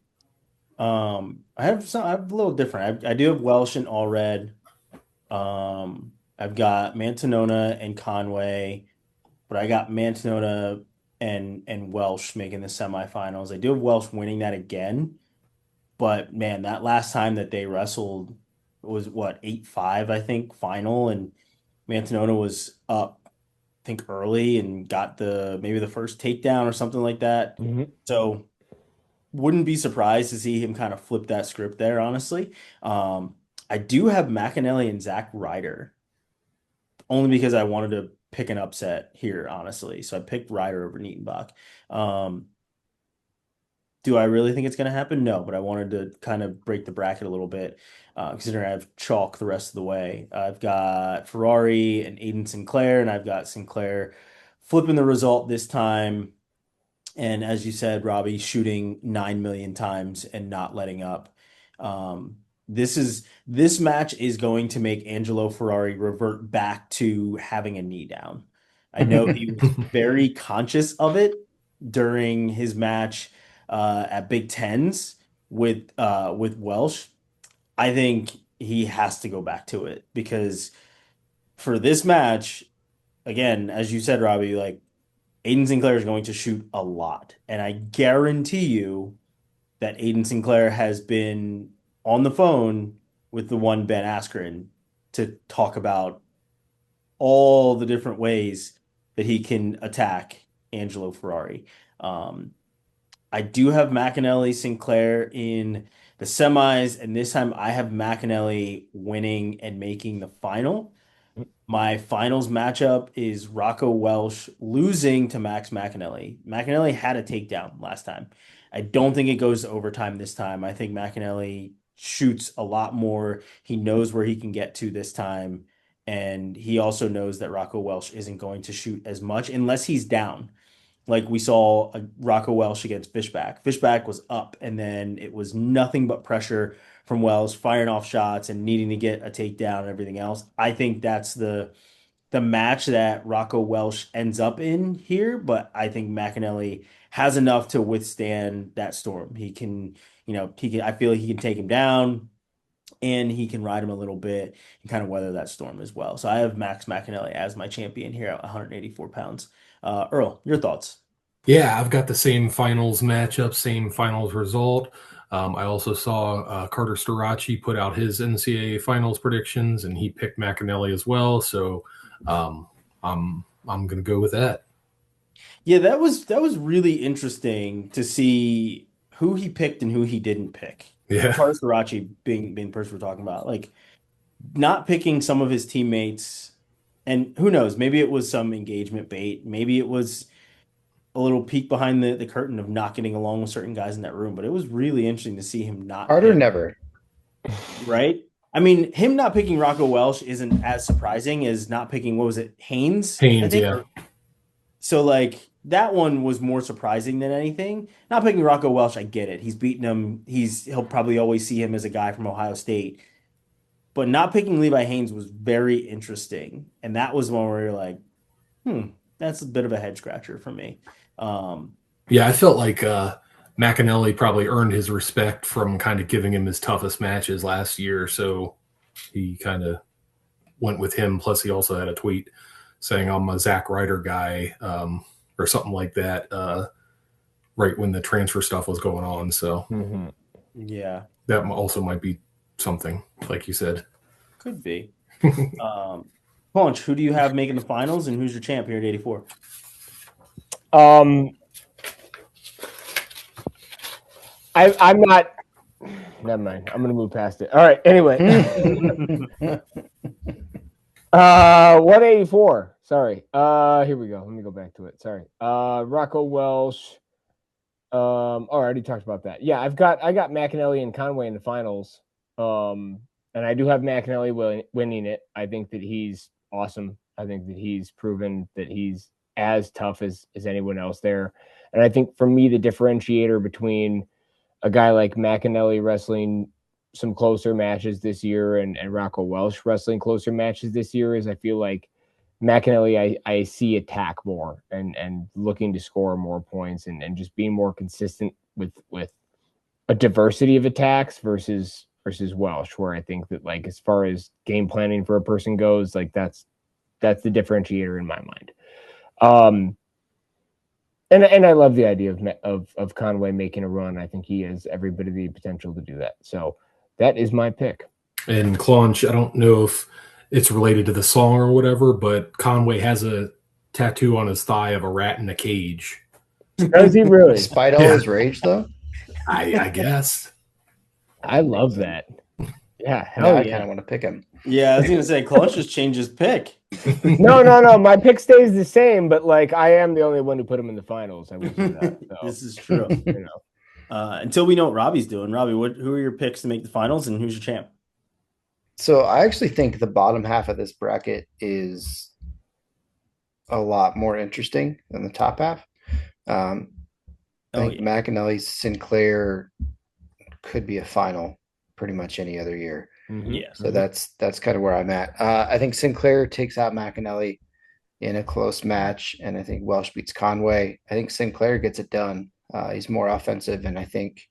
I have a little different. I do have Welsh and all red. I've got Mantanona and Conway, but I got Mantanona and Welsh making the semifinals. I do have Welsh winning that again, but man, that last time that they wrestled was what 8-5, I think, final, and Mantanona was up, I think, early and got maybe the first takedown or something like that. Mm-hmm. So wouldn't be surprised to see him kind of flip that script there, honestly. I do have McAnally and Zach Ryder, only because I wanted to pick an upset here, honestly. So I picked Ryder over Nietenbach. Do I really think it's going to happen? No, but I wanted to kind of break the bracket a little bit, considering I have chalk the rest of the way. I've got Ferrari and Aiden Sinclair, and I've got Sinclair flipping the result this time. And as you said, Robbie, shooting 9 million times and not letting up. This match is going to make Angelo Ferrari revert back to having a knee down. I know he was very conscious of it during his match at Big Tens with Welsh. I think he has to go back to it because for this match, again, as you said, Robbie, like Aiden Sinclair is going to shoot a lot. And I guarantee you that Aiden Sinclair has been on the phone with the one Ben Askren to talk about all the different ways that he can attack Angelo Ferrari. I do have McAnally Sinclair in the semis, and this time I have McAnally winning and making the final. My finals matchup is Rocco Welsh losing to Max McAnally. McAnally had a takedown last time. I don't think it goes to overtime this time. I think McAnally shoots a lot more. He knows where he can get to this time. And he also knows that Rocco Welsh isn't going to shoot as much unless he's down. Like we saw Rocco Welsh against Fishback. Fishback was up, and then it was nothing but pressure from Welsh, firing off shots and needing to get a takedown and everything else. I think that's the match that Rocco Welsh ends up in here, but I think McAnally has enough to withstand that storm. He can, I feel like he can take him down and he can ride him a little bit and kind of weather that storm as well. So I have Max McAnally as my champion here at 184 pounds. Earl, your thoughts? Yeah, I've got the same finals matchup, same finals result. I also saw Carter Starachi put out his NCAA finals predictions, and he picked McAnally as well. So I'm going to go with that. Yeah, that was really interesting to see who he picked and who he didn't pick. Yeah, Carter Starachi being the person we're talking about, like not picking some of his teammates, and who knows, maybe it was some engagement bait, maybe it was a little peek behind the curtain of not getting along with certain guys in that room, but it was really interesting to see him not Carter pick, never. right? I mean, him not picking Rocco Welsh isn't as surprising as not picking, what was it, Haynes? Haynes, yeah. So, like, that one was more surprising than anything. Not picking Rocco Welsh, I get it. He's beaten him. He'll probably always see him as a guy from Ohio State. But not picking Levi Haynes was very interesting. And that was one where you're like, that's a bit of a head scratcher for me. Yeah, I felt like McAnally probably earned his respect from kind of giving him his toughest matches last year. So he kind of went with him. Plus, he also had a tweet saying, I'm a Zach Ryder guy, or something like that, right when the transfer stuff was going on. So yeah, that also might be something, like you said. Could be. Claunch, who do you have making the finals, and who's your champ here at 84? I'm not. Never mind. I'm gonna move past it. All right. Anyway, 184. Sorry. Here we go. Let me go back to it. Sorry. Rocco Welsh. I already talked about that. Yeah, I got McAnally and Conway in the finals. And I do have McAnally winning it. I think that he's awesome. I think that he's proven that he's as tough as anyone else there. And I think for me, the differentiator between a guy like McAnally wrestling some closer matches this year and Rocco Welsh wrestling closer matches this year is I feel like McAnally, I see attack more and looking to score more points and just being more consistent with a diversity of attacks versus Welsh, where I think that, like, as far as game planning for a person goes, like that's the differentiator in my mind. And I love the idea of Conway making a run. I think he has every bit of the potential to do that. So that is my pick. And Claunch, I don't know if it's related to the song or whatever, but Conway has a tattoo on his thigh of a rat in a cage. Does he really? Despite all his rage, though? I guess. I love that. Yeah, hell yeah. I kind of want to pick him. Yeah, I was going to say, Claunch just changed his pick. No. My pick stays the same, but, like, I am the only one who put him in the finals. I will do that. So, this is true. Until we know what Robbie's doing. Robbie, who are your picks to make the finals, and who's your champ? So I actually think the bottom half of this bracket is a lot more interesting than the top half. I think McAnally Sinclair could be a final pretty much any other year. Yeah. So that's kind of where I'm at. I think Sinclair takes out McAnally in a close match, and I think Welsh beats Conway. I think Sinclair gets it done. He's more offensive, and I think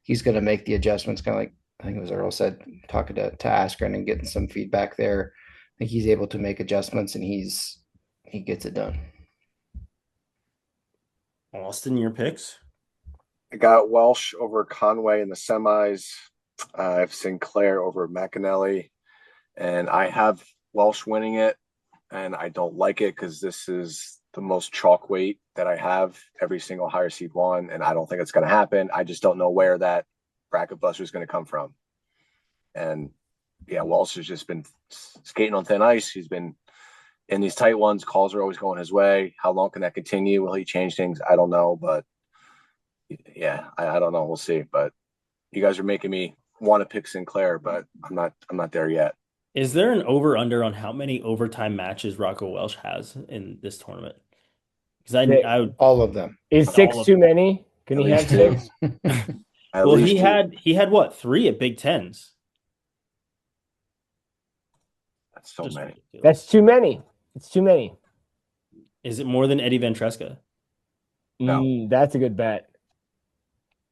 he's going to make the adjustments, kind of like I think it was Earl said, talking to Askren and getting some feedback there. I think he's able to make adjustments, and he gets it done. Austin, your picks? I got Welsh over Conway in the semis. I have Sinclair over McAnally, and I have Welsh winning it, and I don't like it because this is the most chalk weight that I have. Every single higher seed won, and I don't think it's going to happen. I just don't know where that bracket buster is going to come from. And yeah, Welsh has just been skating on thin ice. He's been in these tight ones. Calls are always going his way. How long can that continue? Will he change things? I don't know, but yeah, I don't know. We'll see. But you guys are making me want to pick Sinclair, but I'm not there yet. Is there an over/under on how many overtime matches Rocco Welsh has in this tournament? Because I would, All of them. Is All 6 of too them. many? Can At he have least two. 6? At well, least he had what, 3 at Big Tens? That's so Just many. ridiculous. That's too many. It's too many. Is it more than Eddie Ventresca? No. That's a good bet.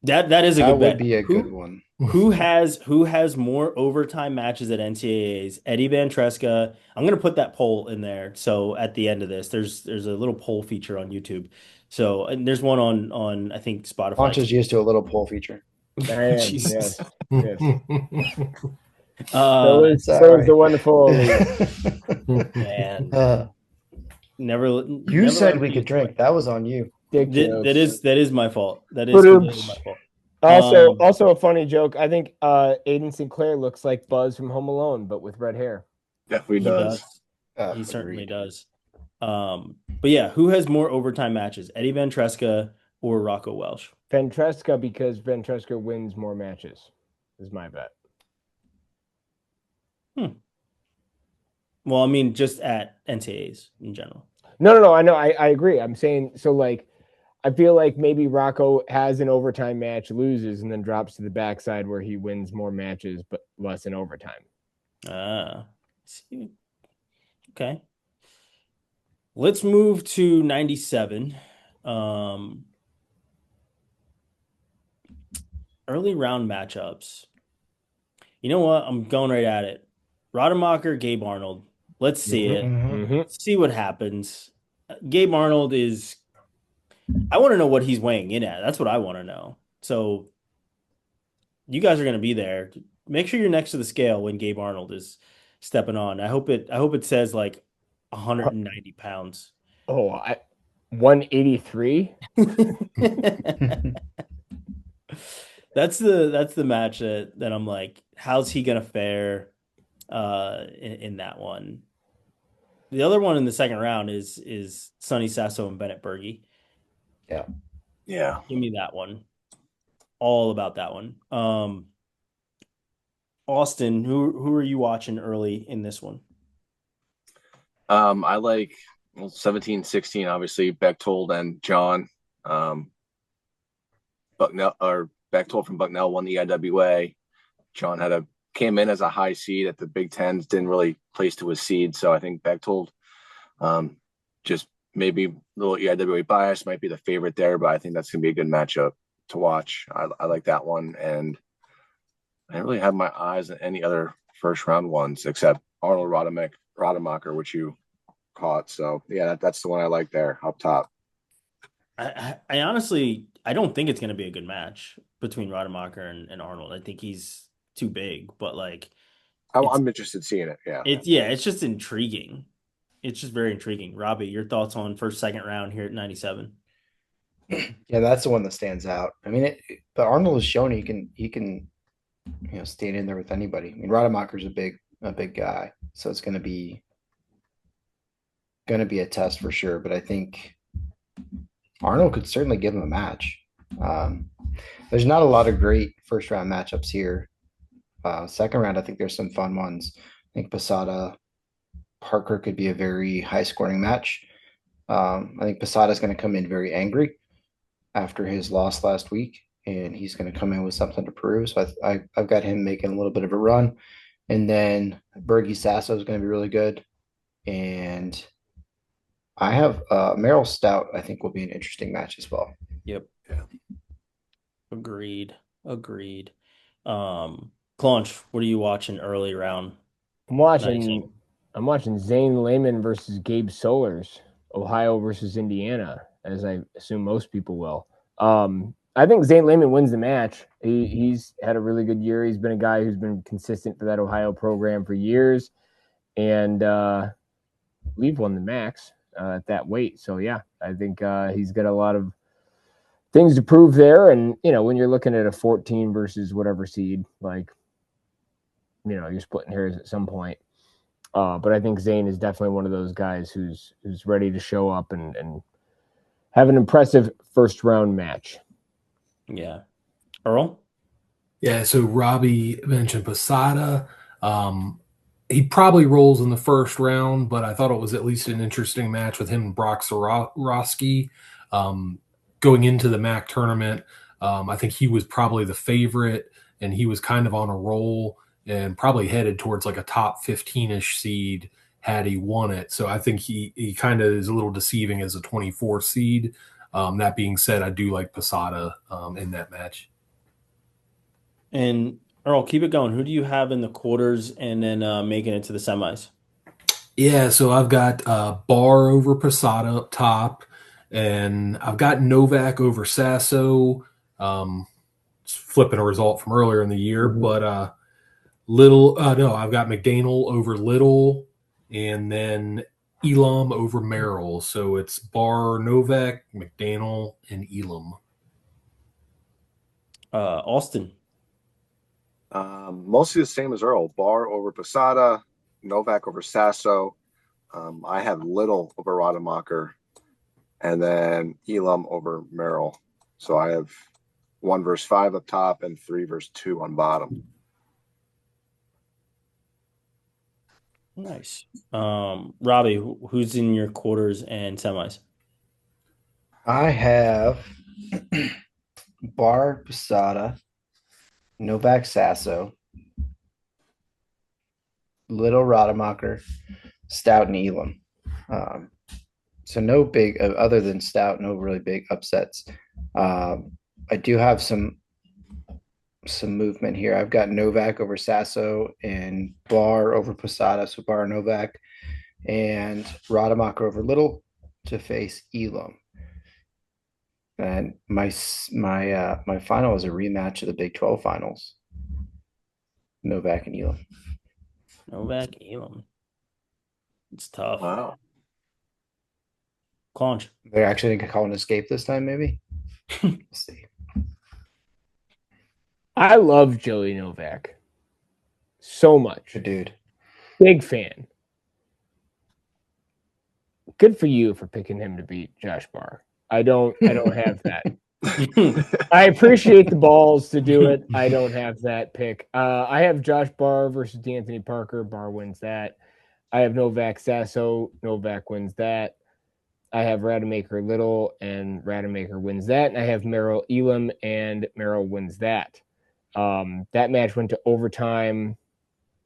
That is a That good bet. would be a good one. Who has more overtime matches at NCAAs? Eddie Ventresca. I'm gonna put that poll in there. So at the end of this, there's a little poll feature on YouTube. So and there's one on I think Spotify. Claunch is used to a little poll feature. I am. Jesus. Yes. Uh, So is the wonderful man. Never. You said we could drink. That was on you. Dick That jokes. is my fault. That is Ba-doom. completely my fault. Also a funny joke. I think Aiden Sinclair looks like Buzz from Home Alone, but with red hair. Definitely He does. He certainly does. But yeah, who has more overtime matches, Eddie Ventresca or Rocco Welsh? Ventresca, because Ventresca wins more matches, is my bet. Well, I mean, just at NCAAs in general. No. I know. I agree. I'm saying so. Like, I feel like maybe Rocco has an overtime match, loses, and then drops to the backside where he wins more matches, but less in overtime. Okay. Let's move to 97. Early round matchups. You know what? I'm going right at it. Rademacher, Gabe Arnold. Let's see it. Let's see what happens. Gabe Arnold is. I want to know what he's weighing in at. That's what I want to know. So you guys are going to be there. Make sure you're next to the scale when Gabe Arnold is stepping on. I hope it says like 190 pounds. Oh, 183. That's the match that I'm like, how's he gonna fare in that one? The other one in the second round is Sonny Sasso and Bennett Berge. Yeah. Give me that one. All about that one. Austin, who are you watching early in this one? I like 17, 16, obviously Bechtold and John. Bechtold from Bucknell won the EIWA. John came in as a high seed at the Big Tens, didn't really place to his seed. So I think Bechtold, just maybe a little EIWA bias, might be the favorite there, but I think that's going to be a good matchup to watch. I like that one. And I don't really have my eyes on any other first round ones except Arnold Rademacher, which you caught. So yeah, that's the one I like there up top. I honestly, I don't think it's going to be a good match between Rademacher and Arnold. I think he's too big, but like, I'm interested in seeing it. Yeah. It's just intriguing. It's just very intriguing. Robbie, your thoughts on first, second round here at 97? Yeah, that's the one that stands out. I mean, but Arnold has shown he can stand in there with anybody. I mean, Rademacher's a big guy, so it's going to be a test for sure. But I think Arnold could certainly give him a match. There's not a lot of great first round matchups here. Second round, I think there's some fun ones. I think Posada Parker could be a very high scoring match. I think Posada's going to come in very angry after his loss last week, and he's going to come in with something to prove. So I've got him making a little bit of a run. And then Berge Sasso is going to be really good. And I have Merrill Stout, I think, will be an interesting match as well. Yep. Yeah. Agreed. Claunch, what are you watching early round? I'm watching Zane Lehman versus Gabe Solers, Ohio versus Indiana, as I assume most people will. I think Zane Lehman wins the match. He's had a really good year. He's been a guy who's been consistent for that Ohio program for years, and we've won the max at that weight. So yeah, I think he's got a lot of things to prove there. And when you're looking at a 14 versus whatever seed, like you're splitting hairs at some point. But I think Zane is definitely one of those guys who's ready to show up and have an impressive first round match. Yeah. Earl? Yeah, so Robbie mentioned Posada. He probably rolls in the first round, but I thought it was at least an interesting match with him and Brock Sorosky going into the MAC tournament. I think he was probably the favorite, and he was kind of on a roll and probably headed towards like a top 15-ish seed had he won it. So I think he kind of is a little deceiving as a 24 seed. That being said, I do like Posada in that match. And Earl, keep it going. Who do you have in the quarters and then making it to the semis? Yeah, so I've got Barr over Posada up top, and I've got Novak over Sasso. Flipping a result from earlier in the year, but I've got McDaniel over Little, and then Elam over Merrill. So it's Barr, Novak, McDaniel, and Elam. Austin. Mostly the same as Earl. Barr over Posada, Novak over Sasso. I have Little over Rademacher, and then Elam over Merrill. So I have 1 versus 5 up top and 3 versus 2 on bottom. Nice. Robbie, who's in your quarters and semis? I have Barr, Posada, Novak, Sasso, Little, Rademacher, Stout, and Elam. So no big, other than Stout, no really big upsets. I do have some movement here. I've got Novak over Sasso and Barr over Posada, so Barr Novak, and Rademacher over Little to face Elam. And my final is a rematch of the Big 12 finals. Novak and Elam. Novak, Elam. It's tough. Wow. Claunch. They're actually going to call an escape this time, maybe. We'll see. I love Joey Novak so much. Good dude. Big fan. Good for you for picking him to beat Josh Barr. I don't have that. I appreciate the balls to do it. I don't have that pick. I have Josh Barr versus D'Anthony Parker. Barr wins that. I have Novak Sasso. Novak wins that. I have Rademacher Little, and Rademacher wins that. And I have Merrill Elam, and Merrill wins that. That match went to overtime.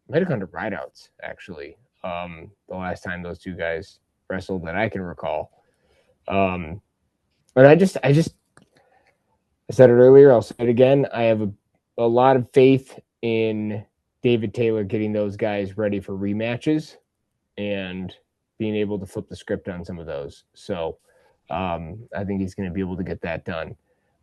Might have gone to rideouts, actually. The last time those two guys wrestled that I can recall. But I said it earlier, I'll say it again. I have a lot of faith in David Taylor getting those guys ready for rematches and being able to flip the script on some of those. So I think he's going to be able to get that done.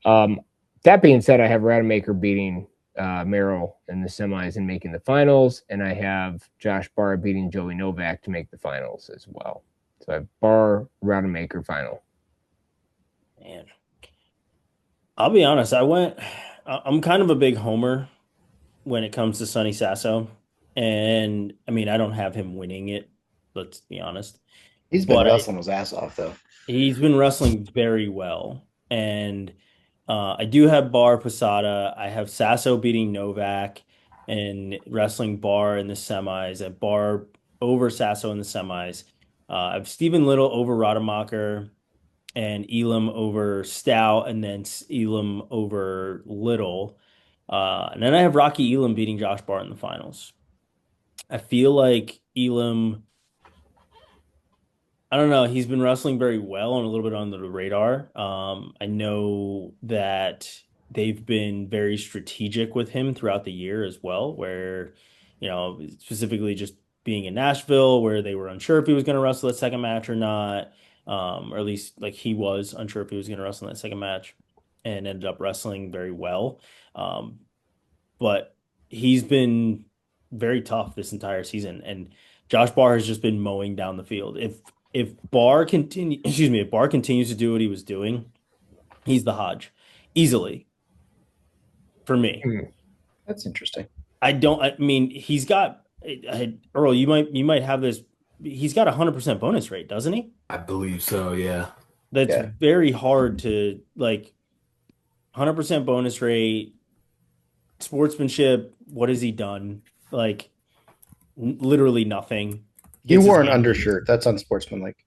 That being said, I have Rademacher beating Merrill in the semis and making the finals, and I have Josh Barr beating Joey Novak to make the finals as well. So I have Barr, Rademacher final. Man, I'll be honest. I'm kind of a big homer when it comes to Sonny Sasso, and I mean, I don't have him winning it. Let's be honest. He's been wrestling his ass off, though. He's been wrestling very well, and I do have Barr Posada. I have Sasso beating Novak and wrestling Barr in the semis. I have Barr over Sasso in the semis. I have Stephen Little over Rademacher and Elam over Stout, and then Elam over Little. And then I have Rocky Elam beating Josh Barr in the finals. I feel like Elam, I don't know, he's been wrestling very well and a little bit under the radar. I know that they've been very strategic with him throughout the year as well, where, specifically just being in Nashville, where they were unsure if he was going to wrestle that second match or not. Or at least like he was unsure if he was going to wrestle in that second match, and ended up wrestling very well. But he's been very tough this entire season, and Josh Barr has just been mowing down the field. If Barr continues to do what he was doing, he's the Hodge easily for me. That's interesting. He's got Earl. You might have this. He's got 100% bonus rate, doesn't he? I believe so, yeah. That's very hard to 100% bonus rate. Sportsmanship, what has he done? Like, literally nothing. He Gets his wore an hand undershirt. That's unsportsmanlike.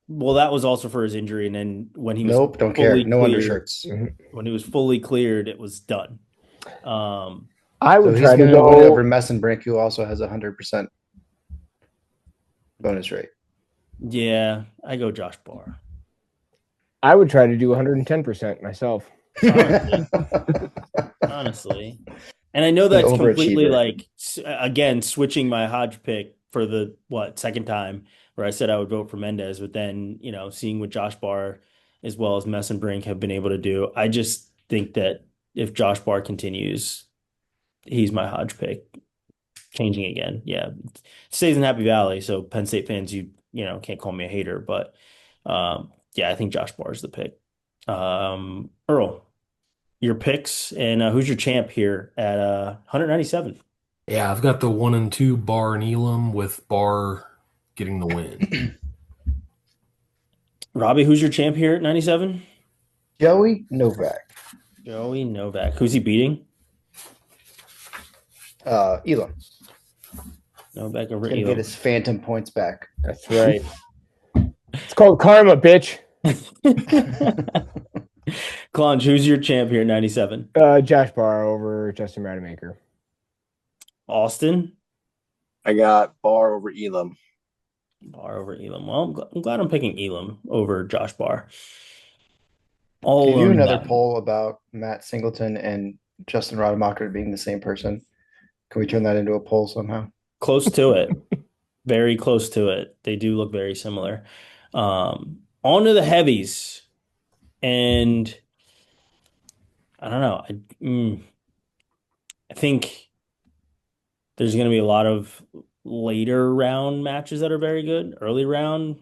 Well, that was also for his injury, and then when he was Nope, don't care. fully No cleared- undershirts. When he was fully cleared, it was done. I So would he's try to going to win go. over Messenbrink, who also has 100% bonus rate. Yeah, I go Josh Barr. I would try to do 110% myself. Honestly. And I know that's An completely overachiever. like, again, switching my Hodge pick for the, second time where I said I would vote for Mendez, but then, seeing what Josh Barr as well as Messenbrink have been able to do, I just think that if Josh Barr continues, he's my Hodge pick. Changing again. Yeah. It stays in Happy Valley. So Penn State fans, you can't call me a hater, but yeah, I think Josh Barr is the pick. Earl, your picks and who's your champ here at 197? Yeah, I've got the 1 and 2 Barr and Elam with Barr getting the win. Robbie, who's your champ here at 97? Joey Novak. Joey Novak. Who's he beating? Elam. Novak over Gonna get Elam. his phantom points back. That's right. It's called karma, bitch. Claunch, who's your champ here at 97? Josh Barr over Justin Rademacher. Austin? I got Barr over Elam. Barr over Elam. Well, I'm glad I'm picking Elam over Josh Barr. Can you do on another that. poll about Matt Singleton and Justin Rademacher being the same person? Can we turn that into a poll somehow? Close to it. Very close to it. They do look very similar. On to the heavies. And I don't know. I think there's going to be a lot of later round matches that are very good. Early round,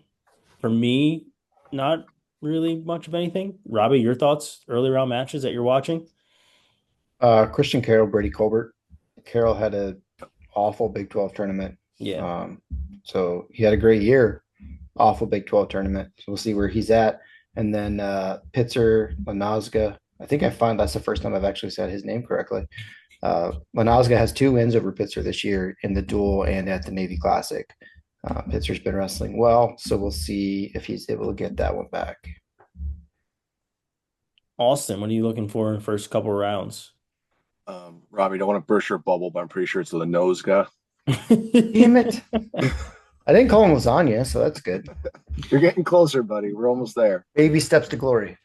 for me, not really much of anything. Robbie, your thoughts? Early round matches that you're watching? Christian Carroll, Brady Colbert. Carroll had an awful Big 12 tournament. Yeah. So he had a great year. Awful Big 12 tournament. So we'll see where he's at. And then Pitzer, Lanozga. I think that's the first time I've actually said his name correctly. Lanozga has 2 wins over Pitzer this year in the duel and at the Navy Classic. Pitzer's been wrestling well, so we'll see if he's able to get that one back. Austin, what are you looking for in the first couple of rounds? Robbie, don't want to burst your bubble, but I'm pretty sure it's Lanozga. Damn it. I didn't call him lasagna, so that's good. You're getting closer, buddy. We're almost there. Baby steps to glory.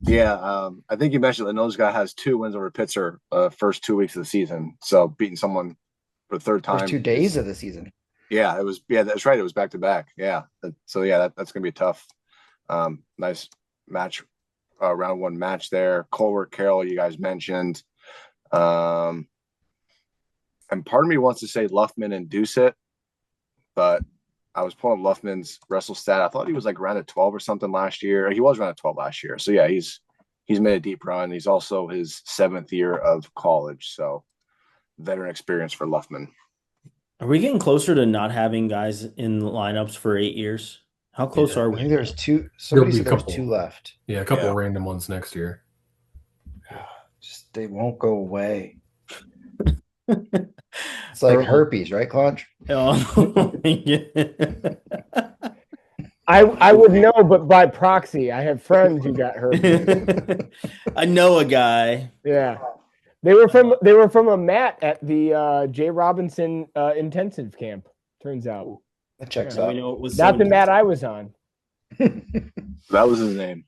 Yeah, I think you mentioned Lanozga has 2 wins over Pitzer first 2 weeks of the season. So beating someone for the third time. First 2 days of the season. Yeah, that's right. It was back to back. Yeah. So yeah, that's gonna be a tough, nice match, round 1 match there. Colbert, Carroll, you guys mentioned. And part of me wants to say Luffman and Doucet, but I was pulling Luffman's wrestle stat. I thought he was like around at 12 or something last year. He was around at 12 last year. So yeah, he's made a deep run. He's also his 7th year of college. So veteran experience for Luffman. Are we getting closer to not having guys in lineups for 8 years? How close are I we? think there's 2. Somebody There'll said be a there's couple. 2 left. Yeah, a couple of random ones next year. Just they won't go away. It's like herpes, right, Claunch? Oh, yeah. I would know, but by proxy, I have friends who got hurt. I know a guy. Yeah, they were from a mat at the Jay Robinson intensive camp. Turns out, That checks We out. know it was not so the mat I was on. That was his name.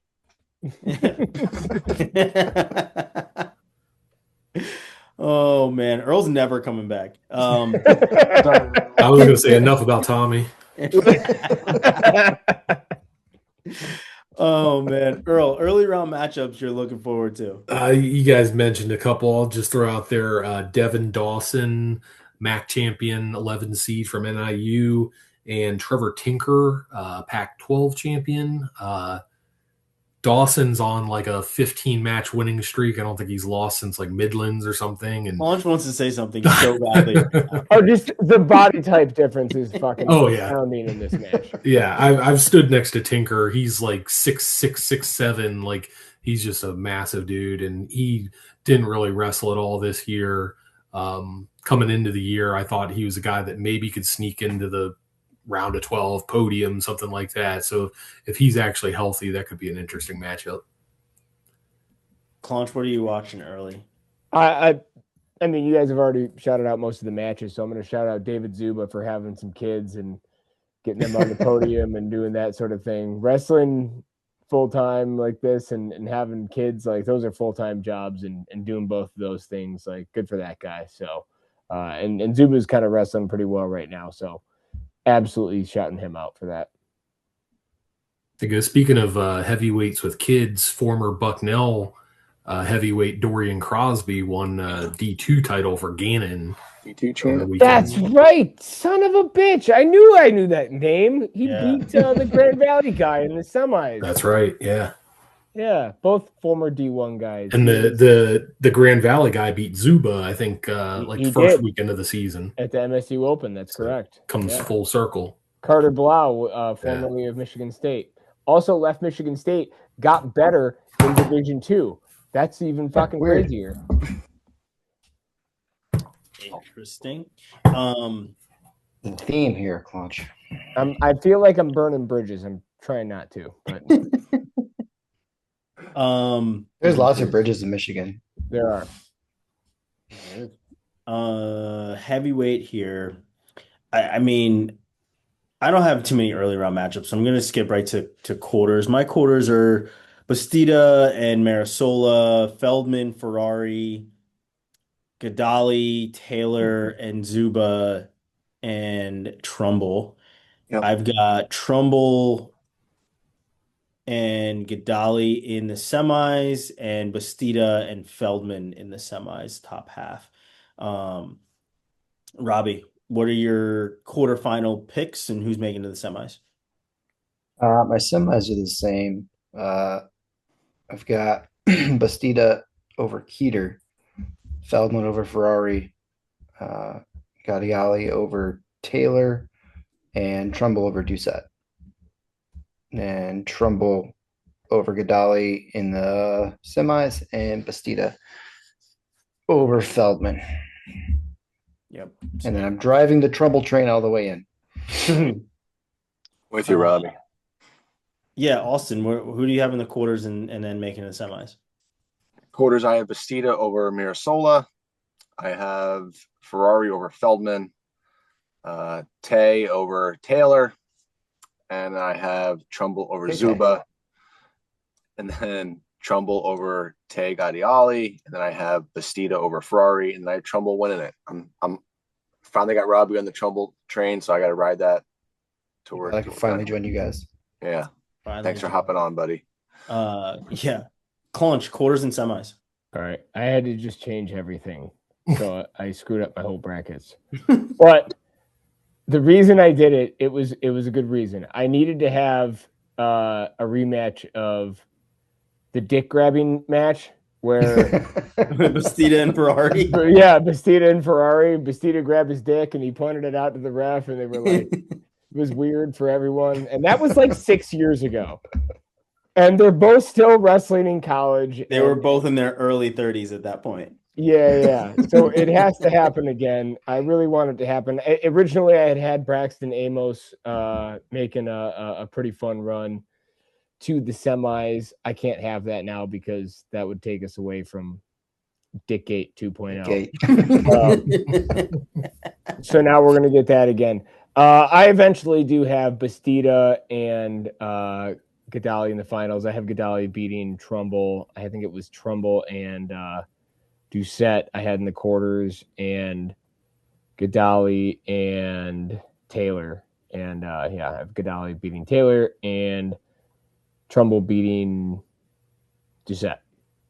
Oh man, Earl's never coming back. I was going to say enough about Tommy. Oh man, Earl, early round matchups you're looking forward to. You guys mentioned a couple. I'll just throw out there Devin Dawson, MAC champion, 11 seed from NIU, and Trevor Tinker, Pac-12 champion. Dawson's on like a 15-match winning streak. I don't think he's lost since like Midlands or something. And Launch wants to say something so badly. Oh, just the body type difference is fucking Oh, yeah. astounding in this match. yeah, I've stood next to Tinker. He's like 6'6", 6'7". Like He's just a massive dude, and he didn't really wrestle at all this year. Coming into the year, I thought he was a guy that maybe could sneak into the round of 12 podium, something like that. So if he's actually healthy, that could be an interesting matchup. Claunch, what are you watching early? I mean, you guys have already shouted out most of the matches, so I'm going to shout out David Zuba for having some kids and getting them on the podium and doing that sort of thing. Wrestling full-time like this and having kids, like those are full-time jobs, and doing both of those things, like good for that guy. So and Zuba's kind of wrestling pretty well right now, so absolutely shouting him out for that. Because speaking of heavyweights with kids, former Bucknell heavyweight Dorian Crosby won D2 title for Gannon. D2 champ. That's right, son of a bitch! I knew that name. He beat the Grand Valley guy in the semis. That's right. Yeah. Yeah, both former D1 guys. And the Grand Valley guy beat Zuba, I think, the first weekend of the season at the MSU Open. That's correct. Comes full circle. Carter Blau, formerly of Michigan State, also left Michigan State, got better in Division II. That's even fucking crazier. Interesting. Theme here, Claunch. I feel like I'm burning bridges. I'm trying not to, but there's lots of bridges in Michigan. There are. Heavyweight here. I mean, I don't have too many early round matchups, so I'm going to skip right to quarters. My quarters are Bastida and Marisola, Feldman, Ferrari, Gadali, Taylor, and Zuba, and Trumbull. Yep. I've got Trumbull and Gadali in the semis, and Bastida and Feldman in the semis, top half. Robbie, what are your quarterfinal picks, and who's making to the semis? My semis are the same. I've got Bastida over Keeter, Feldman over Ferrari, Gadiali over Taylor, and Trumbull over Doucette. And Trumbull over Gadali in the semis, and Bastida over Feldman. Yep. And then I'm driving the Trumbull train all the way in. With you, Robbie. Yeah, Austin, who do you have in the quarters and then making the semis? Quarters, I have Bastida over Mirasola. I have Ferrari over Feldman. Tay over Taylor. And I have Trumbull over Zuba. And then Trumbull over Tay Gadiali. And then I have Bastida over Ferrari. And then I have Trumbull winning it. I'm finally got Robbie on the Trumbull train, so I got to ride that to work. I can finally join you guys. Yeah. Thanks for hopping on, buddy. Yeah. Claunch, quarters and semis. All right. I had to just change everything. So I screwed up my whole brackets. But the reason I did it, it was a good reason. I needed to have a rematch of the dick grabbing match where Bastida and Ferrari. Yeah, Bastida and Ferrari. Bastida grabbed his dick and he pointed it out to the ref, and they were like, it was weird for everyone. And that was like 6 years ago. And they're both still wrestling in college. They were both in their early 30s at that point. Yeah. So it has to happen again. I really want it to happen. Originally, I had Braxton Amos making a pretty fun run to the semis. I can't have that now because that would take us away from Dickgate 2.0. So now we're going to get that again. I eventually do have Bastida and Gadali in the finals. I have Gadali beating Trumbull. I think it was Trumbull and Doucette I had in the quarters, and Gadali and Taylor. And I have Gadali beating Taylor and Trumbull beating Doucette.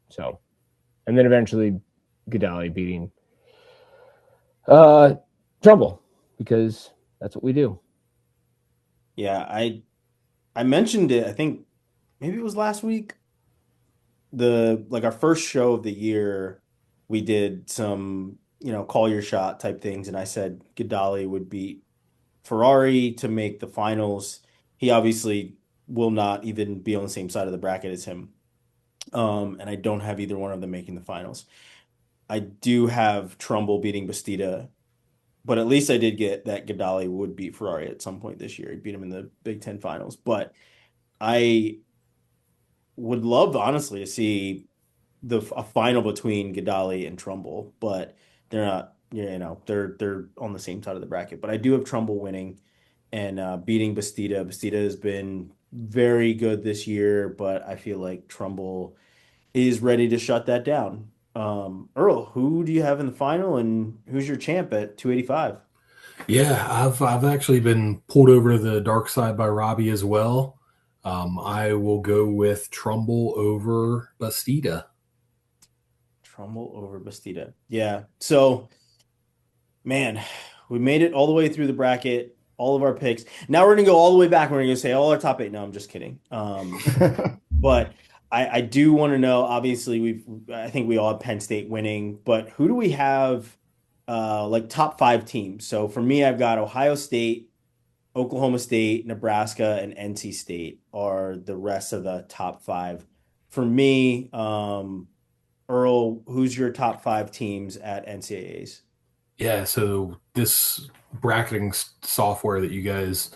So, and then eventually Gadali beating Trumbull, because that's what we do. Yeah, I mentioned it, I think maybe it was last week. Our first show of the year, we did some, call your shot type things, and I said Gadali would beat Ferrari to make the finals. He obviously will not even be on the same side of the bracket as him. And I don't have either one of them making the finals. I do have Trumbull beating Bastida, but at least I did get that Gadali would beat Ferrari at some point this year. He beat him in the Big Ten finals. But I would love, honestly, to see a final between Gadali and Trumbull, but they're not. They're on the same side of the bracket. But I do have Trumbull winning and beating Bastida. Bastida has been very good this year, but I feel like Trumbull is ready to shut that down. Earl, who do you have in the final, and who's your champ at 285? Yeah, I've actually been pulled over to the dark side by Robbie as well. I will go with Trumbull over Bastida. Trumbull over Bastida. Yeah. So, man, we made it all the way through the bracket, all of our picks. Now we're gonna go all the way back. We're gonna say all our top 8. No, I'm just kidding. But I do want to know. Obviously, I think we all have Penn State winning, but who do we have like top 5 teams? So for me, I've got Ohio State, Oklahoma State, Nebraska, and NC State are the rest of the top 5. For me, Earl, who's your top 5 teams at NCAAs? Yeah, so this bracketing software that you guys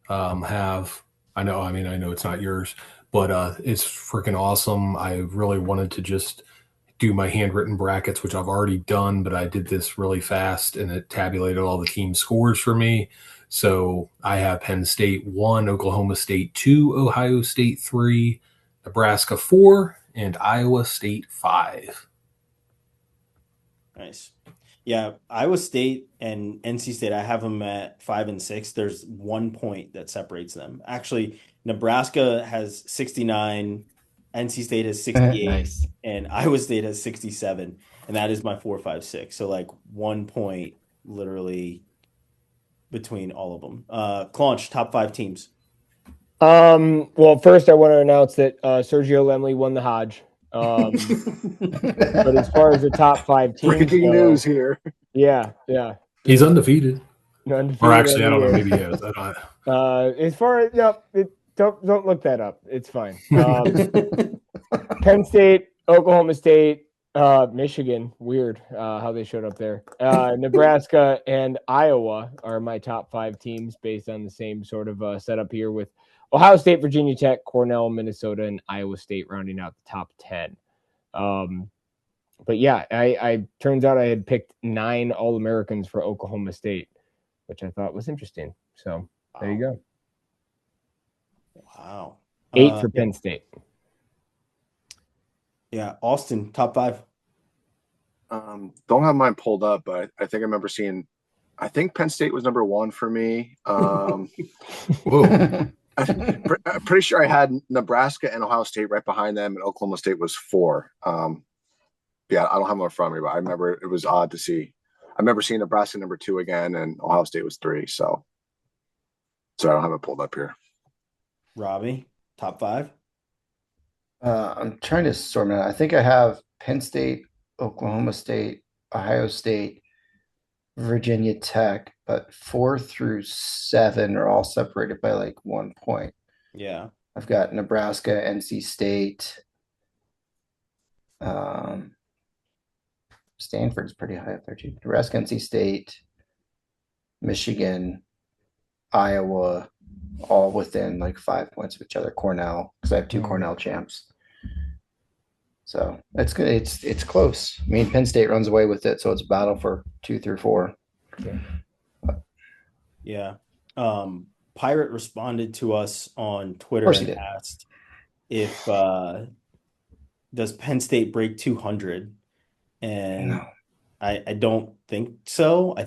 have, I know it's not yours, but it's freaking awesome. I really wanted to just do my handwritten brackets, which I've already done, but I did this really fast and it tabulated all the team scores for me. So I have Penn State 1, Oklahoma State 2, Ohio State 3, Nebraska 4, and Iowa State 5. Nice. Yeah, Iowa State and NC State, I have them at 5 and 6. There's 1 point that separates them. Actually, Nebraska has 69, NC State has 68, Nice. and Iowa State has 67, and that is my 4, 5, 6. So like 1 point literally between all of them. Claunch, top 5 teams. Well, first I want to announce that Sergio Lemley won the Hodge. But as far as the top 5 teams, Breaking news here. Yeah. He's undefeated. Undefeated Or actually, I don't know. year. Maybe he is. I don't. As far as don't look that up. It's fine. Penn State, Oklahoma State, Michigan. Weird how they showed up there. Nebraska and Iowa are my top 5 teams based on the same sort of setup here with Ohio State, Virginia Tech, Cornell, Minnesota, and Iowa State rounding out the top 10. But yeah, I turns out I had picked 9 All-Americans for Oklahoma State, which I thought was interesting. So there you go. Wow. 8 for Penn State. Yeah, Austin, top 5. Don't have mine pulled up, but I think I remember seeing. I think Penn State was number 1 for me. Whoa. I'm pretty sure I had Nebraska and Ohio State right behind them, and Oklahoma State was 4. Yeah, I don't have them in front of me, but I remember it was odd to see. I remember seeing Nebraska number 2 again, and Ohio State was 3. So I don't have it pulled up here. Robbie, top 5. I'm trying to sort them out. I think I have Penn State, Oklahoma State, Ohio State, Virginia Tech, but 4 through 7 are all separated by like 1 point. Yeah. I've got Nebraska, NC State. Stanford's pretty high up there too. Nebraska, NC State, Michigan, Iowa, all within like 5 points of each other. Cornell, because I have 2 Cornell champs. So that's good. It's close. I mean, Penn State runs away with it, so it's a battle for 2 through 4. Yeah. Pirate responded to us on Twitter and asked if does Penn State break 200? And No. I don't think so. I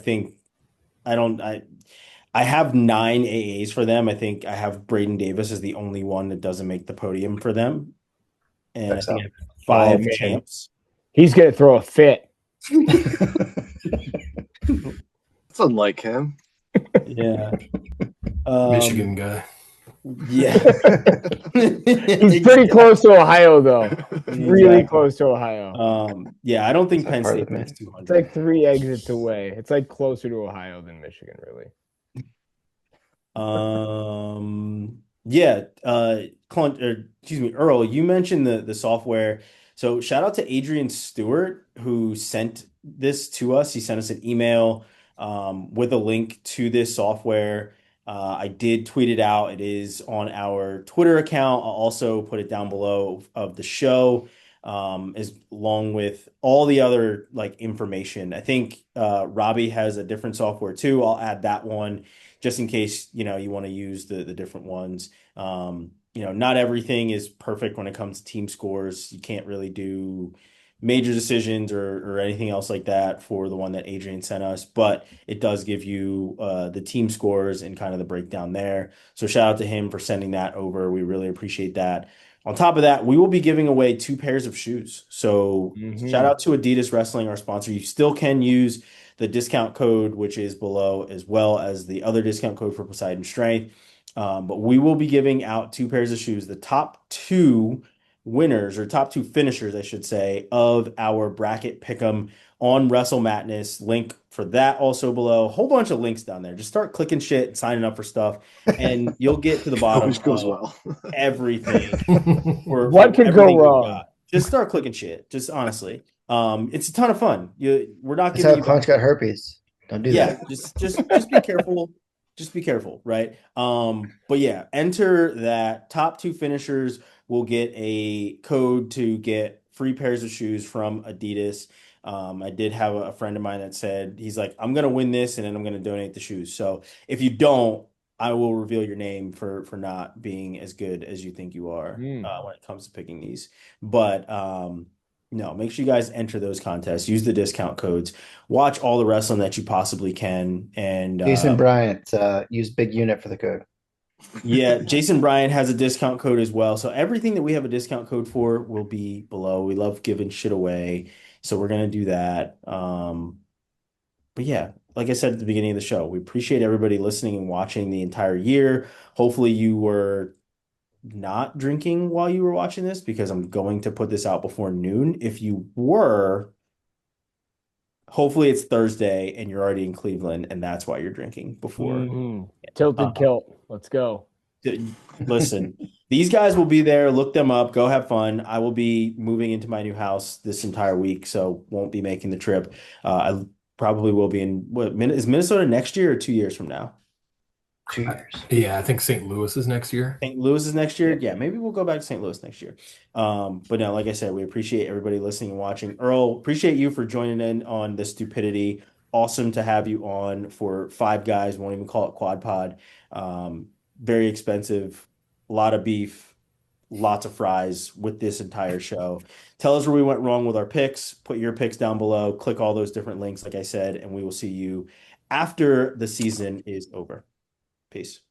have 9 AAs for them. I think I have Braden Davis as the only one that doesn't make the podium for them. And I think I have 5 champs. He's gonna throw a fit. It's unlike him. Yeah. Michigan guy. Yeah. He's pretty close to Ohio, though. Really Exactly. close to Ohio. Yeah, I don't think That's Penn part of State the makes mix. 200. It's like 3 exits away. It's like closer to Ohio than Michigan, really. Yeah, excuse me, Earl, you mentioned the software. So shout out to Adrian Stewart who sent this to us. He sent us an email with a link to this software. I did tweet it out. It is on our Twitter account. I'll also put it down below of the show, as along with all the other like information. I think Robbie has a different software too. I'll add that one just in case you want to use the different ones. Not everything is perfect when it comes to team scores. You can't really do major decisions or anything else like that for the one that Adrian sent us, but it does give you the team scores and kind of the breakdown there. So shout out to him for sending that over. We really appreciate that. On top of that, we will be giving away 2 pairs of shoes. So shout out to Adidas Wrestling, our sponsor. You still can use the discount code, which is below, as well as the other discount code for Poseidon Strength. But we will be giving out 2 pairs of shoes. The top 2 winners, or top 2 finishers, I should say, of our bracket pick'em on Wrestle Madness. Link for that also below. A whole bunch of links down there. Just start clicking shit and signing up for stuff, and you'll get to the bottom Always goes of well. everything. What could go everything we've wrong? got. Just start clicking shit. Just honestly. It's a ton of fun. We're not That's giving how you Claunch got herpes. Don't do yeah, that. just be careful. Just be careful, right? But yeah, enter that top 2 finishers will get a code to get free pairs of shoes from Adidas. I did have a friend of mine that said he's like, I'm gonna win this and then I'm gonna donate the shoes. So if you don't, I will reveal your name for not being as good as you think you are when it comes to picking these. But no, make sure you guys enter those contests. Use the discount codes. Watch all the wrestling that you possibly can. And Jason Bryant, use big unit for the code. yeah, Jason Bryant has a discount code as well. So everything that we have a discount code for will be below. We love giving shit away, so we're gonna do that. But yeah, like I said at the beginning of the show, we appreciate everybody listening and watching the entire year. Hopefully you were not drinking while you were watching this, because I'm going to put this out before noon. If you were, hopefully it's Thursday and you're already in Cleveland and that's why you're drinking before. Tilted kilt. Let's go. Listen, these guys will be there. Look them up. Go have fun. I will be moving into my new house this entire week, so won't be making the trip. I probably will be in is Minnesota next year or 2 years from now? 2 years. Yeah, I think St. Louis is next year. St. Louis is next year. Yeah, maybe we'll go back to St. Louis next year. But no, like I said, we appreciate everybody listening and watching. Earl, appreciate you for joining in on the stupidity. Awesome to have you on for 5 guys. Won't even call it quad pod. Very expensive, a lot of beef, lots of fries with this entire show. Tell us where we went wrong with our picks. Put your picks down below. Click all those different links, like I said, and we will see you after the season is over. Peace.